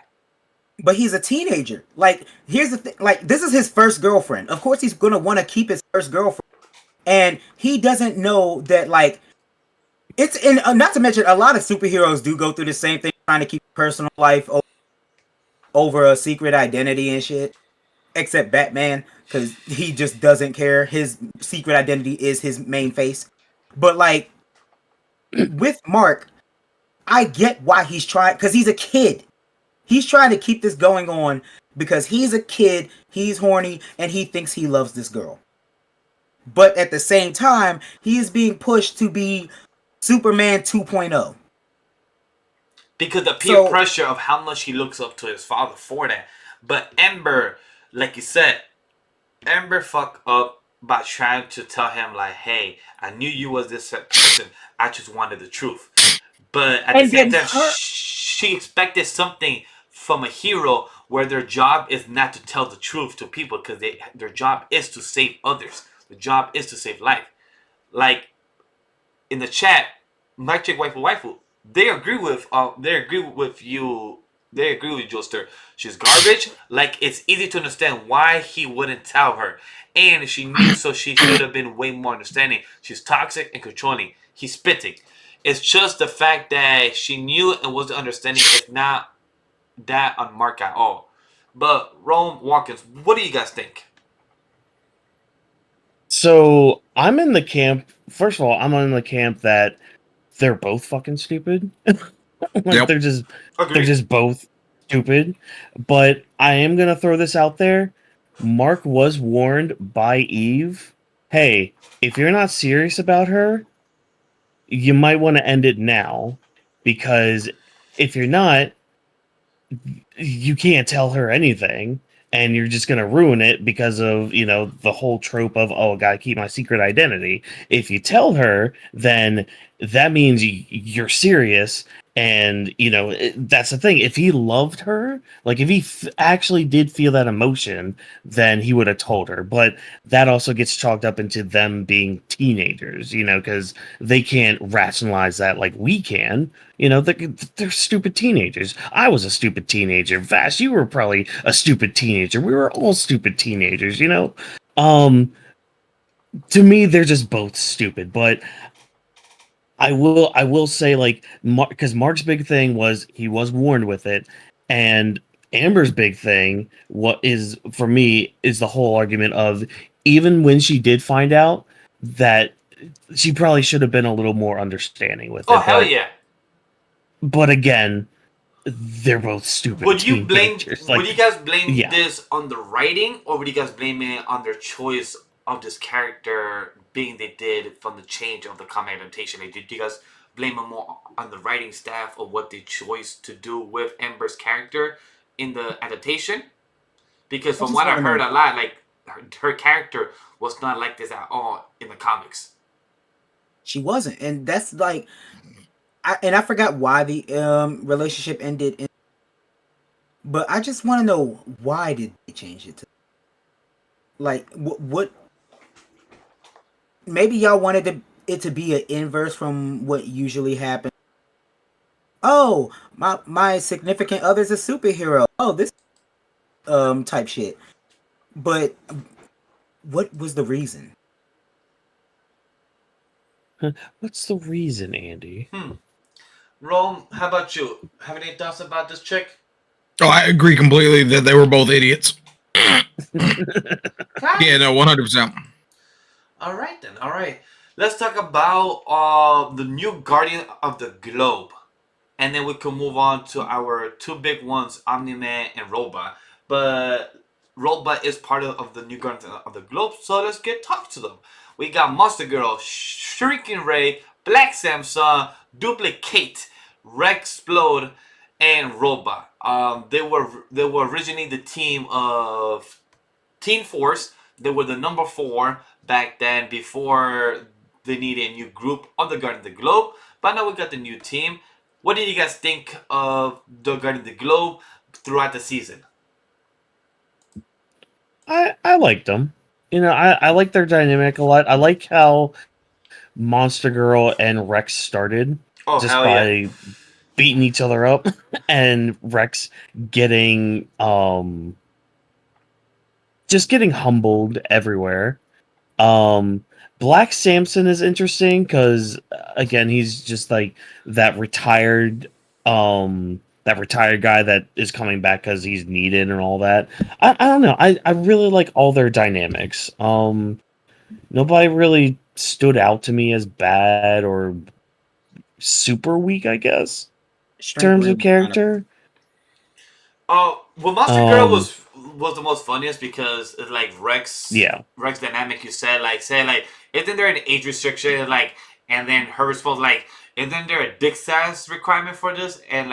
But he's a teenager. Like, here's the thing. Like, this is his first girlfriend. Of course, he's gonna want to keep his first girlfriend, and he doesn't know that. Like, it's in. Not to mention, a lot of superheroes do go through the same thing, trying to keep personal life over a secret identity and shit. Except Batman, because he just doesn't care. His secret identity is his main face. But like with Mark, I get why he's trying, because he's a kid. He's trying to keep this going on because he's a kid, he's horny, and he thinks he loves this girl. But at the same time, he is being pushed to be Superman 2.0. Because the peer pressure of how much he looks up to his father for that. But Amber, like you said, Amber fucked up by trying to tell him, like, "Hey, I knew you was this person. I just wanted the truth." But at the same time, she expected something from a hero where their job is not to tell the truth to people because their job is to save others. The job is to save life. Like in the chat, Mike Chick Waifu, they agree with you. They agree with Joester. She's garbage. Like, it's easy to understand why he wouldn't tell her. And she knew, so she should have been way more understanding. She's toxic and controlling. He's spitting. It's just the fact that she knew and wasn't understanding. It's not that on Mark at all. But Rome Watkins, what do you guys think? So I'm in the camp. First of all, I'm in the camp that they're both fucking stupid. Like, Yep. they're just Agreed. both stupid. But I am gonna throw this out there. Mark was warned by Eve, hey, if you're not serious about her, you might want to end it now. Because if you're not, you can't tell her anything. And you're just gonna ruin it because of, you know, the whole trope of, oh, I gotta keep my secret identity. If you tell her, then that means you're serious. And, you know, that's the thing. If he loved her, like if he actually did feel that emotion, then he would have told her. But that also gets chalked up into them being teenagers, you know, because they can't rationalize that like we can. You know, they're stupid teenagers. I was a stupid teenager. Vash, you were probably a stupid teenager. We were all stupid teenagers, you know? To me, they're just both stupid. But I will say, like, because Mark's big thing was he was warned with it, and Amber's big thing, what is for me, is the whole argument of even when she did find out that she probably should have been a little more understanding with Oh, it. hell yeah. But again, they're both stupid. Would you blame? teenagers. Would you guys blame yeah. this on the writing, or would you guys blame it on their choice of this character being they did from the change of the comic adaptation? Like, did you guys blame it more on the writing staff or what they chose to do with Amber's character in the adaptation? Because from what I heard a lot, like her character was not like this at all in the comics. She wasn't, and that's like, I forgot why the relationship ended. But I just want to know, why did they change it to? Like, what? maybe y'all wanted it to be an inverse from what usually happens. Oh, my significant other's a superhero. Oh, this type shit. But what was the reason? What's the reason, Andy? Rome, how about you? Have any thoughts about this chick? Oh, I agree completely that they were both idiots. Okay. Yeah, no, 100%. All right then. All right. Let's talk about the new Guardian of the Globe, and then we can move on to our two big ones, Omni-Man and Robot. But Robot is part of the new Guardian of the Globe, so let's get talk to them. We got Monster Girl, Shrinking Ray, Black Samson, Duplicate, Rexplode, and Robot. They were originally the team of Teen Force. They were the number 4 back then before they needed a new group of the Guardian of the Globe. But now we got the new team. What did you guys think of the Guardian of the Globe throughout the season? I liked them. I like their dynamic a lot. I like how Monster Girl and Rex started Oh, just hell by yeah. beating each other up, and Rex getting just getting humbled everywhere. Black Samson is interesting because again, he's just like that retired guy that is coming back because he's needed and all that. I don't know. I really like all their dynamics. Nobody really stood out to me as bad or super weak, I guess, in Shrink terms Ray of was kind of character. Well, Monster Girl Um, was the most funniest because it's like yeah. Rex dynamic. You said isn't there an age restriction and then her response isn't there a dick size requirement for this? And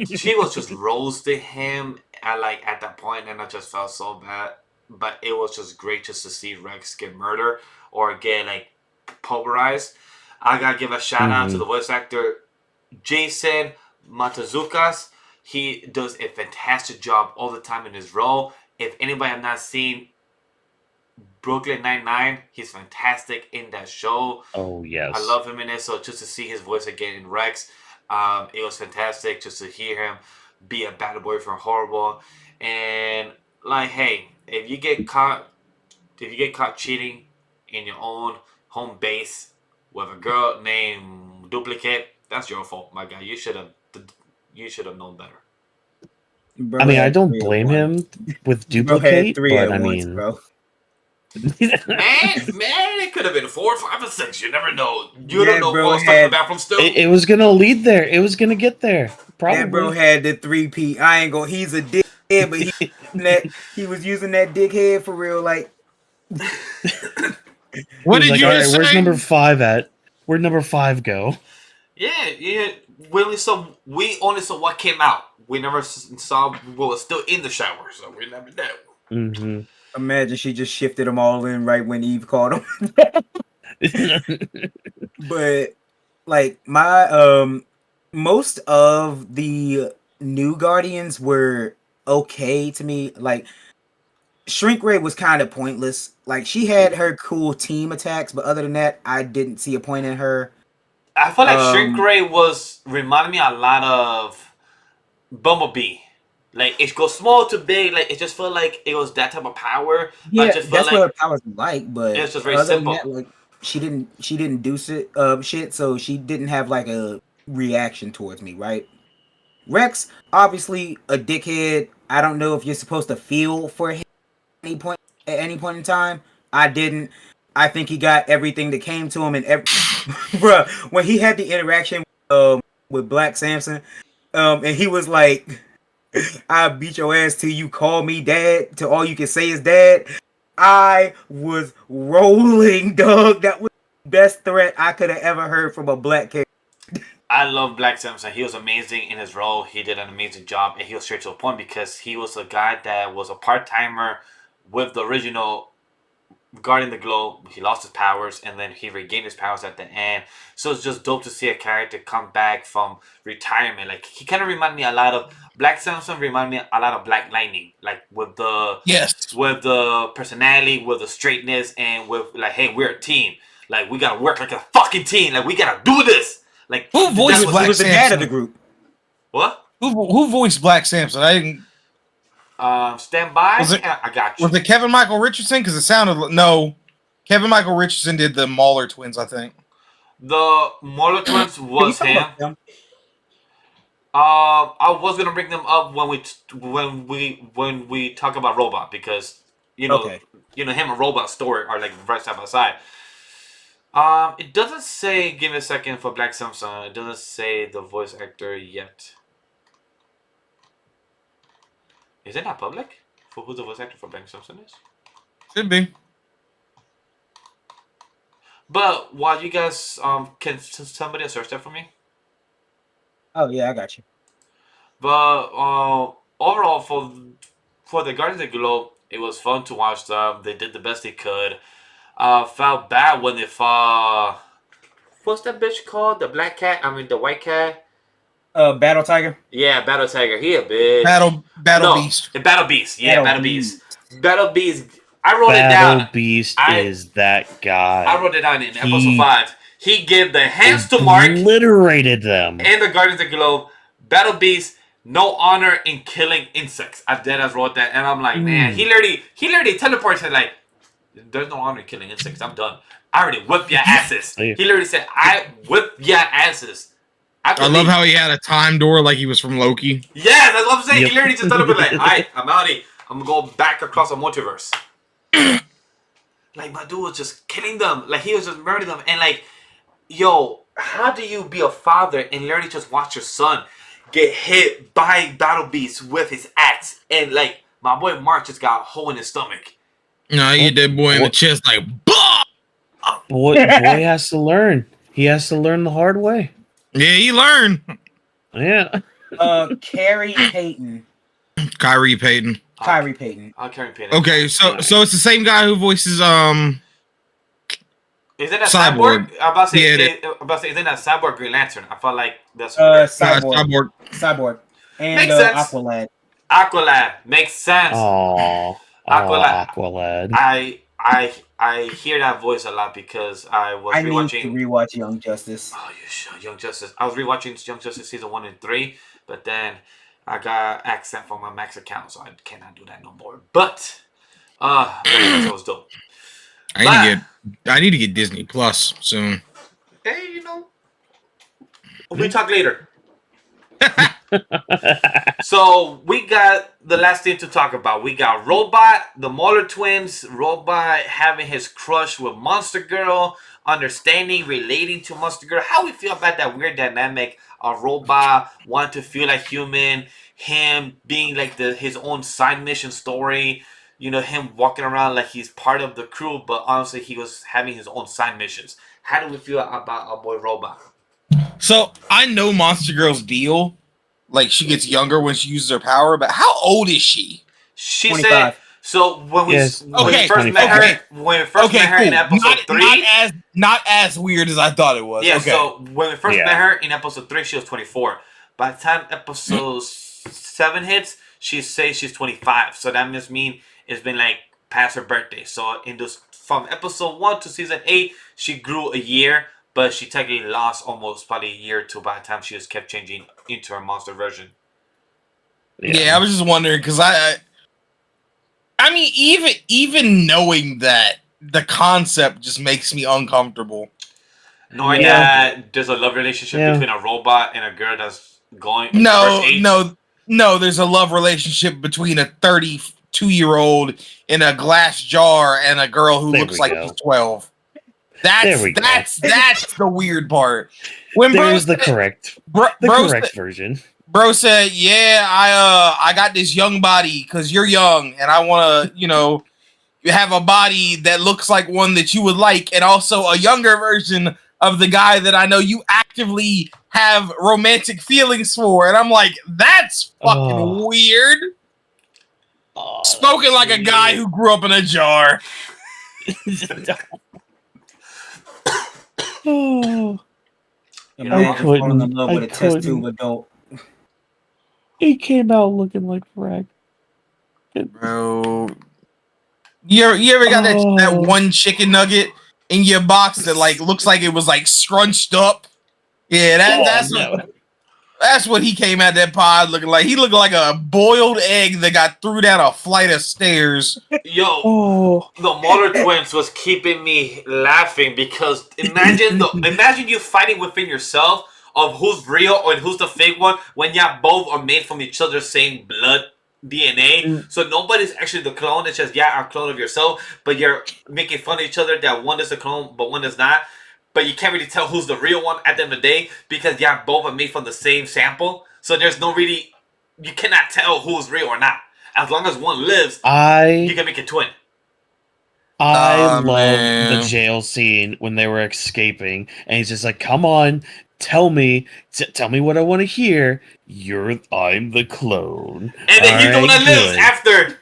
she was just roasting him at that point, and I just felt so bad. But it was just great just to see Rex get murdered or get pulverized. I gotta give a shout out to Mhm. the voice actor Jason Matazukas. He does a fantastic job all the time in his role. If anybody have not seen Brooklyn Nine-Nine, he's fantastic in that show. Oh I yes. love him in it. So just to see his voice again in Rex, it was fantastic. Just to hear him be a bad boy from Horrible, and hey, if you get caught cheating in your own home base with a girl named Duplicate, that's your fault, my guy. You should have known better. bro I mean, I had don't 3 at blame once. him with Bro had Duplicate, 3 but at I once, mean, bro. Man, it could have been 4, 5, or 6. You never know. You don't That know who bro else stuck in the had bathroom still. it was gonna lead there. It was gonna get there, that bro probably. had the 3P. I ain't gonna. He's a dickhead, but he was using that dickhead for real. Like What He was did like, you all right, just where's say? number 5 at? Where'd number 5 go? Yeah. We only saw what came out. We never saw what was still in the shower, so we never know. Mm-hmm. imagine she just shifted them all in right when Eve called him. But like my most of the new Guardians were okay to me. Like Shrink Ray was kind of pointless. Like she had her cool team attacks, but other than that, I didn't see a point in her. I feel like Shrink Um Ray was reminding me a lot of Bumblebee. It goes small to big. It just felt like it was that type of power. But I yeah, just felt that's what like her powers like, it but was just very other than simple. that, like she didn't do shit, so she didn't have like a reaction towards me, right? Rex, obviously a dickhead. I don't know if you're supposed to feel for him at any point in time. I didn't. I think he got everything that came to him, and bruh, when he had the interaction with Black Samson, and he was like, "I beat your ass till you call me dad. Till all you can say is dad." I was rolling, dog. That was the best threat I could have ever heard from a black kid. I love Black Samson. He was amazing in his role. He did an amazing job, and he was straight to the point because he was a guy that was a part timer with the original guarding the globe, he lost his powers, and then he regained his powers at the end. So it's just dope to see a character come back from retirement. Like he kind of reminded me a lot of Black Samson. Reminded me a lot of Black Lightning, like with the personality, with the straightness, and with like, hey, we're a team. Like we gotta work like a fucking team. Like we gotta do this. Like Who voiced Black He was the dad of the Samson? group. What? Who voiced Black Samson? I didn't. Stand by. Was it- I got you. Was it Kevin Michael Richardson? Because it sounded no. Kevin Michael Richardson did the Mauler twins, I think. The Mauler twins Can you was talk him. about them? I was gonna bring them up when we talk about Robot because Okay. him and Robot story are like right side by side. It doesn't say. Give me a second for Black Samson. It doesn't say the voice actor yet. Is it not public for who the voice actor for Black Samson is? Should be. But while you guys can somebody search that for me? Oh yeah, I got you. But overall, for the Guardians of the Globe, it was fun to watch them. They did the best they could. Felt bad when they fought. What's that bitch called? The black cat? I mean, the white cat? Battle Tiger. Yeah, Battle Tiger. He a bitch. Battle Beast. Battle Beast. Yeah, Battle Battle Beast. Battle Beast. I wrote it Battle down. Beast is that guy. I wrote it down in episode 5. He gave the hands to Mark Obliterated them. and the Guardians of the Globe. Battle Beast, no honor in killing insects. I dead as wrote that, and I'm like, man, he literally teleported and like, there's no honor in killing insects. I'm done. I already whipped your asses. He literally said, I whipped your asses. I love how he had a time door like he was from Loki. Yeah, that's what I'm saying. Yep. He literally just teleported like, alright, I'm out of here. I'm gonna go back across the multiverse. Like, my dude was just killing them. Like, he was just murdering them. And like, yo, how do you be a father and literally just watch your son get hit by Battle Beast with his axe? And like, my boy Mark just got a hole in his stomach. No, he hit that boy in the chest like, bah! Boy has to learn. He has to learn the hard way. Yeah, he learned. Yeah. Carrie Payton. Kyrie Payton. Kyrie Payton. I'll carry pain. Okay, so it's the same guy who voices Is it a Cyborg. cyborg? I'm about to say, Yeah, is it a cyborg Green Lantern? I felt like that's Cyborg. And Makes sense. Aqualad. Aqualad makes sense. Oh, Aqualad. I hear that voice a lot because I was I need rewatching. to rewatch Young Justice. Oh, you should. Young Justice. I was rewatching Young Justice season 1 and 3, but then I got accent from my Max account, so I cannot do that no more. But that was dope. I need to get Disney Plus soon. Hey, we talk later. So we got the last thing to talk about. We got Robot, the Mauler twins, Robot having his crush with Monster Girl, understanding, relating to Monster Girl. How we feel about that weird dynamic of Robot wanting to feel like human, him being like his own side mission story. Him walking around like he's part of the crew, but honestly he was having his own side missions. How do we feel about our boy Robot? So I know Monster Girl's deal. Like she gets younger when she uses her power, but how old is she? She 25. said so when we first met her in episode 3. Not as weird as I thought it was. Yeah, okay. so when we first met her in episode 3, she was 24. By the time episode 7 hits, she says she's 25. So that must mean it's been like past her birthday. So from episode 1 to season 8, she grew a year, but she technically lost almost probably a year or two by the time she just kept changing into her monster version. Yeah, I was just wondering because I mean, even knowing that, the concept just makes me uncomfortable. Knowing that there's a love relationship between a robot and a girl that's going No, there's a love relationship between a 32-year-old in a glass jar and a girl who looks like she's 12. That's the weird part. When There's the correct version. Bro said, "Yeah, I got this young body because you're young, and I want to, you have a body that looks like one that you would like, and also a younger version of the guy that I know you actively have romantic feelings for." And I'm like, "That's fucking weird." Spoken like a guy who grew up in a jar. Oh, Imagine falling in love with a test couldn't. tube adult. He came out looking like Frack. Bro, you ever got that one chicken nugget in your box that like looks like it was like scrunched up? Yeah, that's what he came at that pod looking like. He looked like a boiled egg that got threw down a flight of stairs. Yo, the Mauler twins was keeping me laughing because imagine you fighting within yourself of who's real and who's the fake one when y'all both are made from each other's same blood DNA. So nobody's actually the clone. It's just a clone of yourself, but you're making fun of each other that one is a clone but one is not. But you can't really tell who's the real one at the end of the day because y'all both are made from the same sample. So there's no really, you cannot tell who's real or not. As long as one lives, you can make a twin. I love the jail scene when they were escaping, and he's just like, "Come on, tell me what I want to hear. I'm the clone." And then he's the one that lives after.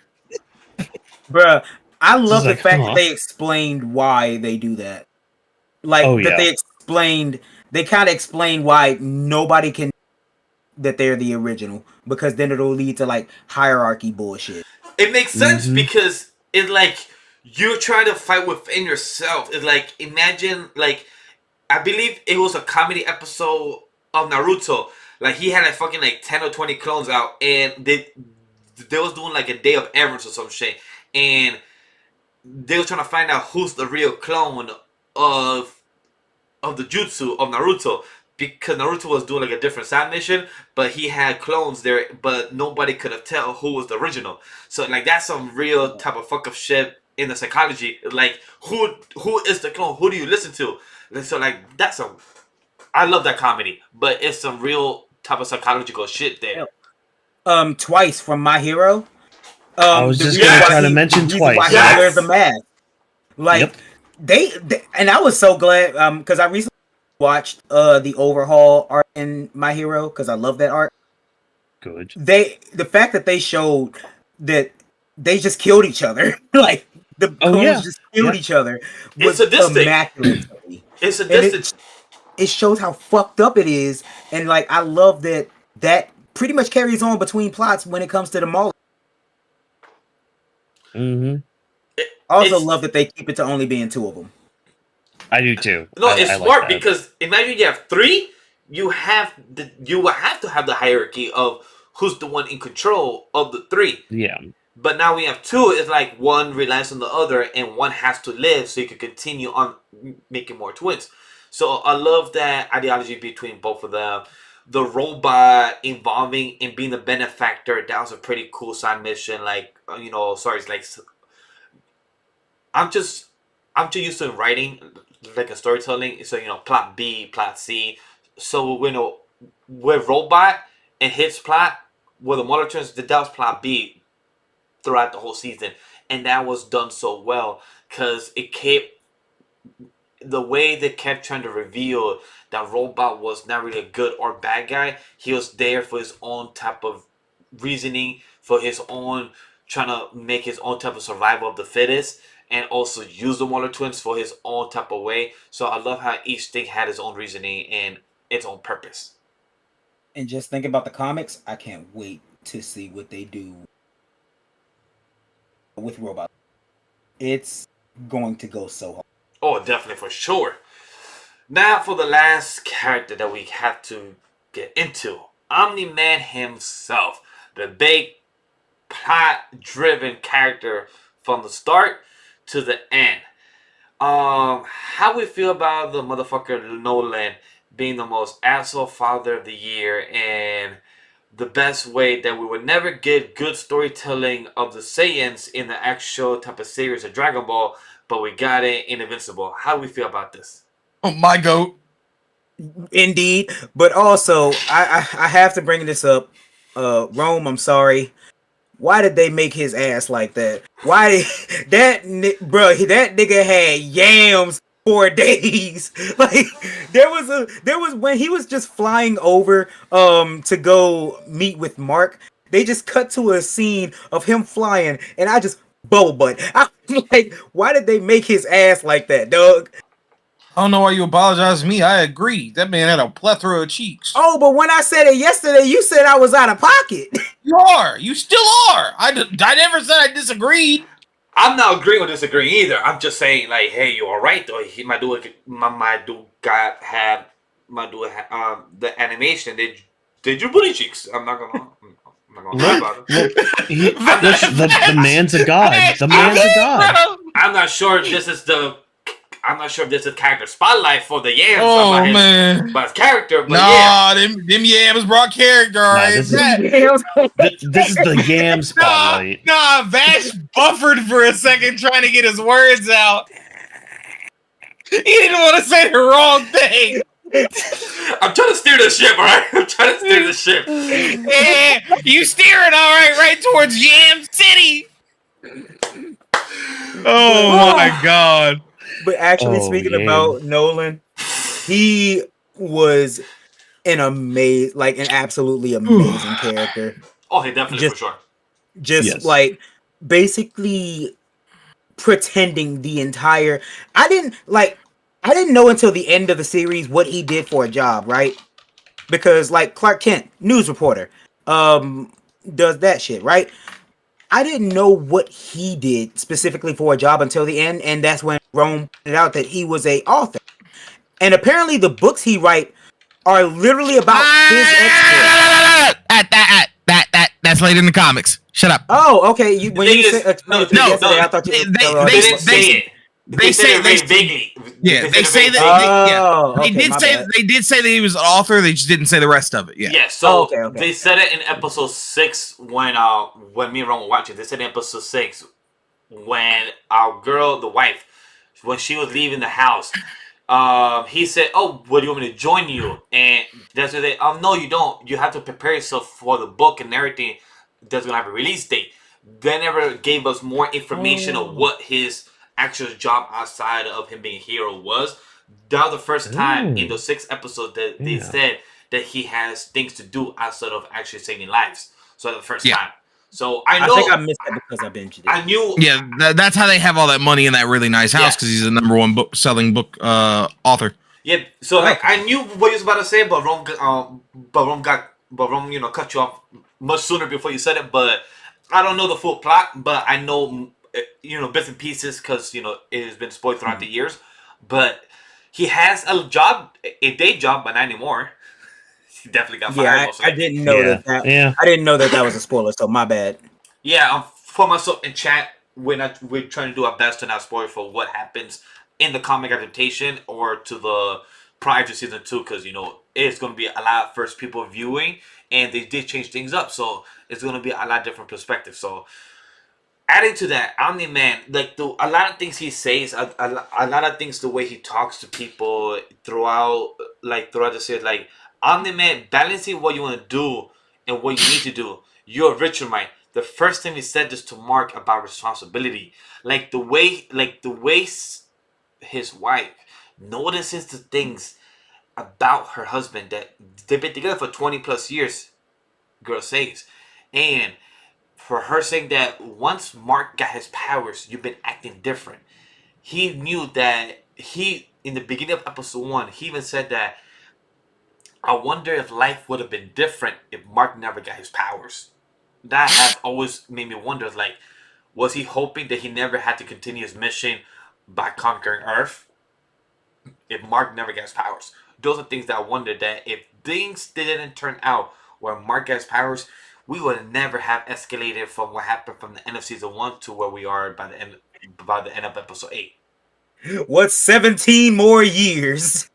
Bruh, I love the fact that they explained why they do that. Like they kind of explained why nobody can that they're the original, because then it'll lead to like hierarchy bullshit. It makes sense because it's like you're trying to fight within yourself. It's like, imagine, like, I believe it was a comedy episode of Naruto. Like, he had like fucking like 10 or 20 clones out, and they was doing like a day of errands or some shit, and they were trying to find out who's the real clone of the jutsu of Naruto, because Naruto was doing like a different side mission, but he had clones there, but nobody could have tell who was the original. So like that's some real type of fuck up shit in the psychology. Like who is the clone? Who do you listen to? And so like I love that comedy, but it's some real type of psychological shit there. Twice from My Hero. I was just gonna try to mention Twice. Why he wears the mask. Like they and I was so glad because I recently watched the overhaul art in My Hero because I love that art. Good. The fact that they showed that they just killed each other, like the clones just killed each other, was immaculate. It's sadistic. It shows how fucked up it is, and like I love that pretty much carries on between plots when it comes to the mall. Also love that they keep it to only being two of them. I do too. No, it's smart like because imagine you have three, you will have to have the hierarchy of who's the one in control of the three. Yeah. But now we have two. It's like one relies on the other, and one has to live so you can continue on making more twins. So I love that ideology between both of them. The robot involving and being the benefactor, that was a pretty cool side mission. Like, it's like I'm just used to writing like a storytelling. So plot B, plot C. So with robot and his plot, with the Mother Twins, that was plot B throughout the whole season, and that was done so well because it kept the way they kept trying to reveal that robot was not really a good or bad guy. He was there for his own type of reasoning, for his own trying to make his own type of survival of the fittest, and also use the Mother Twins for his own type of way. So I love how each thing had its own reasoning and its own purpose. And just think about the comics. I can't wait to see what they do with robots. It's going to go so hard. Oh, definitely, for sure. Now for the last character that we have to get into. Omni-Man himself. The big plot-driven character from the start to the end. How we feel about the motherfucker Nolan being the most asshole father of the year, and the best way that we would never get good storytelling of the Saiyans in the actual type of series of Dragon Ball, but we got it in Invincible. How do we feel about this? Oh, my goat. Indeed, but also I have to bring this up. Rome, I'm sorry. Why did they make his ass like that? Why did that nigga had yams for days? Like there was when he was just flying over to go meet with Mark. They just cut to a scene of him flying, and I just bubble butt. I'm like, why did they make his ass like that, dog? I don't know why you apologize to me. I agree. That man had a plethora of cheeks. Oh, but when I said it yesterday, you said I was out of pocket. You are. You still are. I never said I disagreed. I'm not agreeing or disagreeing either. I'm just saying, like, hey, you all right though? My dude had the animation. They drew booty cheeks. I'm not gonna lie about it. The man's a god. The man's a god. I'm not sure if this is character spotlight for the yams. Oh man, about his character. But nah, them yams brought character. All right, this is the yam spotlight. Nah, Vash buffered for a second trying to get his words out. He didn't want to say the wrong thing. I'm trying to steer the ship, all right? I'm trying to steer the ship. Yeah, you steering all right towards Yam City. Oh my god. But actually, speaking about Nolan, he was an absolutely amazing character. Oh, he definitely, for sure. Just like basically pretending the entire. I didn't know until the end of the series what he did for a job, right? Because like Clark Kent, news reporter, does that shit, right? I didn't know what he did specifically for a job until the end, and that's when Rome pointed out that he was a author. And apparently the books he write are literally about his exploits. That's later in the comics. Shut up. Oh, okay. When you said yesterday, I thought you they didn't say it. They say it very vaguely. Yeah, they say that. They did say that he was an author. They just didn't say the rest of it. Yeah. Yeah. So they said it in episode 6 when me and Ron were watching. They said in episode 6 when our girl, the wife, when she was leaving the house, he said, "Oh, what do you want me to join you?" And that's what they. No, you don't. You have to prepare yourself for the book and everything. That's gonna have a release date. They never gave us more information of what his actual job outside of him being a hero was. That was the first time in those 6 episodes that they said that he has things to do outside of actually saving lives. So the first time. So I think I missed that because I binged it. I knew. Yeah, that's how they have all that money in that really nice house because he's the #1 selling book author. Yeah. So like I knew what he was about to say, but Ron cut you off much sooner before you said it. But I don't know the full plot, but I know bits and pieces because it has been spoiled throughout the years. But he has a day job, but not anymore. He definitely got fired. I didn't know that. I didn't know that was a spoiler, so my bad. Yeah, for myself in chat, we're trying to do our best to not spoil for what happens in the comic adaptation or to the prior to season 2, because it's going to be a lot of first people viewing, and they did change things up, so it's going to be a lot different perspective. So adding to that, Omni-Man, like a lot of things he says, a lot of things, the way he talks to people throughout the series, like Omni-Man, balancing what you want to do and what you need to do. You're a Richard Mike. The first time he said this to Mark about responsibility, like the way his wife notices the things about her husband that they've been together for 20 plus years, girl says, and for her saying that once Mark got his powers, you've been acting different. He knew that in the beginning of episode 1, he even said that, I wonder if life would have been different if Mark never got his powers. That has always made me wonder, like, was he hoping that he never had to continue his mission by conquering Earth if Mark never got his powers? Those are things that I wonder, that if things didn't turn out where Mark got his powers, we would never have escalated from what happened from the end of season 1 to where we are by the end of episode 8. What's 17 more years?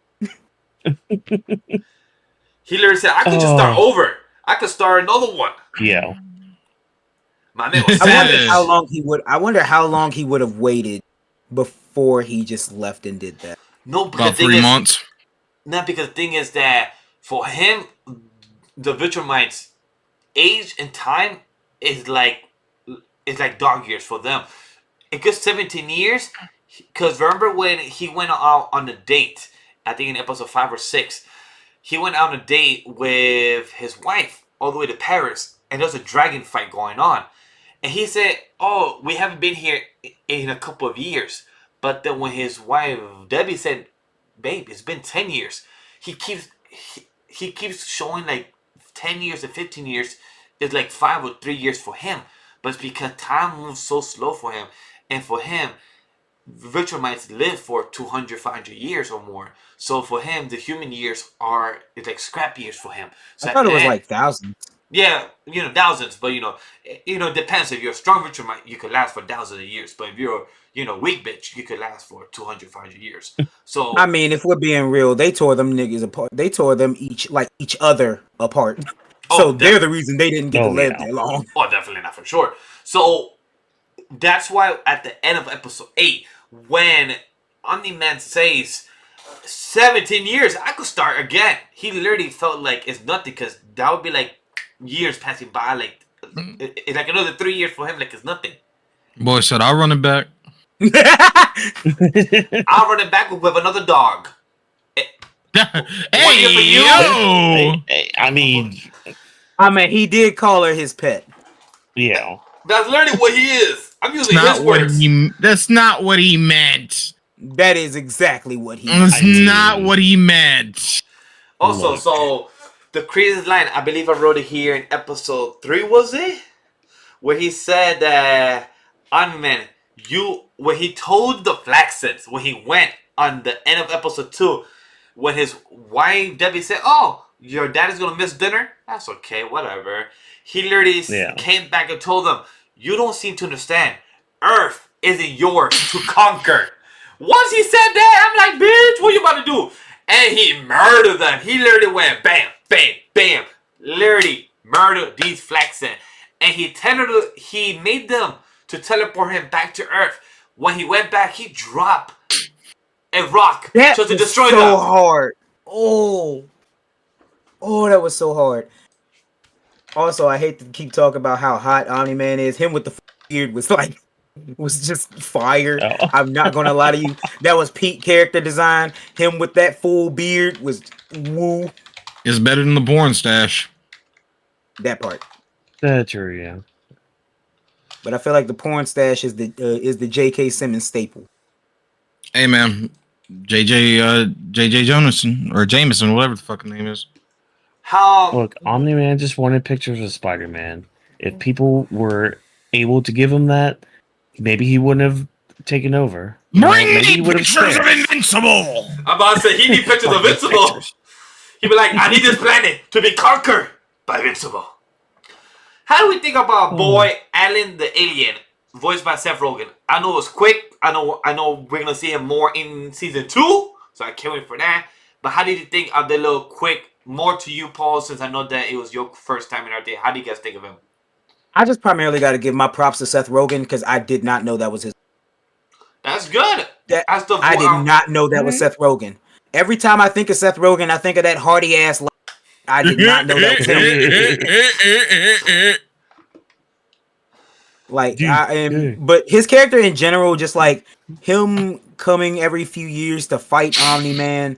He literally said, I could just start over. I could start another one. Yeah. My man was I wonder how long he would have waited before he just left and did that. No, because about 3 months. Not because the thing is that for him, the Viltrumites, age and time is like dog years for them. A good 17 years. Because remember when he went out on a date, I think in episode 5 or 6, he went out on a date with his wife all the way to Paris, and there's a dragon fight going on. And he said, "Oh, we haven't been here in a couple of years." But then when his wife Debbie said, "Babe, it's been 10 years," he keeps showing like 10 years and 15 years is like 5 or 3 years for him. But it's because time moves so slow for him, and for him, virtual might live for 200, 500 years or more. So for him, the human years are it's like scrap years for him. So I at thought the it was end, like thousands. yeah, thousands, but it depends. If you're a strong virtual might, you could last for thousands of years. But if you're, weak bitch, you could last for 200, 500 years. So I mean, if we're being real, they tore them niggas apart. They tore them each other apart. So they're the reason they didn't get to Oh, live yeah. that long. oh, definitely not for sure. So that's why at the end of episode 8, when Omni-Man says 17 years, I could start again. He literally felt like it's nothing because that would be like years passing by, like it's like another 3 years for him, like it's nothing. Boy said, "I'll run it back." I'll run it back with another dog. Hey, year for you? yo! I mean, I mean, he did call her his pet. yeah. That's literally what he is. I'm using That's his not what words. that's not what he meant. That is exactly what he. That's I mean- not what he meant. Also, Look. so the craziest line, I believe I wrote it here in episode 3, was it? Where he said that, Unman, when he told the Flaxens, when he went on the end of episode 2, when his wife, Debbie, said, "Oh, your dad is going to miss dinner?" That's okay, whatever. He literally Yeah. came back and told them, "You don't seem to understand. Earth isn't yours to conquer." Once he said that, I'm like, "Bitch, what you about to do?" And he murdered them. He literally went bam, bam, bam. Literally murdered these Flaxen. And he made them to teleport him back to Earth. When he went back, he dropped a rock That to was destroy so them. hard. Oh, that was so hard. Also, I hate to keep talking about how hot Omni Man is. Him with the beard was just fire. Oh. I'm not gonna lie to you. That was peak character design. Him with that full beard was woo. It's better than the porn stash. That part. That's true, yeah. But I feel like the porn stash is the J.K. Simmons staple. Hey man, JJ Jonathan or Jameson, whatever the fucking name is. How Look, Omni-Man just wanted pictures of Spider-Man. If people were able to give him that, maybe he wouldn't have taken over. Bring Maybe me he would have pictures of spared. Invincible. I'm about to say, he need pictures of Invincible. He'd be like, "I need this planet to be conquered by Invincible." How do we think about boy Alan the Alien, voiced by Seth Rogen? I know it's quick. I know we're gonna see him more in season 2, so I can't wait for that. But how did you think of the little quick? More to you, Paul, since I know that it was your first time in our day. How do you guys think of him? I just primarily got to give my props to Seth Rogen because I did not know that was his. That's good. I did not know that was Seth Rogen. Every time I think of Seth Rogen, I think of that hardy ass. I did not know that was him. Like but his character in general, just like him coming every few years to fight Omni-Man,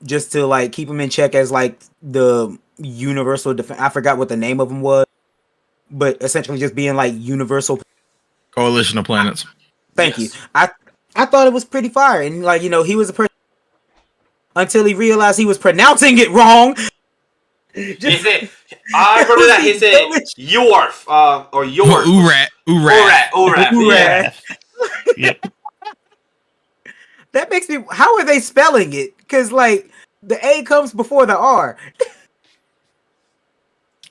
just to like keep him in check as like the universal defense. I forgot what the name of him was, but essentially just being like universal Coalition of Planets. Thank you. I thought it was pretty fire, and like he was a person until he realized he was pronouncing it wrong. He said, I remember that. He said, Yorf, or Yorf. Urat. Yeah. Yep. That makes me. How are they spelling it? Because like the A comes before the R.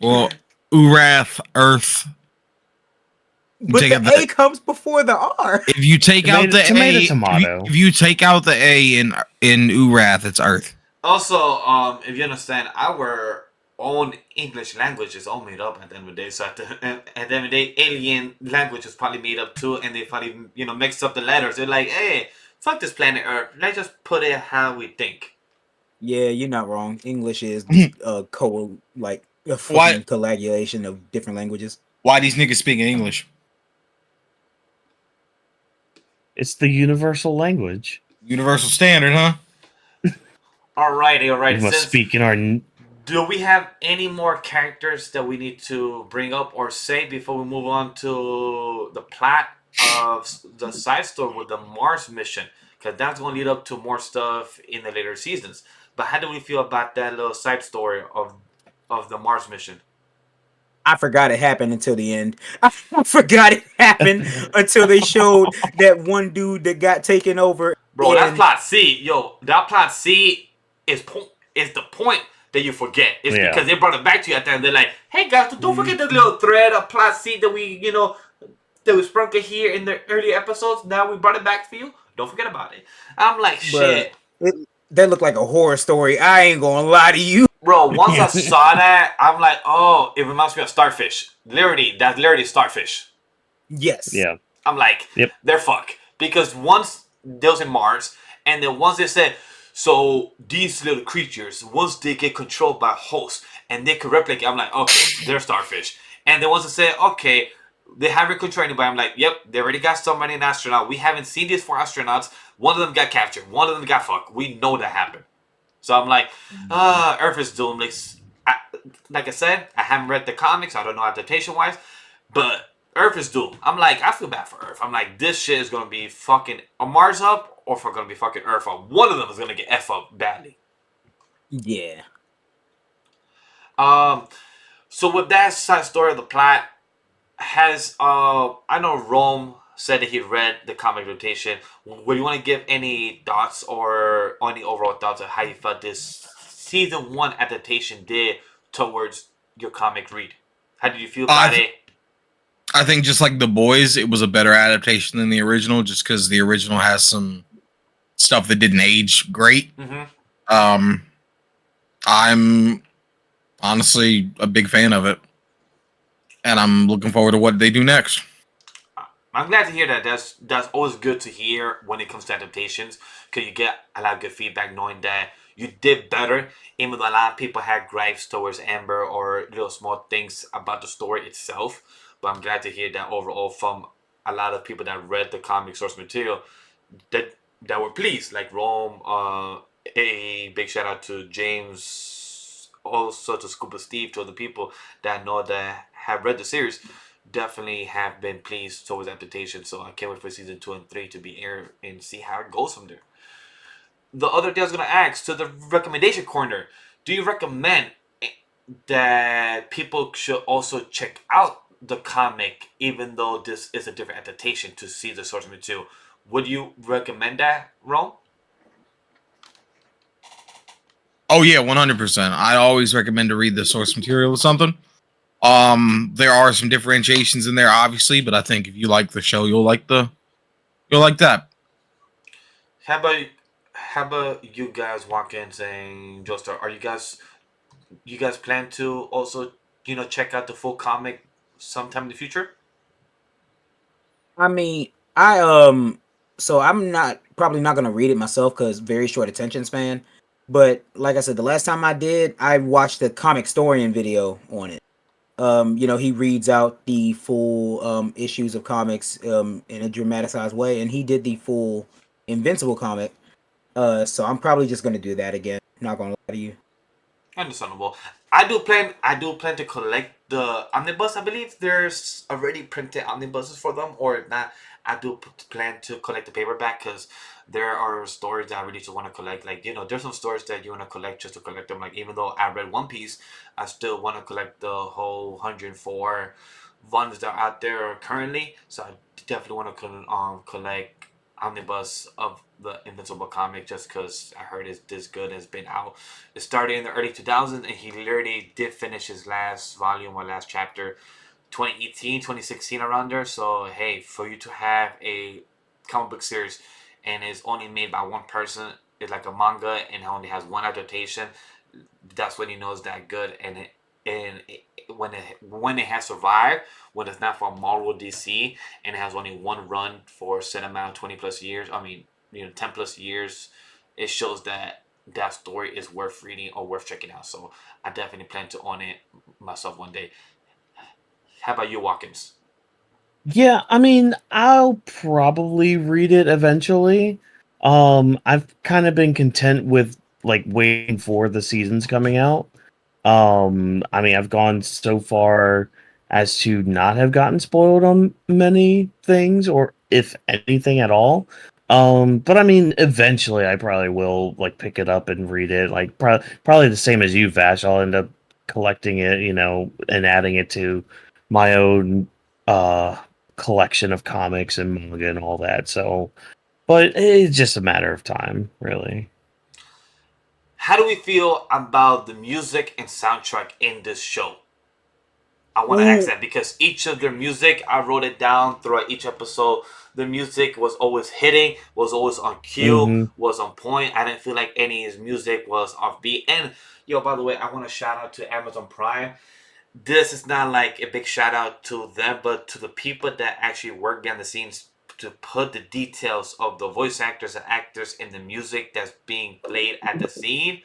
Well, Urath, Earth. But the A comes before the R. If you take out the A, tomato. if you take out the A in Urath, it's Earth. Also, if you understand, our own English language is all made up at the end of the day. So at the end of the day, alien language is probably made up too, and they probably mix up the letters. They're like, "Hey, fuck this planet Earth. Let's just put it how we think." Yeah, you're not wrong. English is a coagulation of different languages. Why these niggas speaking English? It's the universal language. Universal standard, huh? Alrighty. We must speak in our Do we have any more characters that we need to bring up or say before we move on to the plot of the side story with the Mars mission? Because that's going to lead up to more stuff in the later seasons. But how do we feel about that little side story of the Mars mission? I forgot it happened until the end. I forgot it happened until they showed that one dude that got taken over. Bro, that's And plot C. Yo, that plot C is the point that you forget. It's Yeah. because they brought it back to you at the end. They're like, hey guys, don't forget the little thread of plot C that that we sprinkled here in the early episodes. Now we brought it back for you. Don't forget about it. I'm like, bruh, shit. that looked like a horror story. I ain't gonna lie to you. Bro, once I saw that, I'm like, oh, it reminds me of Starfish. That's literally Starfish. Yes. Yeah. I'm like, Yep. they're fuck. Because once they was in Mars, and then once they said, so these little creatures, once they get controlled by hosts and they can replicate, I'm like, okay, they're Starfish. And then once they said, okay, they haven't controlled anybody, I'm like, yep, they already got somebody an astronaut. We haven't seen these 4 astronauts. One of them got captured. One of them got fucked. We know that happened. So I'm like, Earth is doomed. Like I said, I haven't read the comics. I don't know adaptation-wise. But Earth is doomed. I'm like, I feel bad for Earth. I'm like, this shit is going to be fucking a Mars up or if we're going to be fucking Earth up. One of them is going to get F up badly. Yeah. So with that side story of the plot, I know Rome said that he read the comic rotation. Would you want to give any thoughts or any overall thoughts on how you felt this season 1 adaptation did towards your comic read? How did you feel about it? I think just like The Boys, it was a better adaptation than the original, just because the original has some stuff that didn't age great. Mm-hmm. I'm honestly a big fan of it, and I'm looking forward to what they do next. I'm glad to hear that. That's always good to hear when it comes to adaptations, because you get a lot of good feedback knowing that you did better, even though a lot of people had gripes towards Amber or little small things about the story itself. But I'm glad to hear that overall from a lot of people that read the comic source material that were pleased, like Rome. A big shout out to James, also to Scuba Steve, to other people that I know that have read the series. Definitely have been pleased towards adaptation, so I can't wait for season 2 and 3 to be aired and see how it goes from there. The other thing I was gonna ask, to the recommendation corner, do you recommend that people should also check out the comic, even though this is a different adaptation, to see the source material? Would you recommend that, Rome? Oh yeah, 100%. I always recommend to read the source material of something. There are some differentiations in there, obviously, but I think if you like the show, you'll like that. How about you guys walk in saying, Joestar, are you guys plan to also check out the full comic sometime in the future? I mean, so I'm probably not gonna read it myself because very short attention span. But like I said, the last time I did, I watched the comic historian video on it. He reads out the full issues of comics in a dramatized way, and he did the full Invincible comic. So I'm probably just gonna do that again. Not gonna lie to you. Understandable. I do plan to collect the omnibus. I believe there's already printed omnibuses for them, or if not, I do plan to collect the paperback, because there are stories that I really just want to collect. Like, there's some stories that you want to collect just to collect them. Like, even though I read One Piece, I still want to collect the whole 104 ones that are out there currently. So I definitely want to collect omnibus of the Invincible comic, just because I heard it's this good and it's been out. It started in the early 2000s, and he literally did finish his last volume or last chapter 2018, 2016, around there. So hey, for you to have a comic book series and it's only made by one person, it's like a manga and it only has one adaptation, that's when you know it's that good. When it has survived, when it's not from Marvel, DC, and it has only one run for a set amount of 20 plus years, 10 plus years, it shows that that story is worth reading or worth checking out. So I definitely plan to own it myself one day. How about you, Watkins? Yeah, I mean, I'll probably read it eventually. I've kind of been content with like waiting for the seasons coming out. I mean, I've gone so far as to not have gotten spoiled on many things, or if anything at all. But I mean, eventually, I probably will like pick it up and read it. Like probably the same as you, Vash. I'll end up collecting it, and adding it to my own uh collection of comics and manga and all that. So, but it's just a matter of time, really. How do we feel about the music and soundtrack in this show? I want to ask Ooh, that because each of their music, I wrote it down throughout each episode. The music was always hitting, was always on cue, Mm-hmm. was on point. I didn't feel like any of his music was offbeat. And yo, by the way, I want to shout out to Amazon Prime. This is not like a big shout out to them, but to the people that actually work behind the scenes to put the details of the voice actors and actors in the music that's being played at the scene.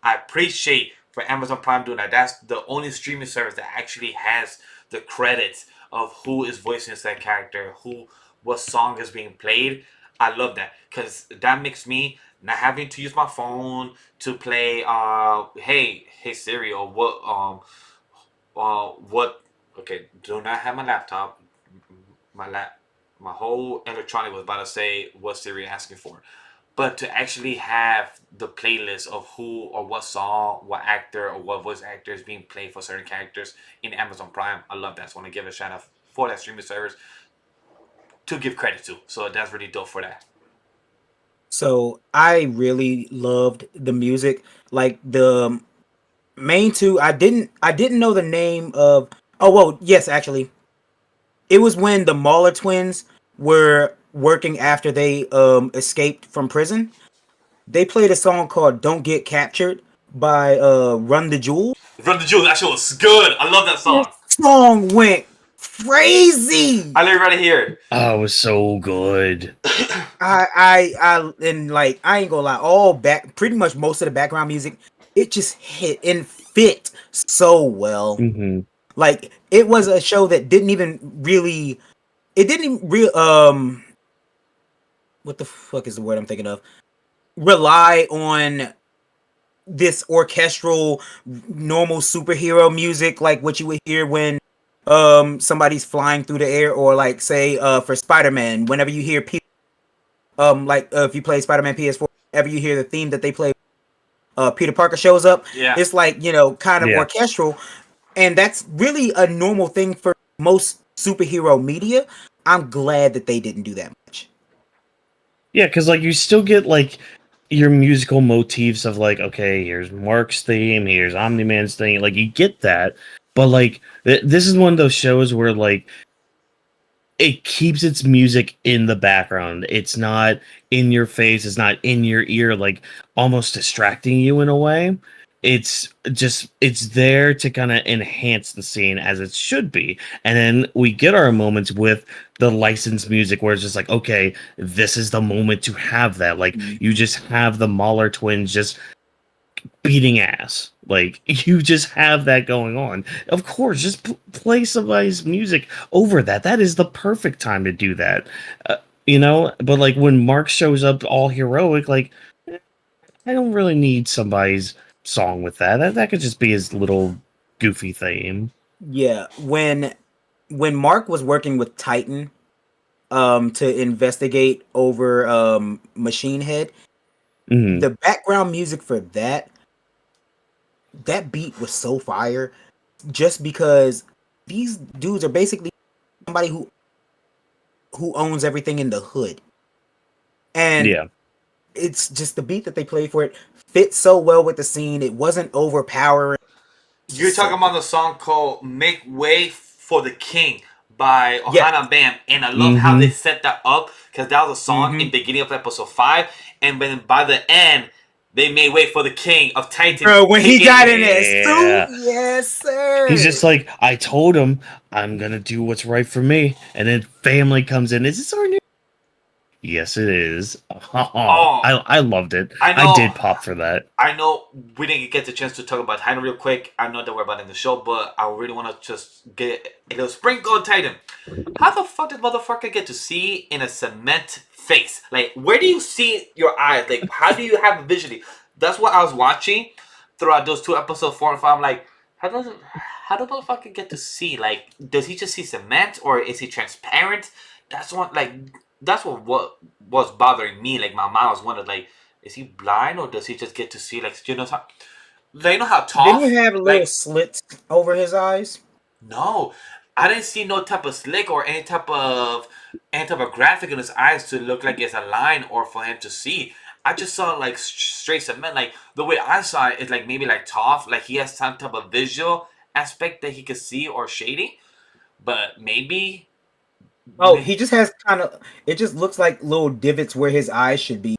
I appreciate for Amazon Prime doing that. That's the only streaming service that actually has the credits of who is voicing that character, what song is being played. I love that because that makes me not having to use my phone to play. Hey Siri, or what? Okay, do not have my laptop. My lap, my whole electronic was about to say what Siri asking for, but to actually have the playlist of who or what song, what actor or what voice actor is being played for certain characters in Amazon Prime, I love that. So I want to give a shout out for that streaming service to give credit to. So that's really dope for that. so I really loved the music. Like the main two, I didn't know the name of. Oh well, yes, actually, it was when the Mauler twins were working after they escaped from prison. They played a song called "Don't Get Captured" by Run the Jewel. Run the Jewels, that shit was good. I love that This song. song went crazy. I literally right here. Oh, it was so good. And like I ain't gonna lie, pretty much most of the background music, it just hit and fit so well. Hmm. Like it was a show that it didn't even real what the fuck is the word I'm thinking of? Rely on this orchestral normal superhero music like what you would hear when somebody's flying through the air, or like say for Spider-Man, whenever you hear people if you play Spider-Man PS4, whenever you hear the theme that they play, Peter Parker shows up, Yeah. it's like, kind of Yeah. orchestral, and that's really a normal thing for most superhero media. I'm glad that they didn't do that much. Yeah, because like you still get like your musical motifs of like, okay, here's Mark's theme, here's Omni Man's thing. Like you get that, but like this is one of those shows where like it keeps its music in the background. It's not in your face. It's not in your ear, like almost distracting you in a way. It's there to kind of enhance the scene as it should be. And then we get our moments with the licensed music where it's just like, okay, this is the moment to have that. Like you just have the Mahler twins just beating ass. Like you just have that going on. Of course, just play somebody's music over that. That is the perfect time to do that. But like when Mark shows up all heroic, like I don't really need somebody's song with that. That could just be his little goofy theme. Yeah, when Mark was working with Titan to investigate over Machine Head, Hmm. the background music for that beat was so fire, just because these dudes are basically somebody who owns everything in the hood, and Yeah. it's just the beat that they played for it fits so well with the scene. It wasn't overpowering. You're talking about the song called "Make Way for the King" by Yeah. Ohana Bam, and I love how Mhm. they set that up because that was a song in Mhm. the beginning of episode 5, and then by the end they made way for the King of Titan. Bro, when he kicking got it. in that Yeah. suit, yes, sir. He's just like, I told him I'm gonna do what's right for me, and then family comes in. Is this our new? Yes, it is. Oh, I loved it. I I know. did pop for that. I know we didn't get the chance to talk about Titan real quick. I know that we're about in the show, but I really want to just get a little sprinkle on Titan. How the fuck did motherfucker get to see in a cement face? Like, where do you see your eyes? Like, how do you have a visually? That's what I was watching. throughout those 2 episodes, 4 and 5, I'm like, how the motherfucker get to see? Like, does he just see cement or is he transparent? That's what was bothering me. Like, my mind was wondering, like, is he blind or does he just get to see? Like, they know how Didn't tough. you have little Like, slits over his eyes? no, I didn't see no type of slick or any type of graphic in his eyes to look like it's a line or for him to see. I just saw like straight cement. Like the way I saw it is like maybe like tough, like he has some type of visual aspect that he could see or shading. But maybe, Oh, he just has kind of. It just looks like little divots where his eyes should be.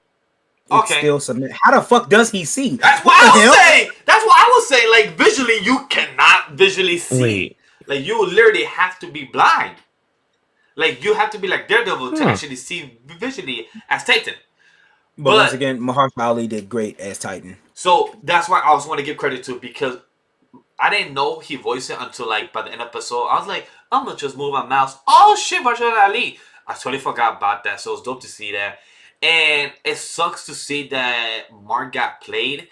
It's okay. still cement. How the fuck does he see? That's what I was saying. That's what I was saying. Like visually, you cannot visually see. Wait. Like you literally have to be blind. Like you have to be like Daredevil to actually see visually as Titan. But once again, Mahershala Ali did great as Titan. So that's why I also want to give credit to, because I didn't know he voiced it until like by the end of the episode. I was like, I'm gonna just move my mouse. Oh shit, Mahershala Ali. I totally forgot about that. So it's dope to see that. And it sucks to see that Mark got played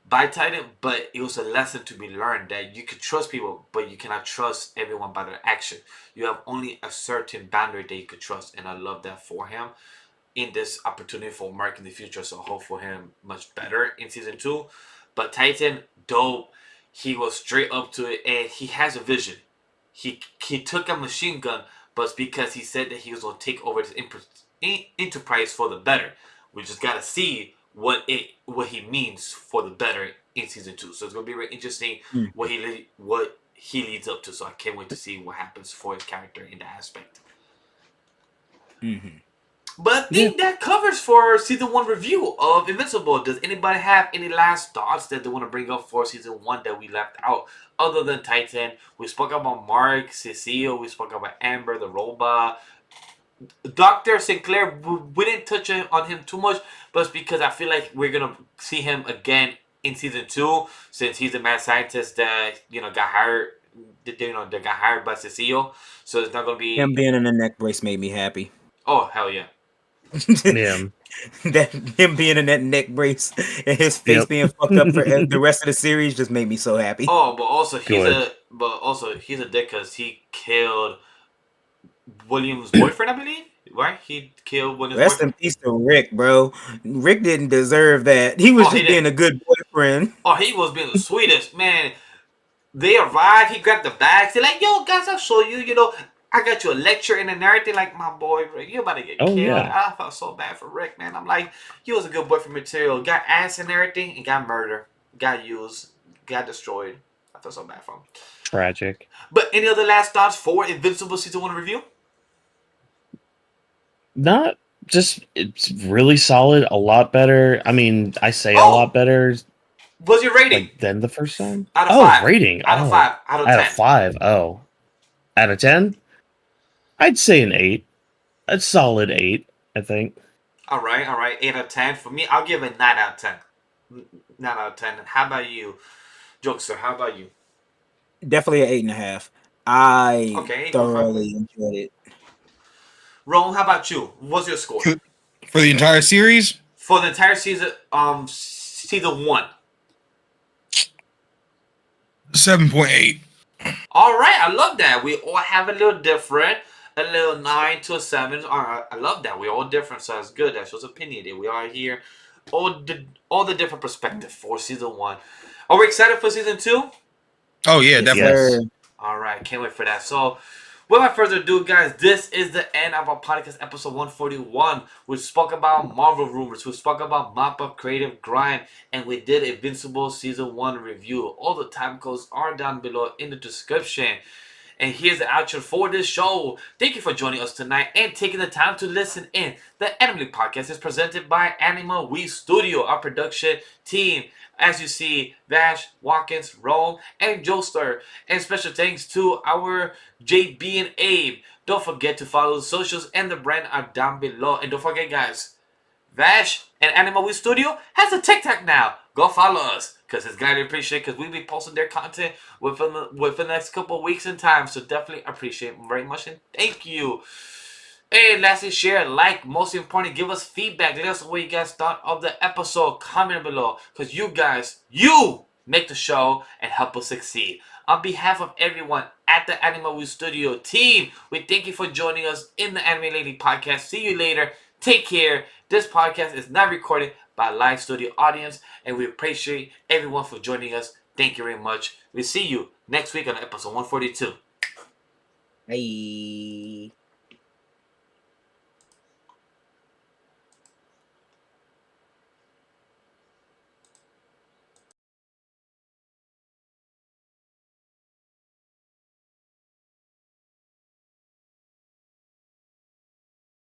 by Titan, but it was a lesson to be learned that you can trust people, but you cannot trust everyone by their action. You have only a certain boundary that you could trust, and I love that for him in this opportunity for Mark in the future. So hope for him much better in season 2. But Titan, dope. He was straight up to it, and he has a vision. He took a machine gun, but it's because he said that he was gonna take over this enterprise for the better. We just gotta see what he means for the better in season 2. So it's gonna be very interesting what he leads up to. So I can't wait to see what happens for his character in that aspect. Mm-hmm. But I think that covers for season 1 review of Invincible. Does anybody have any last thoughts that they want to bring up for season 1 that we left out? Other than Titan, we spoke about Mark, Cecile, we spoke about Amber, the robot. Dr. Sinclair, we didn't touch on him too much, but it's because I feel like we're going to see him again in season 2, since he's a mad scientist that, got hired. That got hired by Cecile. So it's not going to be... Him being in a neck brace made me happy. Oh, hell yeah. Yeah. That him being in that neck brace and his face being fucked up for the rest of the series just made me so happy. Oh, but also he's a dick because he killed William's boyfriend, I believe. Right? He killed William's Rest boyfriend. in peace to Rick, bro. Rick didn't deserve that. He was just being a good boyfriend. Oh, he was being the sweetest, man. They arrived. He grabbed the bags. They're like, "Yo, guys, I'll show you. I got you a lecture and everything." Like, my boy, Rick, you about to get killed. Yeah. I felt so bad for Rick, man. I'm like, he was a good boyfriend material. Got ass and everything, and got murdered, got used, got destroyed. I felt so bad for him. Tragic. But any other last thoughts for Invincible season 1 review? Not just, it's really solid, a lot better. I mean, I say a lot better. What's your rating? Than the first time? Out of 5. Rating. Out of 5. Out of 10. Out of 5. Oh. Out of 10? I'd say an 8. A solid 8, I think. All right. 8 out of 10. For me, I'll give it 9 out of 10. 9 out of 10. And how about you, Jokester? How about you? Definitely an 8.5. I thoroughly enjoyed it. Ron, how about you? What's your score? For the entire series? For the entire season, season 1. 7.8. All right, I love that. We all have a little different. A little 9 to a 7. All right, I love that. We're all different, so that's good. That shows opinionated. We are here. All the different perspective for season 1. Are we excited for season 2? Oh, yeah, definitely. Yes. All right, can't wait for that. So, without further ado, guys, this is the end of our podcast, episode 141. We spoke about Marvel rumors, we spoke about MAPPA creative grind, and we did Invincible season 1 review. All the time codes are down below in the description. And here's the outro for this show. Thank you for joining us tonight and taking the time to listen in. The Anime Podcast is presented by Anima We Studio, our production team. As you see, Vash, Watkins, Roll, and Joestar. And special thanks to our JB and Abe. Don't forget to follow the socials and the brand are down below. And don't forget, guys, Vash and Anima We Studio has a TikTok now. Go follow us, because it's gladly appreciate, because we'll be posting their content within the next couple of weeks and time. So definitely appreciate it very much, and thank you. And lastly, share, like, most importantly, give us feedback. Let us know what you guys thought of the episode. Comment below, because you guys, you make the show, and help us succeed. On behalf of everyone at the Anime Studio team, we thank you for joining us in the Anime Lady podcast. See you later. Take care. This podcast is not recorded by a live studio audience, and we appreciate everyone for joining us. Thank you very much. We'll see you next week on episode 142. Hey.